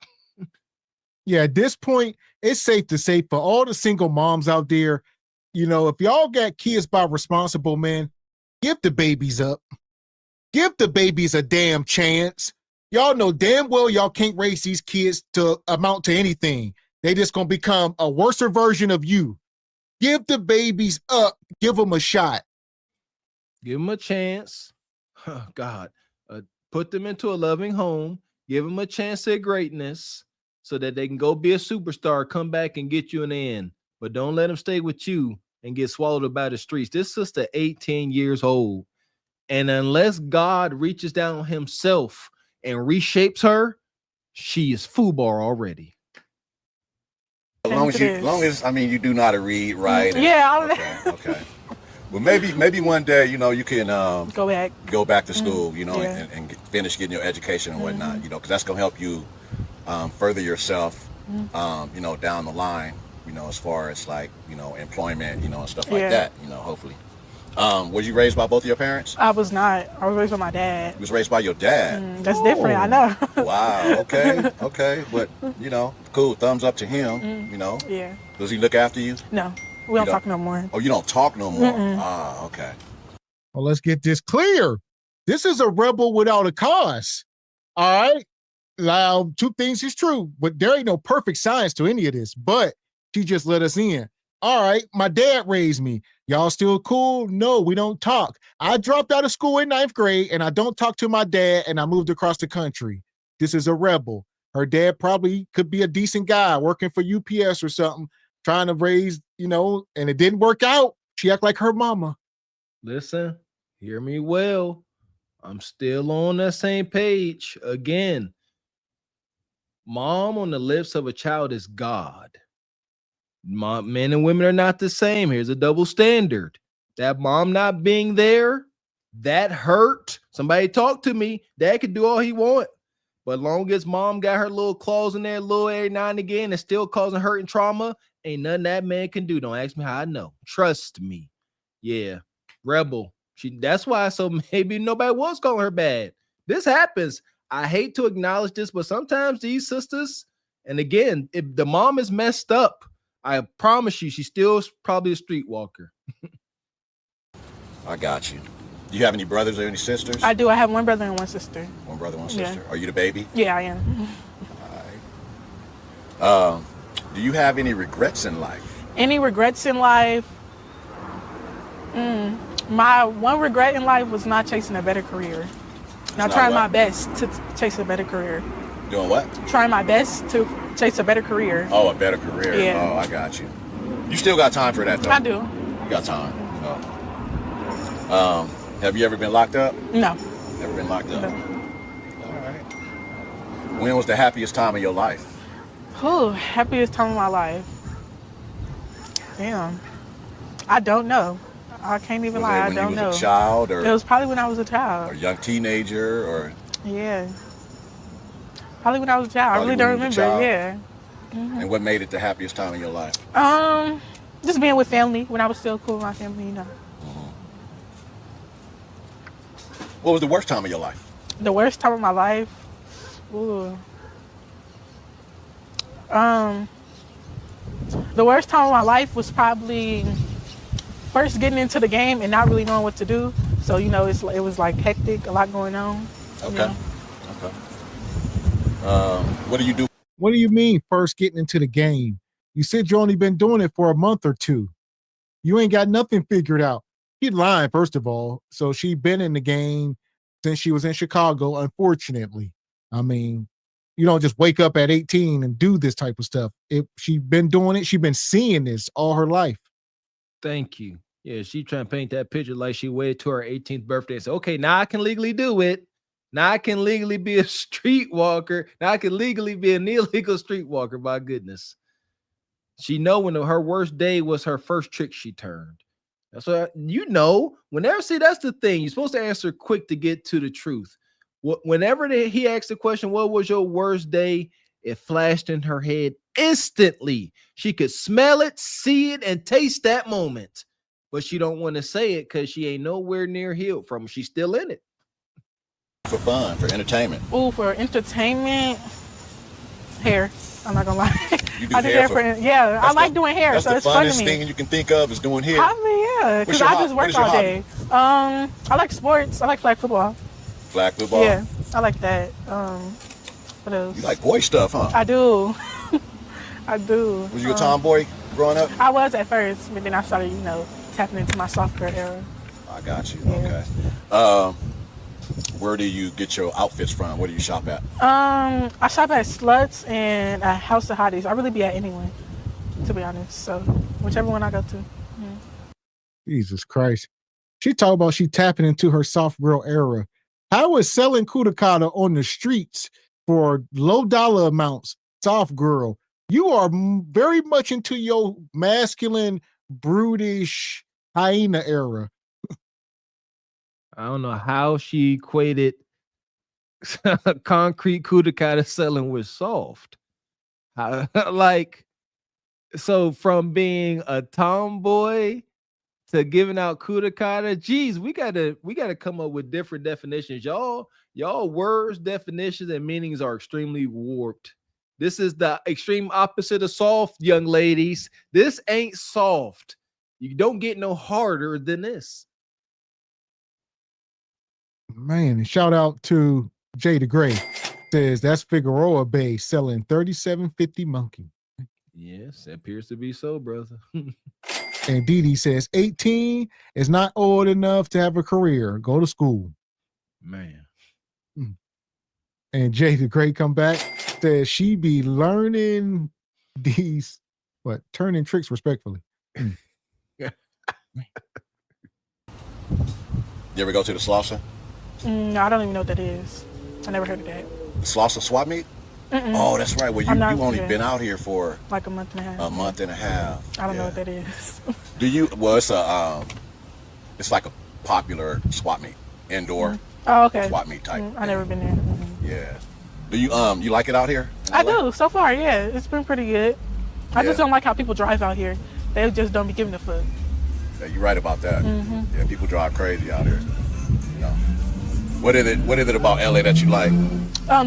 Yeah, at this point, it's safe to say for all the single moms out there, if y'all got kids by responsible men, give the babies up. Give the babies a damn chance. Y'all know damn well y'all can't raise these kids to amount to anything. They just gonna become a worse version of you. Give the babies up. Give them a shot. Give them a chance. Oh, God. Put them into a loving home. Give them a chance at greatness so that they can go be a superstar, come back and get you an end. But don't let them stay with you and get swallowed up by the streets. This sister 18 years old. And unless God reaches down himself and reshapes her, she is FUBAR already. As long as you do know how to read, right? Yeah. Okay. Well, maybe one day, you can go back to school, and finish getting your education and whatnot, because that's gonna help you further yourself, down the line, as far as employment, and stuff like that, hopefully. Was you raised by both of your parents? I was not. I was raised by my dad. You was raised by your dad? That's different, I know. Wow, okay. But, cool, thumbs up to him, Yeah. Does he look after you? No, we don't talk no more. Oh, you don't talk no more? Okay. Well, let's get this clear. This is a rebel without a cause. All right? Now, two things is true, but there ain't no perfect science to any of this, but she just let us in. All right, my dad raised me. Y'all still cool? No, we don't talk. I dropped out of school in 9th grade and I don't talk to my dad and I moved across the country. This is a rebel. Her dad probably could be a decent guy working for UPS or something, trying to raise, and it didn't work out. She act like her mama. Listen, hear me well. I'm still on that same page. Again, mom on the lips of a child is God. Men and women are not the same. Here's a double standard. That mom not being there, that hurt. Somebody talk to me. Dad can do all he want. But long as mom got her little claws in there, little every now and again, and still causing hurt and trauma, ain't nothing that man can do. Don't ask me how I know. Trust me. Yeah. Rebel. That's why maybe nobody was calling her bad. This happens. I hate to acknowledge this, but sometimes these sisters, and again, if the mom is messed up, I promise you, she's still probably a streetwalker. I got you. Do you have any brothers or any sisters? I do. I have one brother and one sister. One brother, one sister. Yeah. Are you the baby? Yeah, I am. All right. Do you have any regrets in life? Any regrets in life? My one regret in life was not chasing a better career. Now trying my best to chase a better career. Doing what? Trying my best to chase a better career. Oh, a better career. Yeah. Oh, I got you. You still got time for that, though? I do. You got time. Oh. Have you ever been locked up? No. Never been locked up? No. All right. When was the happiest time of your life? Happiest time of my life. Damn. I don't know. I can't even lie. I don't know. Was it when you was a child? Or it was probably when I was a child. Or a young teenager? Or yeah. Probably when I was a child. I really don't remember. Yeah. Mm-hmm. And what made it the happiest time of your life? Just being with family when I was still cool with my family, Mm-hmm. What was the worst time of your life? The worst time of my life? Ooh. The worst time of my life was probably first getting into the game and not really knowing what to do. So, it was like hectic, a lot going on. Okay. Okay. What do you do? What do you mean first getting into the game? You said you only been doing it for a month or two. You ain't got nothing figured out. She's lying, first of all. So she been in the game since she was in Chicago, unfortunately. I mean, you don't just wake up at 18 and do this type of stuff. If she been doing it, she been seeing this all her life. Thank you. Yeah, she trying to paint that picture like she waited to her 18th birthday and said, okay, now I can legally do it. Now I can legally be a streetwalker. Now I can legally be an illegal streetwalker. My goodness. She know when her worst day was her first trick she turned. That's what whenever, see, that's the thing. You're supposed to answer quick to get to the truth. Whenever he asked the question, what was your worst day? It flashed in her head instantly. She could smell it, see it, and taste that moment. But she don't want to say it because she ain't nowhere near healed from it. She's still in it. For fun, for entertainment. Oh, for entertainment, hair. I'm not gonna lie. You do I do hair hair I like doing hair, so it's fun to That's the me. funnest thing you can think of is doing hair. I mean, yeah, because I just work all day. I like sports. I like flag football. Flag football? Yeah, I like that. What else? You like boy stuff, huh? I do. I do. Was you a tomboy growing up? I was at first, but then I started, tapping into my soft girl era. I got you. Yeah. Okay. Where do you get your outfits from? Where do you shop at? I shop at Sluts and at House of Hotties. I really be at anyone, to be honest. So whichever one I go to. Yeah. Jesus Christ. She talking about she tapping into her soft girl era. How is selling Kudakata on the streets for low dollar amounts soft girl? You are very much into your masculine, brutish hyena era. I don't know how she equated concrete Kudakata selling with soft. So from being a tomboy to giving out Kudakata, geez, we gotta come up with different definitions. Y'all words, definitions, and meanings are extremely warped. This is the extreme opposite of soft, young ladies. This ain't soft. You don't get no harder than this. Man, shout out to Jay the Gray. Says that's Figueroa Bay selling 37.50 monkey. Yes, it appears to be so, brother. And Dee Dee says 18 is not old enough to have a career. Go to school. Man. And Jay the Great come back, says she be learning these, turning tricks respectfully. You ever go to the Slauson? No, I don't even know what that is. I never heard of that. Slauson swap meet? Oh, that's right. Well, you only been out here for like a month and a half. A month and a half. I don't know what that is. Do you? Well, it's like a popular swap meet, indoor. Oh, okay. Swap meet type. I never been there. Yeah. Do you you like it out here? I do. So far, yeah, it's been pretty good. I just don't like how people drive out here. They just don't be giving a fuck. Yeah, you're right about that. Yeah, people drive crazy out here. What is it about LA that you like?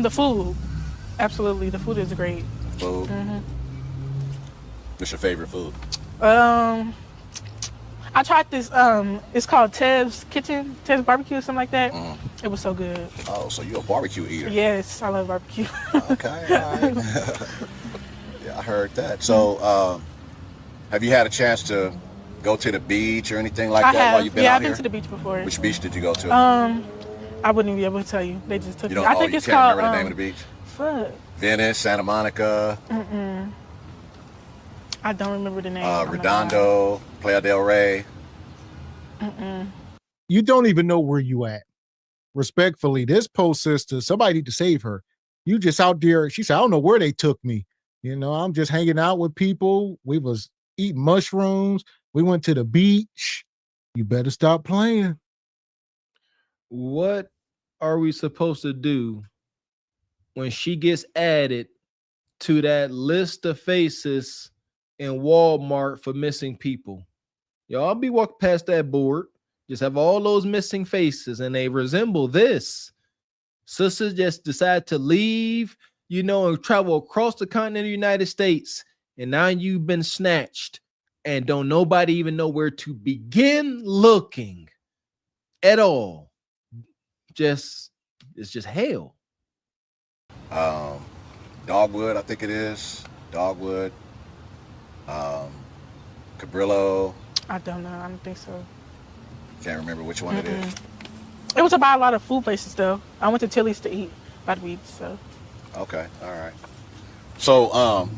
The food. Absolutely, the food is great. Food. What's your favorite food? I tried this. It's called Tev's Kitchen, Tev's Barbecue, something like that. It was so good. Oh, so you're a barbecue eater? Yes, I love barbecue. Okay, all right. Yeah, I heard that. So, have you had a chance to go to the beach or anything like that while you've been out here? Yeah, I've been to the beach before. Which beach did you go to? I wouldn't even be able to tell you. They just took you me. don't, I think you it's can't called. Remember the name of the beach? Fuck. Venice, Santa Monica. I don't remember the name. Redondo, Playa del Rey. You don't even know where you at. Respectfully, this post sister, somebody need to save her. You just out there. She said, I don't know where they took me. I'm just hanging out with people. We was eating mushrooms. We went to the beach. You better stop playing. What are we supposed to do when she gets added to that list of faces in Walmart for missing people? Y'all be walking past that board, just have all those missing faces, and they resemble this. Sisters just decide to leave, and travel across the continent of the United States, and now you've been snatched, and don't nobody even know where to begin looking at all. It's just hell. Dogwood, I think it is. Dogwood. Cabrillo. I don't know. I don't think so. Can't remember which one it is. It was to buy a lot of food places though. I went to Tilly's to eat by the week, so. Okay, all right. So,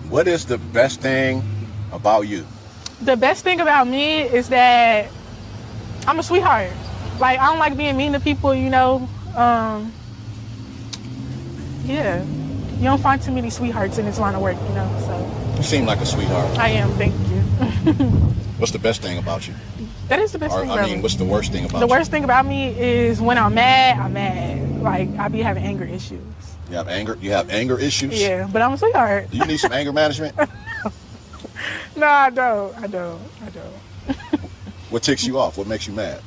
what is the best thing about you? The best thing about me is that I'm a sweetheart. Like, I don't like being mean to people, you know. Yeah. You don't find too many sweethearts in this line of work, you know, so. You seem like a sweetheart. I am, thank you. What's the best thing about you? That is the best thing about me. What's the worst thing about you? The worst thing about me is when I'm mad. Like, I be having anger issues. You have anger? You have anger issues? Yeah, but I'm a sweetheart. Do you need some anger management? No, I don't. What ticks you off? What makes you mad?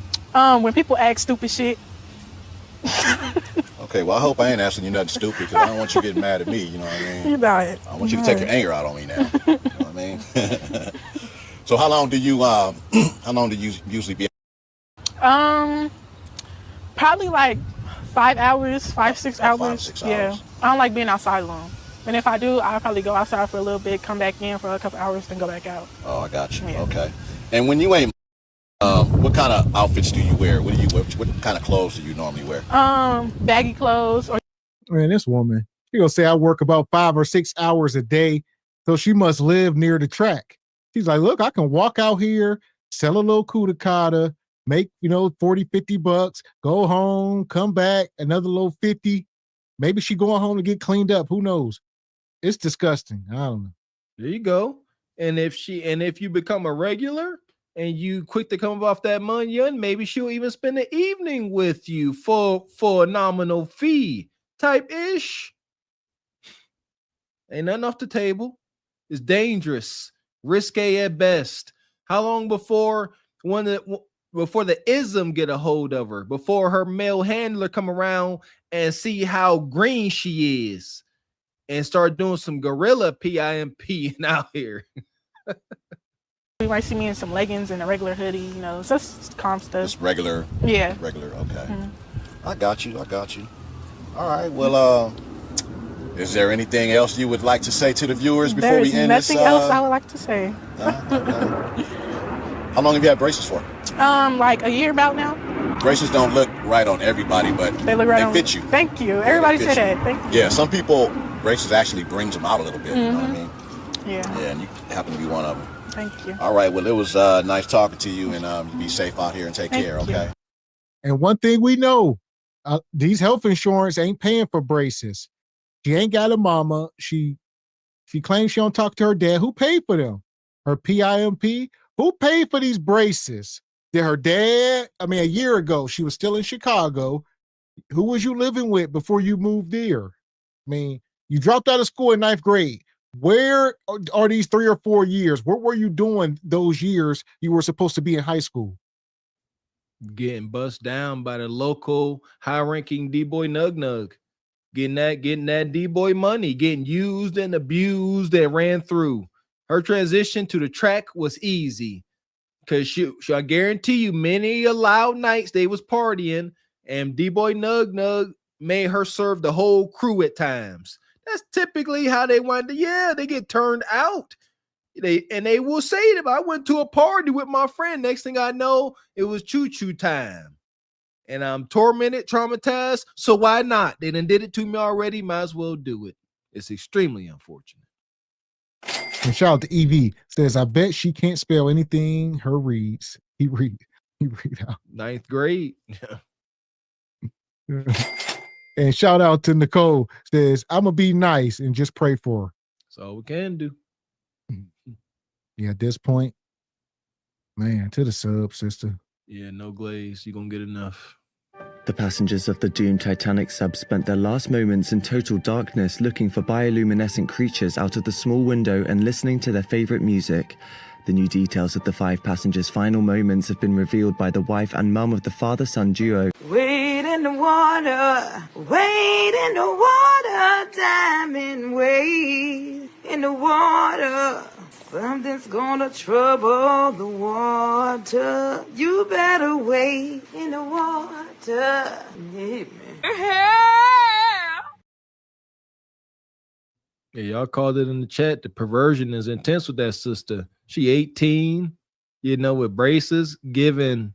When people ask stupid shit. Okay, well, I hope I ain't asking you nothing stupid because I don't want you getting mad at me, you know what I mean? You know it. I want you to take your anger out on me now. You know what I mean? So how long do you usually be? Probably like 5 hours, 6 hours. 5 to 6 Yeah. hours. I don't like being outside long. And if I do, I'll probably go outside for a little bit, come back in for a couple hours, then go back out. Oh, I got you. Yeah. Okay. And when you ain't, what kind of outfits do you wear? What kind of clothes do you normally wear? Baggy clothes or. Man, this woman, she gonna say I work about 5 or 6 hours a day, so she must live near the track. She's like, look, I can walk out here, sell a little cuda, make, 40, 50 bucks, go home, come back, another little 50. Maybe she going home to get cleaned up. Who knows? It's disgusting. I don't know. There you go. And if you become a regular and you quick to come off that money, maybe she'll even spend the evening with you for a nominal fee type ish. Ain't nothing off the table. It's dangerous, risque at best. How long before the ism get a hold of her? Before her male handler come around and see how green she is and start doing some gorilla PIMP out here. You might see me in some leggings and a regular hoodie, it's just calm stuff. Just regular. Yeah. Regular. Okay. I got you. All right. Well, is there anything else you would like to say to the viewers before we end this? There's nothing else I would like to say. How long have you had braces for? Like a year about now. Braces don't look right on everybody, but they fit you. Thank you. Everybody said that. Thank you. Yeah, some people, braces actually brings them out a little bit. You know what I mean? Yeah. Yeah, and you happen to be one of them. Thank you. All right. Well, it was nice talking to you, and you be safe out here and take care. Okay. And one thing we know, these health insurance ain't paying for braces. She ain't got a mama. She claims she don't talk to her dad. Who paid for them? Her PIMP? Who paid for these braces? Did her dad? I mean, a year ago, she was still in Chicago. Who was you living with before you moved there? I mean, you dropped out of school in 9th grade. Where are these 3 or 4 years? What were you doing those years you were supposed to be in high school? Getting bust down by the local high-ranking D-boy nug. Getting that D-boy money, getting used and abused and ran through. Her transition to the track was easy because I guarantee you many loud nights they was partying and D-boy nug made her serve the whole crew at times. That's typically how they wind up. Yeah, they get turned out. They will say that I went to a party with my friend. Next thing I know, it was choo-choo time. And I'm tormented, traumatized. So why not? They done did it to me already. Might as well do it. It's extremely unfortunate. And shout out to EV. Says, I bet she can't spell anything her reads. He read out. 9th grade. And shout out to Nicole. Says, I'm going to be nice and just pray for her. That's all we can do. Yeah, at this point, man, to the sub, sister. Yeah, no glaze. You're going to get enough. The passengers of the doomed Titanic sub spent their last moments in total darkness looking for bioluminescent creatures out of the small window and listening to their favorite music. The new details of the 5 passengers' final moments have been revealed by the wife and mum of the father-son duo. Wade in the water, diamond, wade in the water. Something's gonna trouble the water. You better wade in the water. Yeah, man. Yeah, y'all called it in the chat. The perversion is intense with that sister. She 18, with braces, given,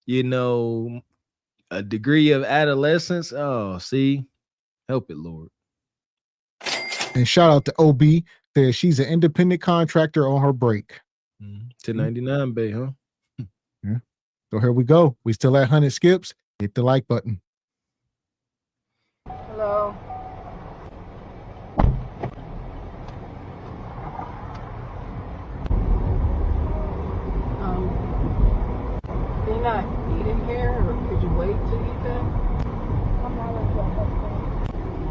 a degree of adolescence. Oh, see, help it, Lord. And shout out to OB, says she's an independent contractor on her break. 1099, babe, huh? Yeah. So here we go. We still at 100 skips. Hit the like button. Hello. You're not eating here, or could you wait to eat that?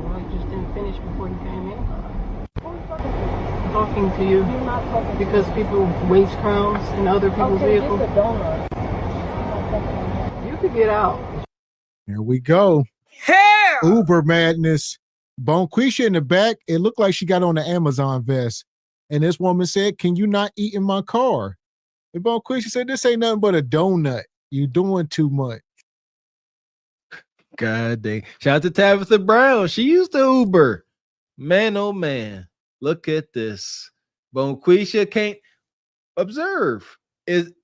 Well, you just didn't finish before you came in. I'm talking to you because people waste crumbs in other people's vehicles. You could get out. Here we go. Hell! Uber madness. Bonquisha in the back. It looked like she got on the Amazon vest. And this woman said, "Can you not eat in my car?" And Bonquisha said, "This ain't nothing but a donut. You doing too much." God dang. Shout out to Tabitha Brown. She used to Uber. Man, oh man. Look at this. Bonquisha can't observe.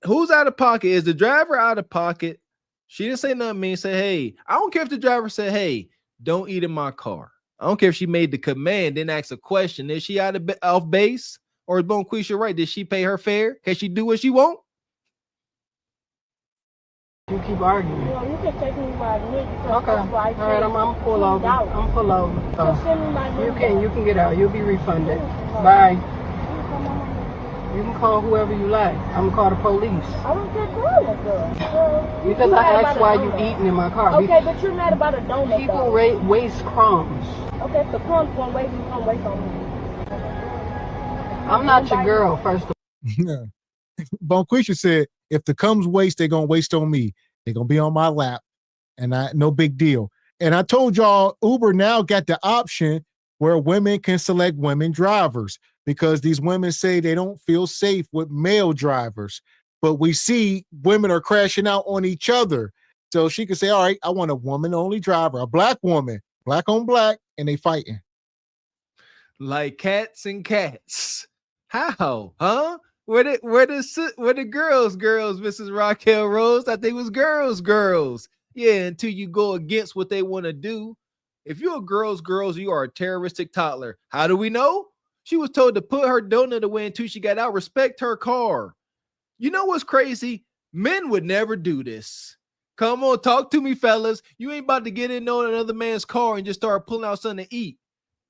Who's out of pocket? Is the driver out of pocket? She didn't say nothing mean. Say, hey, I don't care if the driver said, hey, don't eat in my car. I don't care if she made the command, then ask a question. Is she off base? Or is Bonquisha right? Did she pay her fare? Can she do what she want? You keep arguing. You can take me by the knee. Okay. All right, I'm pull over. I'm pull over. You can get out. You'll be refunded. Bye. You can call whoever you like. I'm gonna call the police. I don't care girl. Because I asked why you eating in my car. Okay, but you're mad about a donut. People waste crumbs. Okay, if the crumbs won't waste, you can't waste on me. I'm not your girl, first of all. Bonquisha said, if the comes waste, they're gonna waste on me. They're gonna be on my lap, and no big deal. And I told y'all, Uber now got the option where women can select women drivers because these women say they don't feel safe with male drivers. But we see women are crashing out on each other. So she can say, all right, I want a woman-only driver, a black woman, black on black, and they fighting. Like cats and cats. How? Huh? Where the girls, Mrs. Raquel Rose? I think it was girls. Yeah, until you go against what they want to do. If you're a girls, you are a terroristic toddler. How do we know? She was told to put her donut away until she got out. Respect her car. You know what's crazy? Men would never do this. Come on, talk to me, fellas. You ain't about to get in on another man's car and just start pulling out something to eat.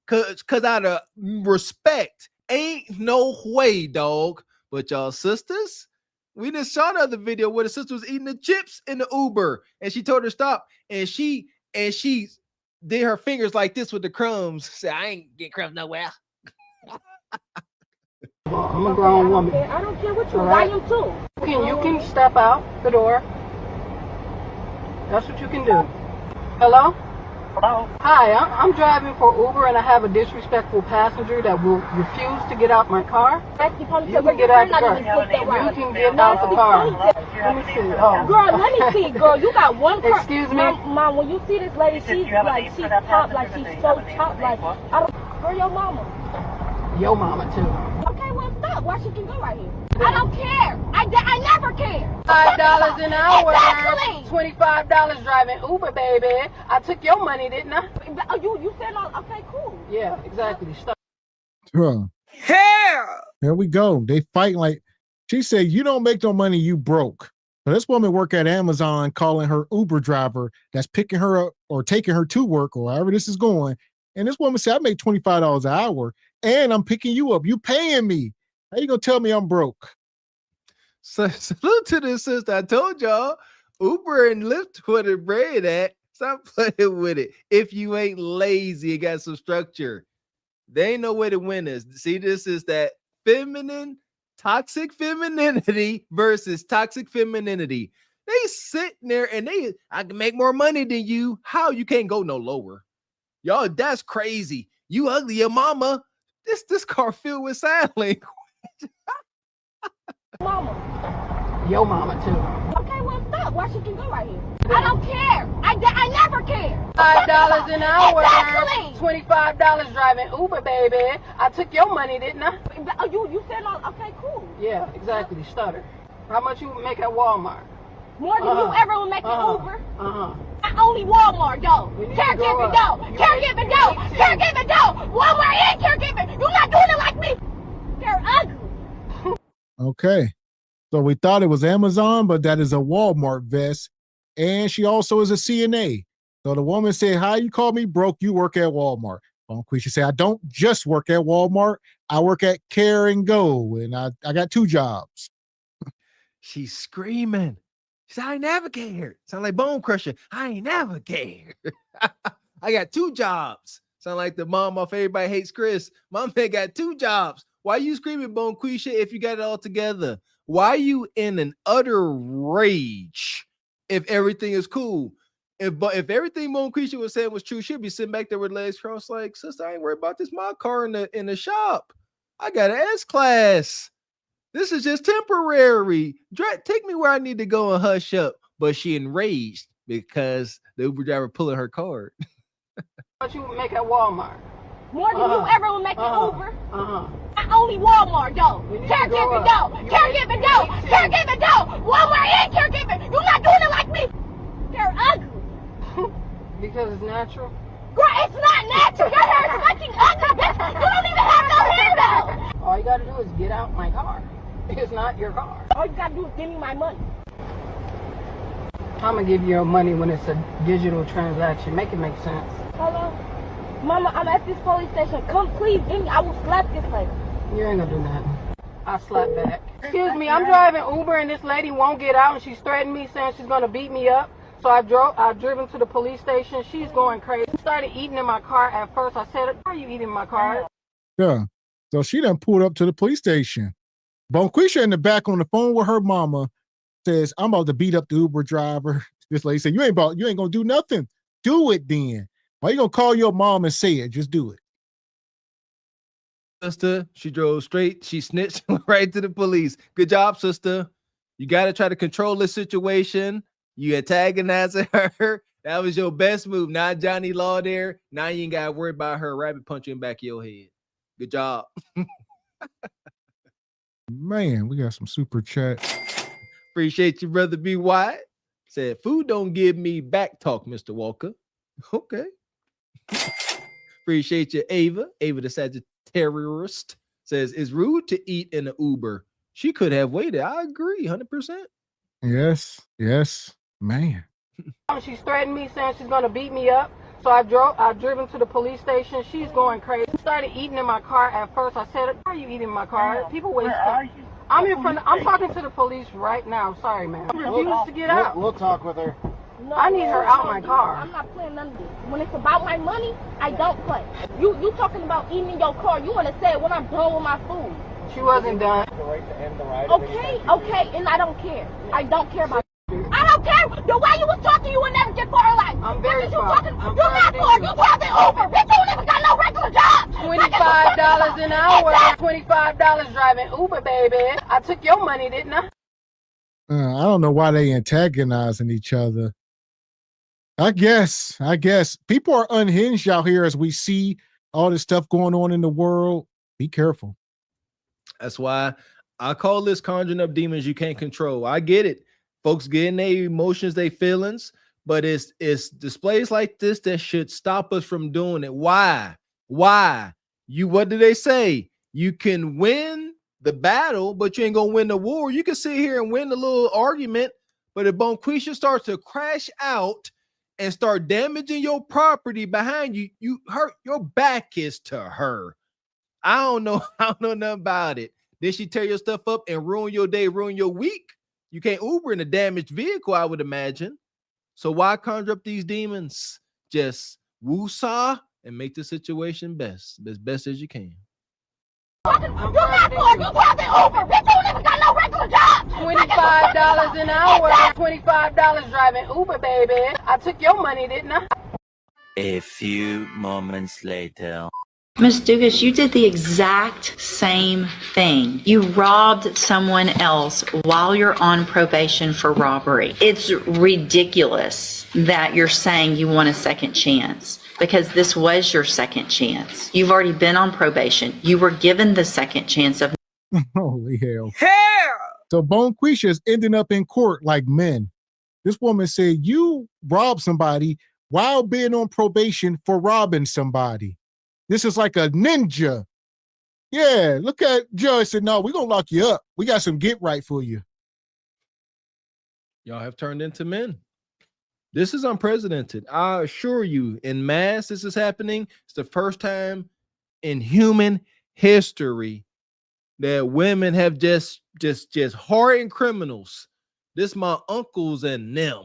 Cause out of respect, ain't no way, dog. But y'all sisters, we just saw another video where the sister was eating the chips in the Uber and she told her stop. And she did her fingers like this with the crumbs. Said, I ain't get crumbs nowhere. I'm a grown woman. I don't care what you right. I am too. You can step out the door. That's what you can do. Hello? Hello? Hi, I'm driving for Uber and I have a disrespectful passenger that will refuse to get out my car. You can get out the car. You can get out the car. Let me see. Oh. Girl, let me see, girl. You got one car. Excuse me? Mom, when you see this lady, she's top, like she's so top, like, I don't, girl, your mama. Your mama, too. Okay, well, stop. Why she can go right here? I don't care. I never care. $5 an hour. Exactly. $25 driving Uber, baby. I took your money, didn't I? You said, okay, cool. Yeah, exactly. Stop. Hell! There we go. They fight like she said, you don't make no money, you broke. So this woman work at Amazon calling her Uber driver that's picking her up or taking her to work or however this is going. And this woman said, I make $25 an hour and I'm picking you up. You paying me. How you gonna tell me I'm broke? So salute to this sister. I told y'all, Uber and Lyft where the bread at. Stop playing with it. If you ain't lazy, it got some structure. There ain't no way to win this. See, this is that feminine, toxic femininity versus toxic femininity. They sitting there and I can make more money than you. How? You can't go no lower. Y'all, that's crazy. You ugly, your mama. This car filled with sign language. Mama. Your mama, too. Okay, well, stop. up while she can go right here. I don't care. I never care. $5 an hour. Exactly. $25 driving Uber, baby. I took your money, didn't I? Oh, you said, okay, cool. Yeah, exactly. Stutter. How much you make at Walmart? More than you ever will make at Uber. Uh-huh. Not only Walmart, though. Caregiving, though. Caregiving, though. Caregiving, though. Walmart and caregiving. You're not doing it like me. You're ugly. Okay. So we thought it was Amazon, but that is a Walmart vest. And she also is a CNA. So the woman said, "How you call me broke? You work at Walmart." Bonquisha said, "I don't just work at Walmart. I work at Care and Go, and I got 2 jobs." She's screaming. She said, "I ain't never cared." Sound like Bone Crusher. "I ain't never cared." I got 2 jobs. Sound like the mom off Everybody Hates Chris. Mom man got 2 jobs. Why you screaming, Bonquisha, if you got it all together? Why you in an utter rage if everything is cool? If everything Bonquisha was saying was true, she'd be sitting back there with legs crossed like, "Sister, I ain't worried about this. My car in the shop. I got an S-Class. This is just temporary. Take me where I need to go and hush up." But she enraged because the Uber driver pulling her card. How much you make at Walmart? More than you ever will make at Uber. Not only Walmart, though. Caregiving, though. Caregiving, though. Caregiving, though. Walmart and caregiving. You're not doing it like me. You're ugly. Because it's natural? Girl, it's not natural. Your hair is fucking ugly, bitch. You don't even have no hair, though. All you gotta do is get out my car. It's not your car. All you gotta do is give me my money. I'm gonna give you your money when it's a digital transaction. Make it make sense. Hello? Mama, I'm at this police station. Come, please, give me. I will slap this lady. You ain't gonna do nothing. I'll slap back. Excuse me, I'm driving Uber and this lady won't get out and she's threatening me saying she's gonna beat me up. So I've driven to the police station. She's going crazy. She started eating in my car at first. I said, "Why are you eating in my car?" Yeah. So she done pulled up to the police station. Bonquisha in the back on the phone with her mama says, "I'm about to beat up the Uber driver." This lady said, you ain't gonna do nothing. Do it then. Why you gonna call your mom and say it? Just do it. Sister, she drove straight. She snitched right to the police. Good job, sister. You got to try to control this situation. You antagonizing her. That was your best move. Not Johnny Law there. Now you ain't got to worry about her rabbit punching back of your head. Good job. Man, we got some super chat. Appreciate you, brother B. Wyatt. Said, "Food don't give me back talk, Mr. Walker." Okay. Appreciate you, Ava. Ava the Sagittarius says, "It's rude to eat in an Uber. She could have waited." I agree, 100%. Yes, man. She's threatened me saying she's gonna beat me up. So I've driven to the police station. She's going crazy. She started eating in my car at first. I said, "Why are you eating in my car?" People waste time. I'm talking to the police right now. Sorry, ma'am. She refuses to get out. We'll talk with her. No, I need her out my car. I'm not playing none of this. When it's about my money, I don't play. You talking about eating in your car. You want to say it when I'm done with my food. She wasn't done. Okay, and I don't care. I don't care about I don't care. The way you was talking, you would never get far in life. I'm very far. You're not far. You driving Uber. Bitch, you don't even got no regular job. $25 an hour. $25 driving Uber, baby. I took your money, didn't I? I don't know why they antagonizing each other. I guess people are unhinged out here as we see all this stuff going on in the world. Be careful. That's why I call this conjuring up demons you can't control. I get it. Folks getting their emotions, their feelings, but it's displays like this that should stop us from doing it. Why? What do they say? You can win the battle, but you ain't gonna win the war. You can sit here and win the little argument, but if Bonquisha starts to crash out and start damaging your property behind you, your back is to her. I don't know nothing about it. Then she tear your stuff up and ruin your day, ruin your week. You can't Uber in a damaged vehicle, I would imagine. So why conjure up these demons? Just woo-saw and make the situation best as you can. You're not far. You driving Uber. Bitch, you don't even got no regular job. $25 an hour. $25 driving Uber, baby. I took your money, didn't I? A few moments later. Ms. Dugas, you did the exact same thing. You robbed someone else while you're on probation for robbery. It's ridiculous that you're saying you want a second chance, because this was your second chance. You've already been on probation. You were given the second chance of. Holy hell. So Bonquisha is ending up in court like men. This woman said you robbed somebody while being on probation for robbing somebody. This is like a ninja. Yeah, look at judge said, no, we're going to lock you up. We got some get right for you. Y'all have turned into men. This is unprecedented. I assure you, in mass, this is happening. It's the first time in human history that women have just hardened criminals. This my uncles and them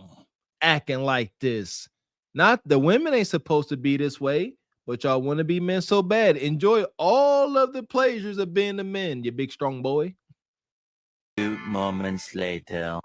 acting like this. Not the women ain't supposed to be this way, but y'all want to be men so bad. Enjoy all of the pleasures of being a man, you big strong boy. 2 moments later.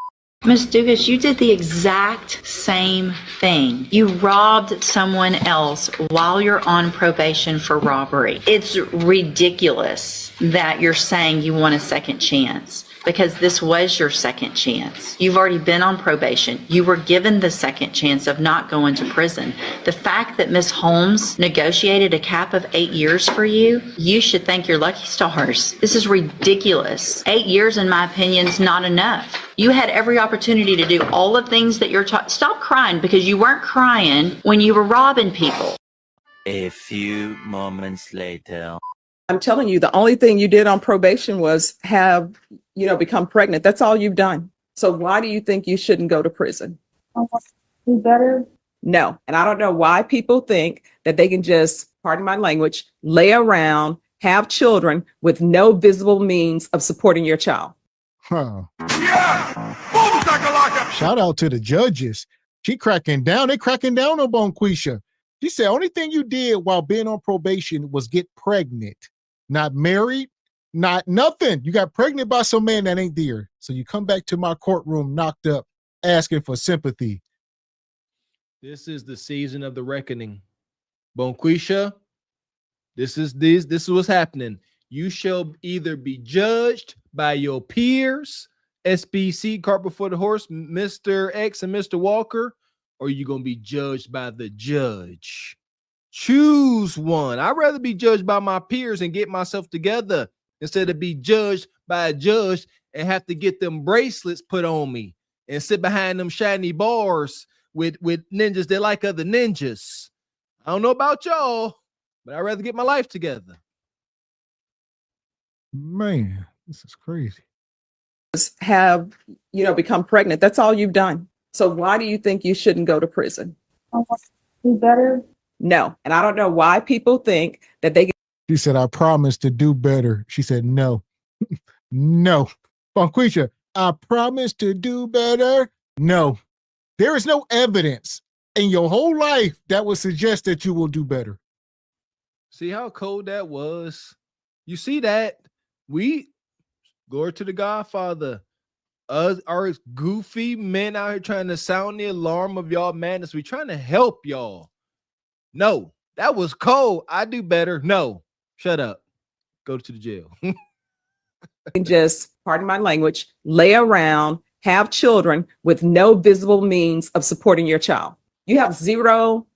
Ms. Dugas, you did the exact same thing. You robbed someone else while you're on probation for robbery. It's ridiculous that you're saying you want a second chance, because this was your second chance. You've already been on probation. You were given the second chance of not going to prison. The fact that Ms. Holmes negotiated a cap of 8 years for you, you should thank your lucky stars. This is ridiculous. 8 years, in my opinion, is not enough. You had every opportunity to do all the things that you're taught. Stop crying, because you weren't crying when you were robbing people. A few moments later. I'm telling you, the only thing you did on probation was have, become pregnant. That's all you've done. So why do you think you shouldn't go to prison? Do better? No. And I don't know why people think that they can just, pardon my language, lay around, have children with no visible means of supporting your child. Huh. Shout out to the judges. She cracking down. They cracking down on Bonquisha. She said only thing you did while being on probation was get pregnant. Not married, not nothing. You got pregnant by some man that ain't there. So you come back to my courtroom knocked up, asking for sympathy. This is the season of the reckoning. Bonquisha, this is what's happening. You shall either be judged by your peers, SBC, cart before the horse, Mr. X and Mr. Walker, or you're going to be judged by the judge. Choose one. I'd rather be judged by my peers and get myself together instead of be judged by a judge and have to get them bracelets put on me and sit behind them shiny bars with ninjas that like other ninjas. I don't know about y'all, but I'd rather get my life together. Man, this is crazy. Have, become pregnant. That's all you've done. So why do you think you shouldn't go to prison? Do better? No. And I don't know why people think that they can. She said, I promise to do better. She said, no. No. Bonquisha, I promise to do better. No. There is no evidence in your whole life that would suggest that you will do better. See how cold that was? You see that? Glory to the Godfather. Us are goofy men out here trying to sound the alarm of y'all madness. We trying to help y'all. No, that was cold. I do better. No, shut up. Go to the jail. Just, pardon my language, lay around, have children with no visible means of supporting your child. You have zero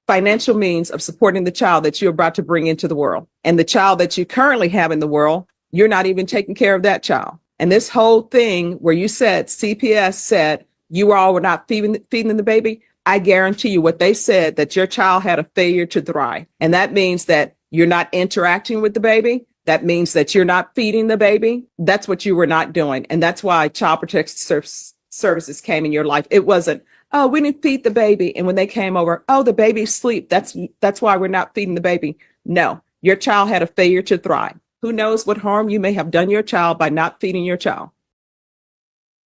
financial means of supporting the child that you're about to bring into the world. And the child that you currently have in the world, you're not even taking care of that child. And this whole thing where you said CPS said you all were not feeding the baby, I guarantee you what they said, that your child had a failure to thrive. And that means that you're not interacting with the baby. That means that you're not feeding the baby. That's what you were not doing. And that's why Child Protective Services came in your life. It wasn't, oh, we didn't feed the baby. And when they came over, oh, the baby's asleep. That's why we're not feeding the baby. No, your child had a failure to thrive. Who knows what harm you may have done your child by not feeding your child.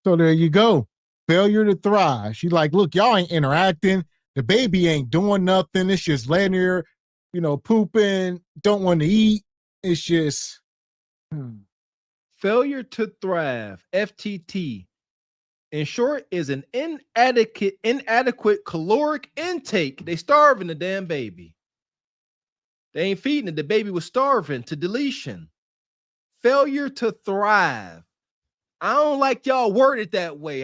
So there you go. Failure to thrive. She's like, look, y'all ain't interacting. The baby ain't doing nothing. It's just laying here, pooping, don't want to eat. It's just failure to thrive. FTT. In short, is an inadequate caloric intake. They starving the damn baby. They ain't feeding it. The baby was starving to deletion. Failure to thrive. I don't like y'all worded that way.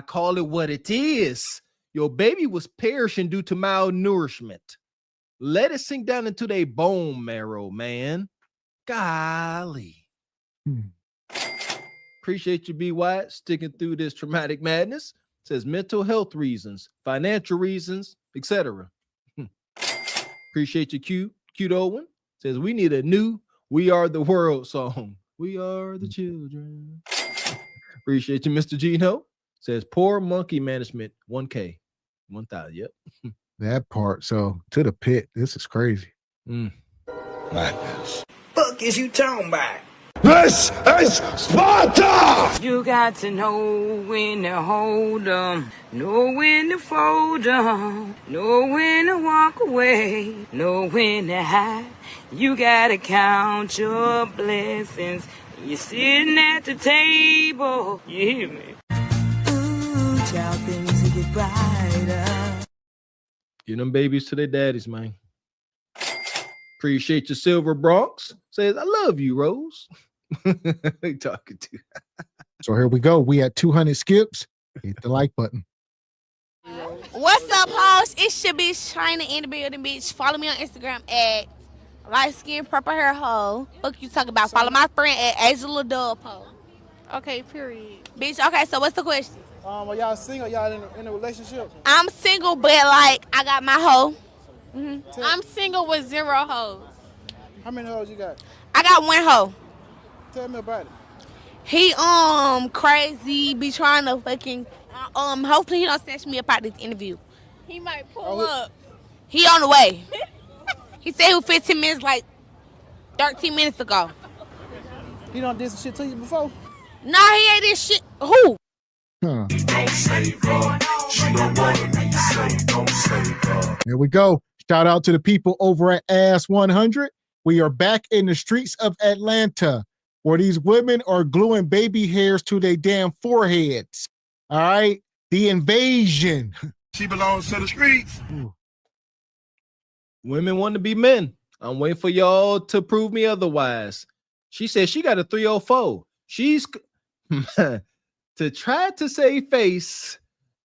Call it what it is. Your baby was perishing due to malnourishment. Let it sink down into their bone marrow, man. Golly. Appreciate you, B. White, sticking through this traumatic madness. Says mental health reasons, financial reasons, etc. Appreciate you, cute Owen. Says we need a new We Are the World song. We are the children. Appreciate you, Mr. Gino. Says poor monkey management, 1K. 1,000, yep. That part. So to the pit. This is crazy. Madness. Fuck is you talking about? This is Sparta! You got to know when to hold 'em, know when to fold 'em, know when to walk away, know when to hide. You gotta count your blessings. You're sitting at the table. You hear me? Ooh, child, things get brighter. Get them babies to their daddies, man. Appreciate your Silver Bronx. Says, I love you, Rose. Talking to. So here we go. We at 200 skips. Hit the like button. What's up, hoes? It's your bitch China in the building, bitch. Follow me on Instagram at light skin purple hair hoe. Fuck you talking about? Follow my friend at Angela Dove hoe. Okay, period. Bitch, okay, so what's the question? Are y'all single? Y'all in a relationship? I'm single, but like I got my hoe. I'm single with 0 hoes. How many hoes you got? I got 1 hoe. Tell me about it. He crazy, be trying to fucking hopefully he don't snatch me up out this interview. He might pull up. He on the way. He said he was 15 minutes, like 13 minutes ago. He done did some shit to you before? Nah, he ain't this shit. Who? Here we go. Shout out to the people over at Ass 100. We are back in the streets of Atlanta where these women are gluing baby hairs to their damn foreheads. All right? The invasion. She belongs to the streets. Women want to be men. I'm waiting for y'all to prove me otherwise. She said she got a 304. She's to try to save face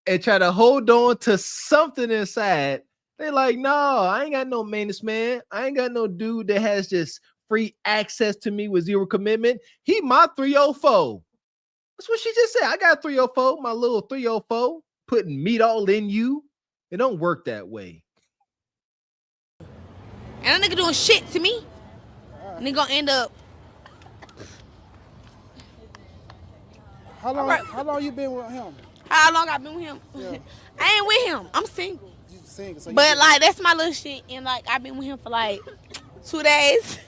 and try to hold on to something inside. They like, no, I ain't got no maintenance, man. I ain't got no dude that has just free access to me with 0 commitment. He my 304. That's what she just said. I got 304, my little 304, putting meat all in you. It don't work that way. And that nigga doing shit to me. And they gonna end up. How long you been with him? How long I been with him? Yeah. I ain't with him. I'm single. You single, so But like that's my little shit. And like I've been with him for like 2 days.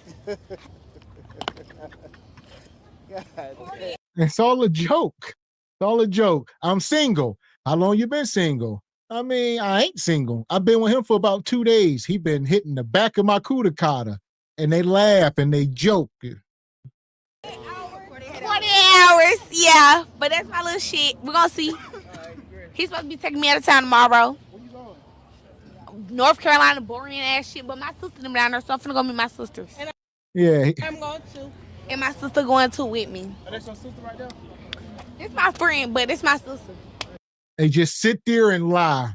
It's all a joke. It's all a joke. I'm single. How long you been single? I mean, I ain't single. I've been with him for about 2 days. He been hitting the back of my cooter and they laugh and they joke. 40 hours, yeah. But that's my little shit. We're gonna see. He's supposed to be taking me out of town tomorrow. Where you going? North Carolina, boring ass shit. But my sister them down there, so I'm finna go meet my sisters. Yeah. I'm going to. And my sister going to with me. Oh, that's your sister right there? It's my friend, but it's my sister. They just sit there and lie.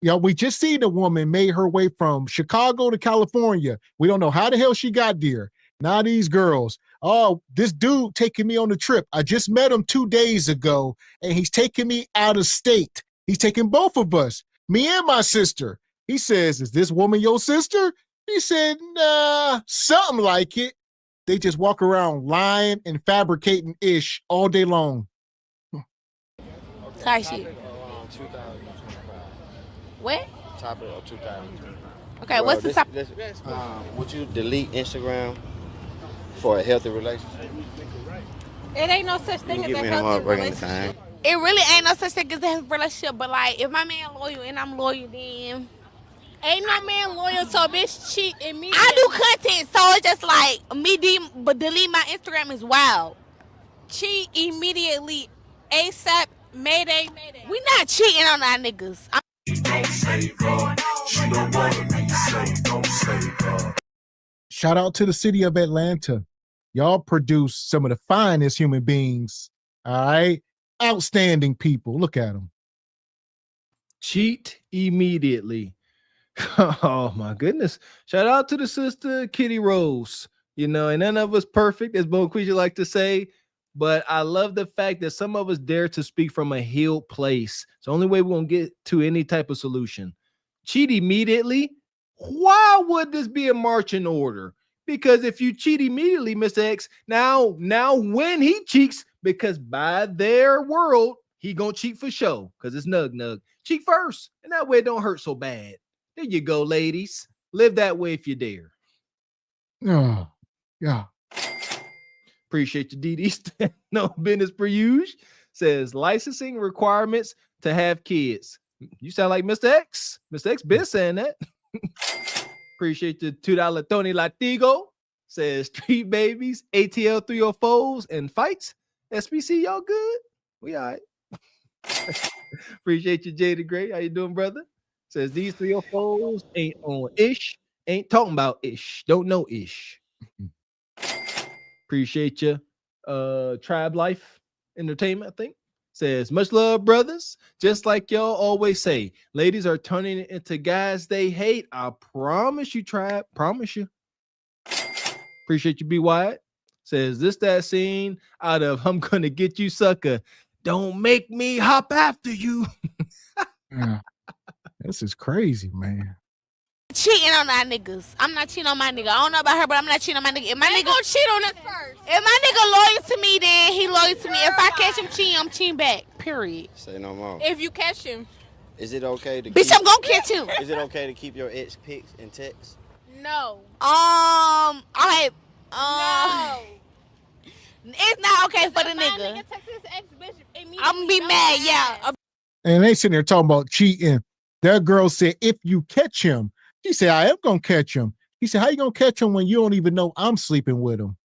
Yo, we just seen a woman made her way from Chicago to California. We don't know how the hell she got there. Now these girls, oh, this dude taking me on the trip. I just met him 2 days ago, and he's taking me out of state. He's taking both of us, me and my sister. He says, is this woman your sister? He said, nah, something like it. They just walk around lying and fabricating ish all day long. Type shit. What? Topic of 2020. Okay, what's the topic? Would you delete Instagram for a healthy relationship? It ain't no such thing as a Give me healthy bringing the relationship. time. It really ain't no such thing as a healthy relationship. But like, if my man loyal and I'm loyal, then Ain't no man loyal, so bitch cheat immediately. I do content, so it's just like but delete my Instagram is wild. Cheat immediately, ASAP, mayday. We not cheating on our niggas. Don't save her. She don't wanna be saved. Don't save her. shout out to the city of Atlanta. Y'all produce some of the finest human beings. All right. Outstanding people. Look at them. Cheat immediately. Oh my goodness. Shout out to the sister Kitty Rose. And none of us perfect, as Bo Quisha like to say. But I love the fact that some of us dare to speak from a healed place. It's the only way we're going to get to any type of solution. Cheat immediately. Why would this be a marching order? Because if you cheat immediately, Mr. X, now when he cheats, because by their world, he gonna cheat for show, because it's nug. Cheat first, and that way it don't hurt so bad. There you go, ladies. Live that way if you dare. Oh, yeah. Appreciate you, DD. No business per usual. Says licensing requirements to have kids. You sound like Mr. X. Mr. X been saying that. Appreciate the $2 Tony Latigo. Says street babies, ATL 304s, and fights. SBC, y'all good? We all right. Appreciate you, Jada Gray. How you doing, brother? Says these 304s ain't on ish. Ain't talking about ish. Don't know ish. Appreciate you. Tribe Life Entertainment, I think. Says, much love, brothers. Just like y'all always say, ladies are turning into guys they hate. I promise you, Tribe. Promise you. Appreciate you, B. Wyatt. Says, this that scene out of I'm gonna get you, sucker. Don't make me hop after you. Yeah. This is crazy, man. Cheating on our niggas. I'm not cheating on my nigga. I don't know about her, but I'm not cheating on my nigga. If my nigga gonna cheat on us first. If my nigga loyal to me, then he loyal to me. If I catch him cheating, I'm cheating back. Period. Say no more. If you catch him. Is it okay to Bitch, I'm gonna catch him. Is it okay to keep your ex pics and texts? No. Okay. No. It's not okay for the nigga. I'm gonna be mad, yeah. And they sitting there talking about cheating. That girl said, if you catch him, she said, I am going to catch him. He said, how you going to catch him when you don't even know I'm sleeping with him?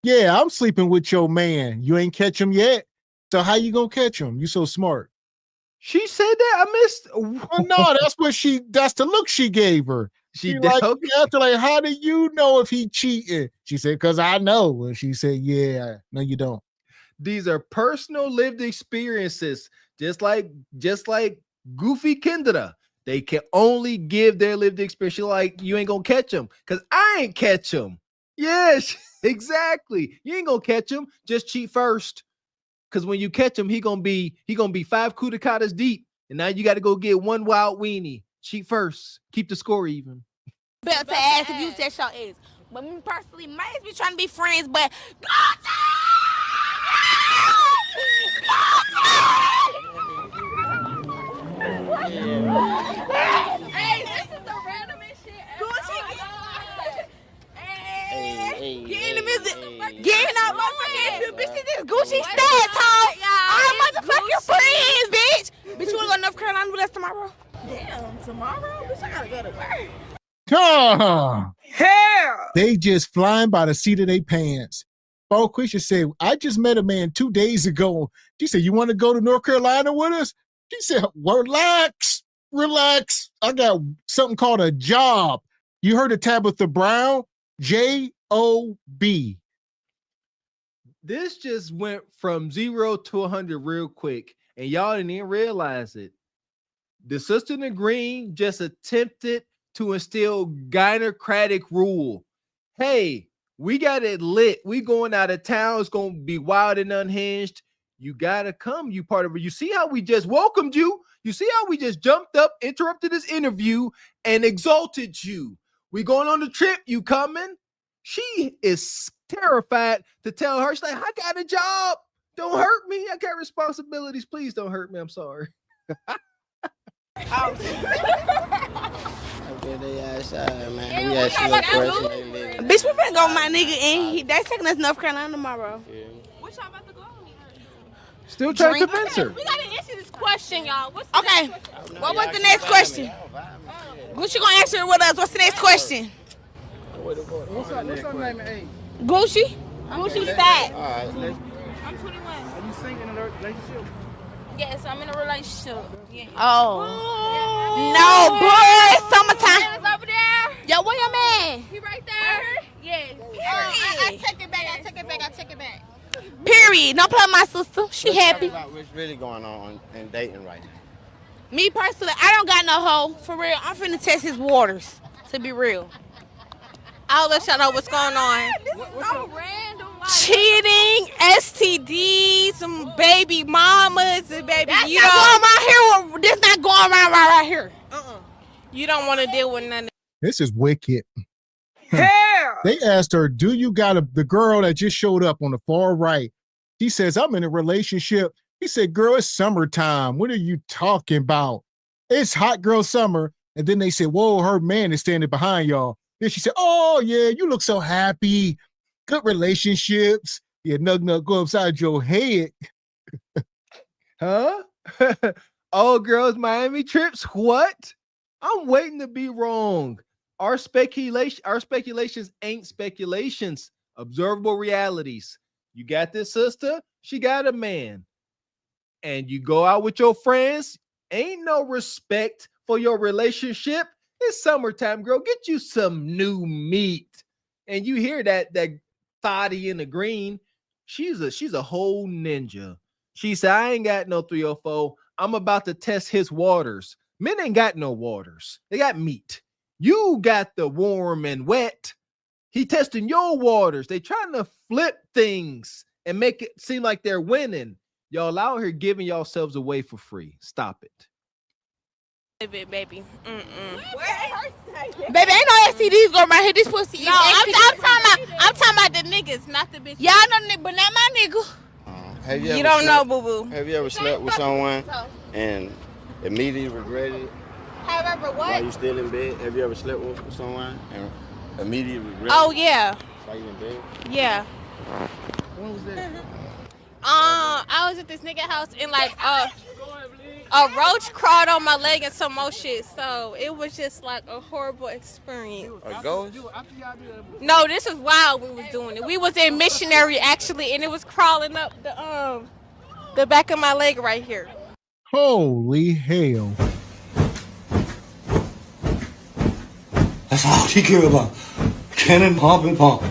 Yeah, I'm sleeping with your man. You ain't catch him yet. So how you going to catch him? You so smart. She said that? I missed. Oh, no, that's the look she gave her. She like, okay. after like, how do you know if he cheated? She said, because I know. And she said, yeah, no, you don't. These are personal lived experiences, just like Goofy Kendra. They can only give their lived experience. You're like, you ain't gonna catch him because I ain't catch him. Yes, exactly. You ain't gonna catch him. Just cheat first, because when you catch him, he gonna be 5 kudacatas deep, and now you got to go get one wild weenie. Cheat first. Keep the score even. Better to ask if you said your ex. But me personally, my ex be trying to be friends, but Hey, this is the randomest shit ever. Hey, get in the music. Getting out my friends, bitch. This is Gucci stats, huh? Our motherfucking friends, bitch. Bitch, you wanna go to North Carolina with us tomorrow? Damn, tomorrow? Bitch, I gotta go to work. Hell! They just flying by the seat of their pants. Bo Quisha said, I just met a man 2 days ago. She said, you want to go to North Carolina with us? She said, relax. I got something called a job. You heard of Tabitha Brown? J-O-B. This just went from 0 to 100 real quick, and y'all didn't even realize it. The sister in the green just attempted to instill gynocratic rule. Hey, we got it lit. We going out of town. It's going to be wild and unhinged. You got to come. You part of it. You see how we just welcomed you? You see how we just jumped up, interrupted this interview, and exalted you? We going on the trip. You coming? She is terrified to tell her. She's like, I got a job. Don't hurt me. I got responsibilities. Please don't hurt me. I'm sorry. Man. We actually look question. Bitch, we finna go with my nigga, and they taking us to North Carolina tomorrow. What y'all about to go? Still trying to convince her. We gotta answer this question, y'all. What's the Okay. next question? What was the next question? Gucci gonna answer it with us. What's the next question? What's her name? Hey. Gucci? Gucci stat. I'm 21. Are you single in a relationship? Yes, I'm in a relationship. Yeah. Oh. No, boy. Summertime. Over there. Yo, where your man? He right there. Yes. I take it back. I take it back. I take it back. Period. Don't play with my sister. She Let's talk happy. about what's really going on in dating right now. Me personally, I don't got no hoe. For real, I'm finna test his waters. To be real. I'll let y'all know what's going on. This is so random. Cheating, STDs, some baby mamas, and baby. That's You not don't going around here. This not going around right here. You don't want to deal with none of This is wicked. Hell. They asked her, do you got the girl that just showed up on the far right? She says, I'm in a relationship. He said, girl, it's summertime. What are you talking about? It's hot girl summer. And then they said, whoa, her man is standing behind y'all. Then she said, oh, yeah, you look so happy. Good relationships. Yeah, nug go upside your head. Huh? All girls Miami trips? What? I'm waiting to be wrong. Our speculations ain't speculations. Observable realities. You got this sister, she got a man. And you go out with your friends, ain't no respect for your relationship. It's summertime, girl. Get you some new meat. And you hear that thotty in the green. She's a whole ninja. She said, I ain't got no 304. I'm about to test his waters. Men ain't got no waters. They got meat. You got the warm and wet. He testing your waters. They trying to flip things and make it seem like they're winning. Y'all out here giving yourselves away for free. Stop it. it, baby. Baby, ain't no STDs going right here. This pussy. No, I'm talking about the niggas, not the bitches. Y'all know nigga, but not my nigga. You don't know, boo boo. Have you ever slept with someone and immediately regretted it? Have I ever what? While you still in bed? Have you ever slept with someone and immediately regretted Oh it? yeah. While you in bed? Yeah. When was that? I was at this nigga house and like a roach crawled on my leg and some more shit. So it was just like a horrible experience. A ghost? No, this was while we was doing it. We was in missionary actually, and it was crawling up the back of my leg right here. Holy hell. That's all she care about. Cannon, pump, and pump.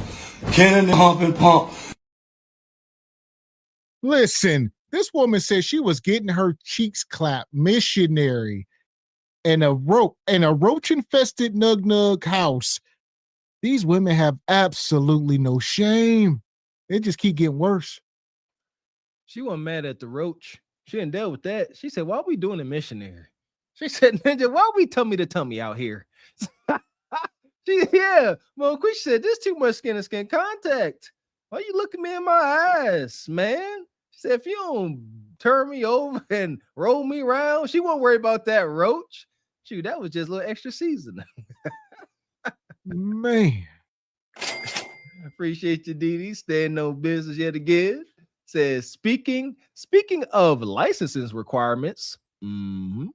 Cannon, pump, and pump. Listen, this woman said she was getting her cheeks clapped, missionary, in a roach-infested nug house. These women have absolutely no shame. They just keep getting worse. She wasn't mad at the roach. She didn't deal with that. She said, why are we doing a missionary? She said, Ninja, why are we tummy to tummy out here? Well, Queen said, this too much skin to skin contact. Why you looking me in my eyes, man? She said, if you don't turn me over and roll me around, she won't worry about that roach. Shoot, that was just a little extra seasoning. Man. Appreciate you, Dee. Staying no business yet again. Says, speaking of licensing requirements. Mm-hmm.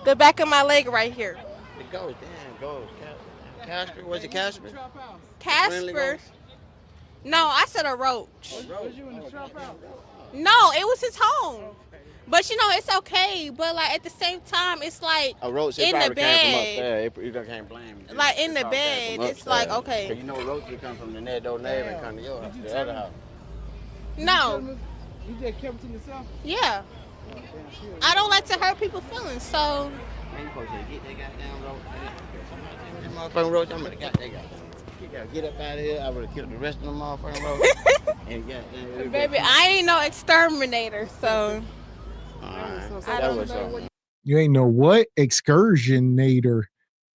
The back of my leg right here. The ghost, damn ghost. Casper, was it Casper? Casper. No, I said a roach. Was you in the trap house? No, it was his home. But you know, it's okay. But like at the same time, it's like a roach in the bed. You can't blame him. Like in the bed, it's like okay. You know, roaches come from the next door neighbor and come to your house, the other house. No. You just kept it to yourself? Yeah. I don't like to hurt people's feelings, so. Man, you supposed to get that goddamn roach. That motherfucking roach, I'm gonna got that goddamn. You gotta get up out of here. I would have killed the rest of the motherfucking roach. Baby, I ain't no exterminator, so. That was so. You ain't know what? Excursionator.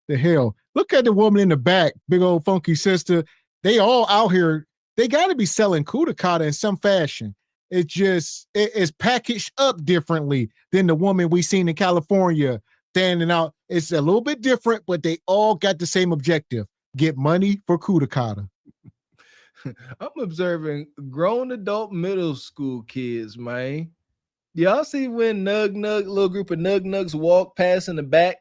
The hell. Look at the woman in the back, big old funky sister. They all out here. They got to be selling Kudakata in some fashion. It just it's packaged up differently than the woman we seen in California standing out. It's a little bit different, but they all got the same objective: get money for Kudakata. I'm observing grown adult middle school kids, man. Y'all see when little group of nugs walked past in the back,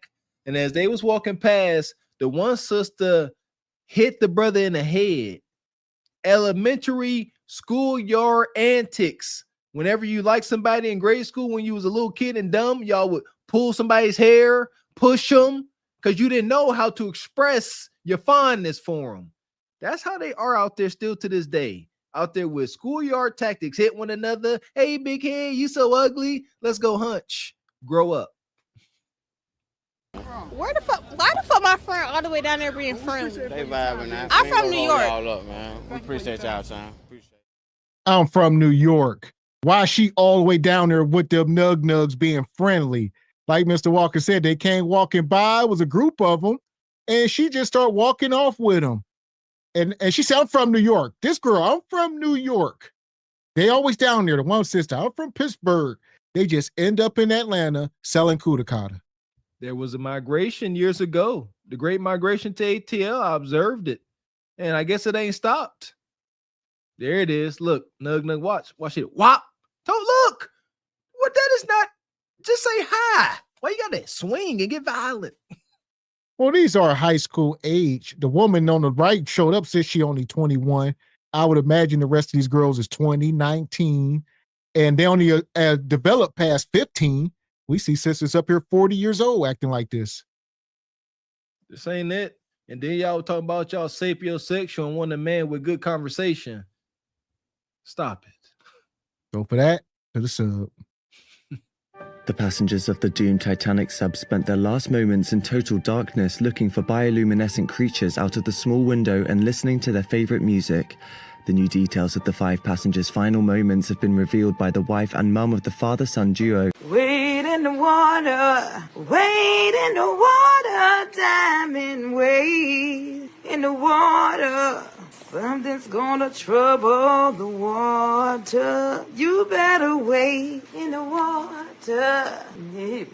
and as they was walking past, the one sister hit the brother in the head. Elementary schoolyard antics. Whenever you like somebody in grade school when you was a little kid and dumb, y'all would pull somebody's hair, push them, because you didn't know how to express your fondness for them. That's how they are out there still to this day. Out there with schoolyard tactics, hit one another. Hey, big head, you so ugly. Let's go hunch. Grow up. Why the fuck my friend all the way down there being friendly? They vibing out. I'm from New York. Y'all up, man. We appreciate y'all, son. I'm from New York. Why she all the way down there with them nugs being friendly? Like Mr. Walker said, they came walking by. It was a group of them, and she just started walking off with them. And she said, I'm from New York. This girl, I'm from New York. They always down there. The one sister, I'm from Pittsburgh. They just end up in Atlanta selling Kudakata. There was a migration years ago. The Great Migration to ATL. I observed it. And I guess it ain't stopped. There it is. Look, nug, watch it. Wop. Don't look. What that is not. Just say hi. Why you got that swing and get violent? Well, these are high school age. The woman on the right showed up, says she only 21. I would imagine the rest of these girls is 20, 19, and they only developed past 15. We see sisters up here 40 years old acting like this. This ain't it. And then y'all talking about y'all sapiosexual and want a man with good conversation. Stop it. Go for that to the sub. The passengers of the doomed Titanic sub spent their last moments in total darkness looking for bioluminescent creatures out of the small window and listening to their favorite music. The new details of the 5 passengers' final moments have been revealed by the wife and mum of the father-son duo. Wade in the water, diamond, wade in the water. Something's gonna trouble the water. You better wade in the water. Yeah, man.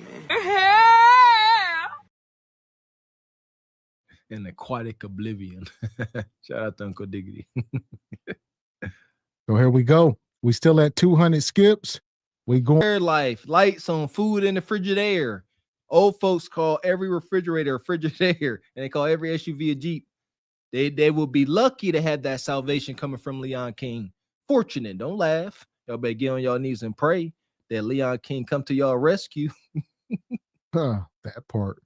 An aquatic oblivion. Shout out to Uncle Diggity. So here we go. We still at 200 skips. We go. Air life, lights on, food in the Frigidaire. Old folks call every refrigerator a Frigidaire, and they call every SUV a Jeep. They will be lucky to have that salvation coming from Leon King. Fortunate, don't laugh. Y'all better get on y'all knees and pray that Leon King come to y'all rescue. That part.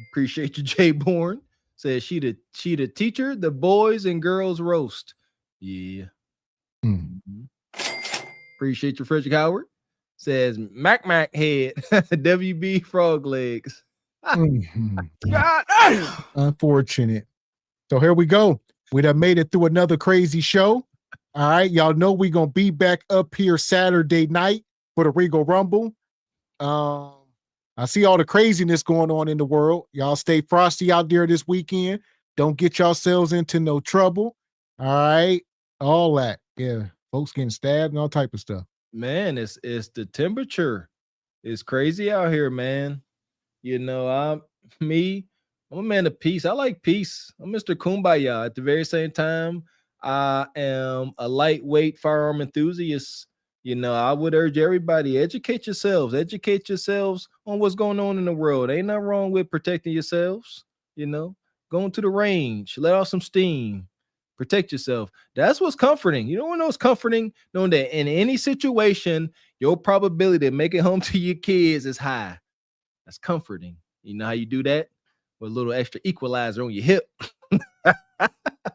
Appreciate you, Jay Bourne. Says she the teacher, the boys and girls roast. Yeah. Mm-hmm. Appreciate you, Frederick Howard. Says Mac head, WB frog legs. Mm-hmm. God. Unfortunate. So here we go. We done made it through another crazy show. All right. Y'all know we're going to be back up here Saturday night for the Regal Rumble. I see all the craziness going on in the world. Y'all stay frosty out there this weekend. Don't get yourselves into no trouble. All right. All that. Yeah. Folks getting stabbed and all type of stuff. Man, it's the temperature. It's crazy out here, man. You know, I'm a man of peace. I like peace. I'm Mr. Kumbaya. At the very same time, I am a lightweight firearm enthusiast. You know, I would urge everybody, educate yourselves on what's going on in the world. Ain't nothing wrong with protecting yourselves. You know, going to the range, let off some steam, protect yourself. That's what's comforting. You know what's comforting? Knowing that in any situation, your probability to make it home to your kids is high. That's comforting. You know how you do that? With a little extra equalizer on your hip.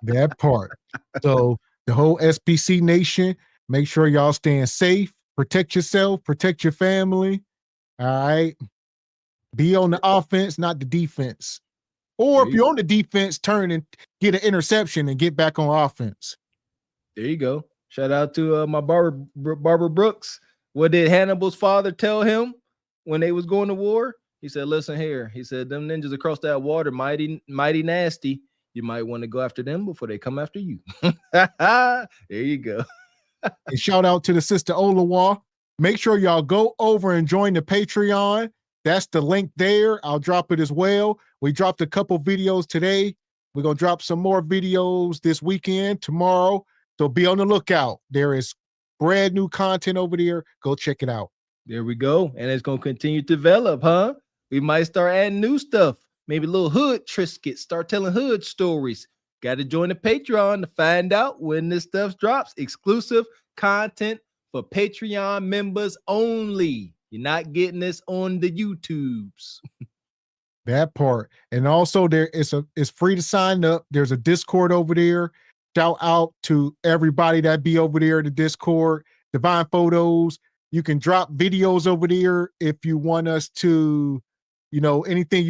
That part. So the whole SPC Nation, make sure y'all staying safe. Protect yourself. Protect your family. All right. Be on the offense, not the defense. Or if you're on the defense, turn and get an interception and get back on offense. There you go. Shout out to my Barbara Brooks. What did Hannibal's father tell him when they was going to war? He said, listen here. He said, them ninjas across that water, mighty nasty. You might want to go after them before they come after you. There you go. And shout out to the sister Olawa. Make sure y'all go over and join the Patreon. That's the link there. I'll drop it as well. We dropped a couple videos today. We're going to drop some more videos this weekend, tomorrow. So be on the lookout. There is brand new content over there. Go check it out. There we go. And it's going to continue to develop, huh? We might start adding new stuff. Maybe a little hood triscuits. Start telling hood stories. Got to join the Patreon to find out when this stuff drops. Exclusive content for Patreon members only. You're not getting this on the YouTubes. That part. And also it's free to sign up. There's a Discord over there. Shout out to everybody that be over there in the Discord. Divine Photos. You can drop videos over there if you want us to, anything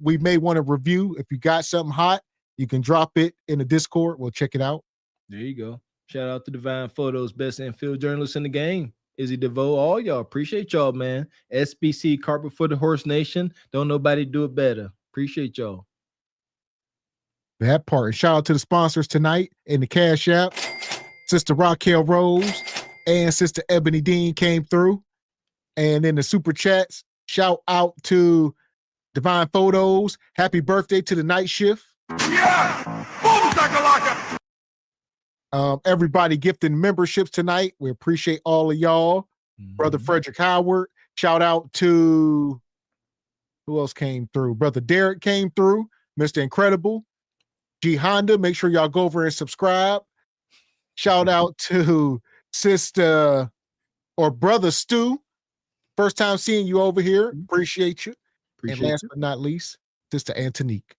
we may want to review. If you got something hot, you can drop it in the Discord. We'll check it out. There you go. Shout out to Divine Photos, best infield journalist in the game. Izzy DeVoe, all y'all. Appreciate y'all, man. SBC, Carpet for the Horse Nation. Don't nobody do it better. Appreciate y'all. That part. And shout out to the sponsors tonight in the Cash App. Sister Raquel Rose and Sister Ebony Dean came through. And in the Super Chats, shout out to Divine Photos. Happy birthday to the night shift. Yeah! Boom, shakalaka! Everybody gifting memberships tonight. We appreciate all of y'all. Brother Frederick Howard. Shout out to who else came through? Brother Derek came through. Mr. Incredible. G Honda. Make sure y'all go over and subscribe. Shout out to Sister or Brother Stu. First time seeing you over here. Appreciate you. And last but not least, Sister Antonique.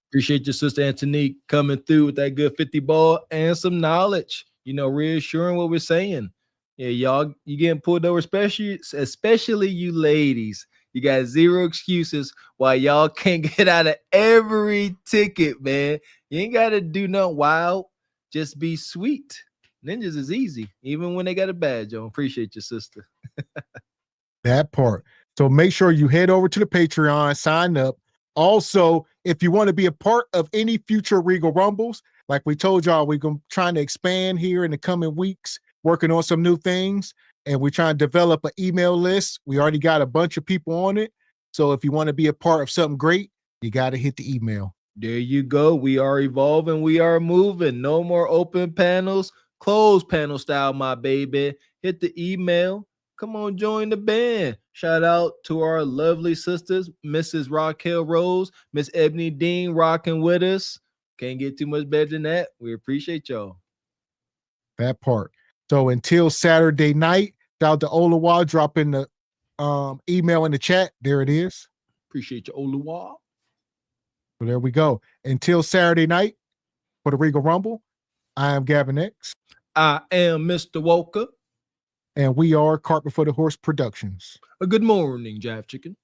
Appreciate your Sister Antonique coming through with that good 50 ball and some knowledge, reassuring what we're saying. Yeah, y'all, you getting pulled over, especially you ladies. You got zero excuses why y'all can't get out of every ticket, man. You ain't got to do nothing wild. Just be sweet. Ninjas is easy, even when they got a badge on. Appreciate your sister. That part. So make sure you head over to the Patreon, sign up. Also, if you want to be a part of any future Regal Rumbles, like we told y'all, we're trying to expand here in the coming weeks, working on some new things, and we're trying to develop an email list. We already got a bunch of people on it. So if you want to be a part of something great, you got to hit the email. There you go. We are evolving. We are moving. No more open panels, closed panel style, my baby. Hit the email. Come on, join the band. Shout out to our lovely sisters, Mrs. Raquel Rose, Miss Ebony Dean, rocking with us. Can't get too much better than that. We appreciate y'all. That part. So until Saturday night, shout out to Olawa, dropping the email in the chat. There it is. Appreciate you, Olawa. So there we go. Until Saturday night for the Regal Rumble, I am Gavin X. I am Mr. Walker. And we are Carpet for the Horse Productions. A good morning, Jive Chickens.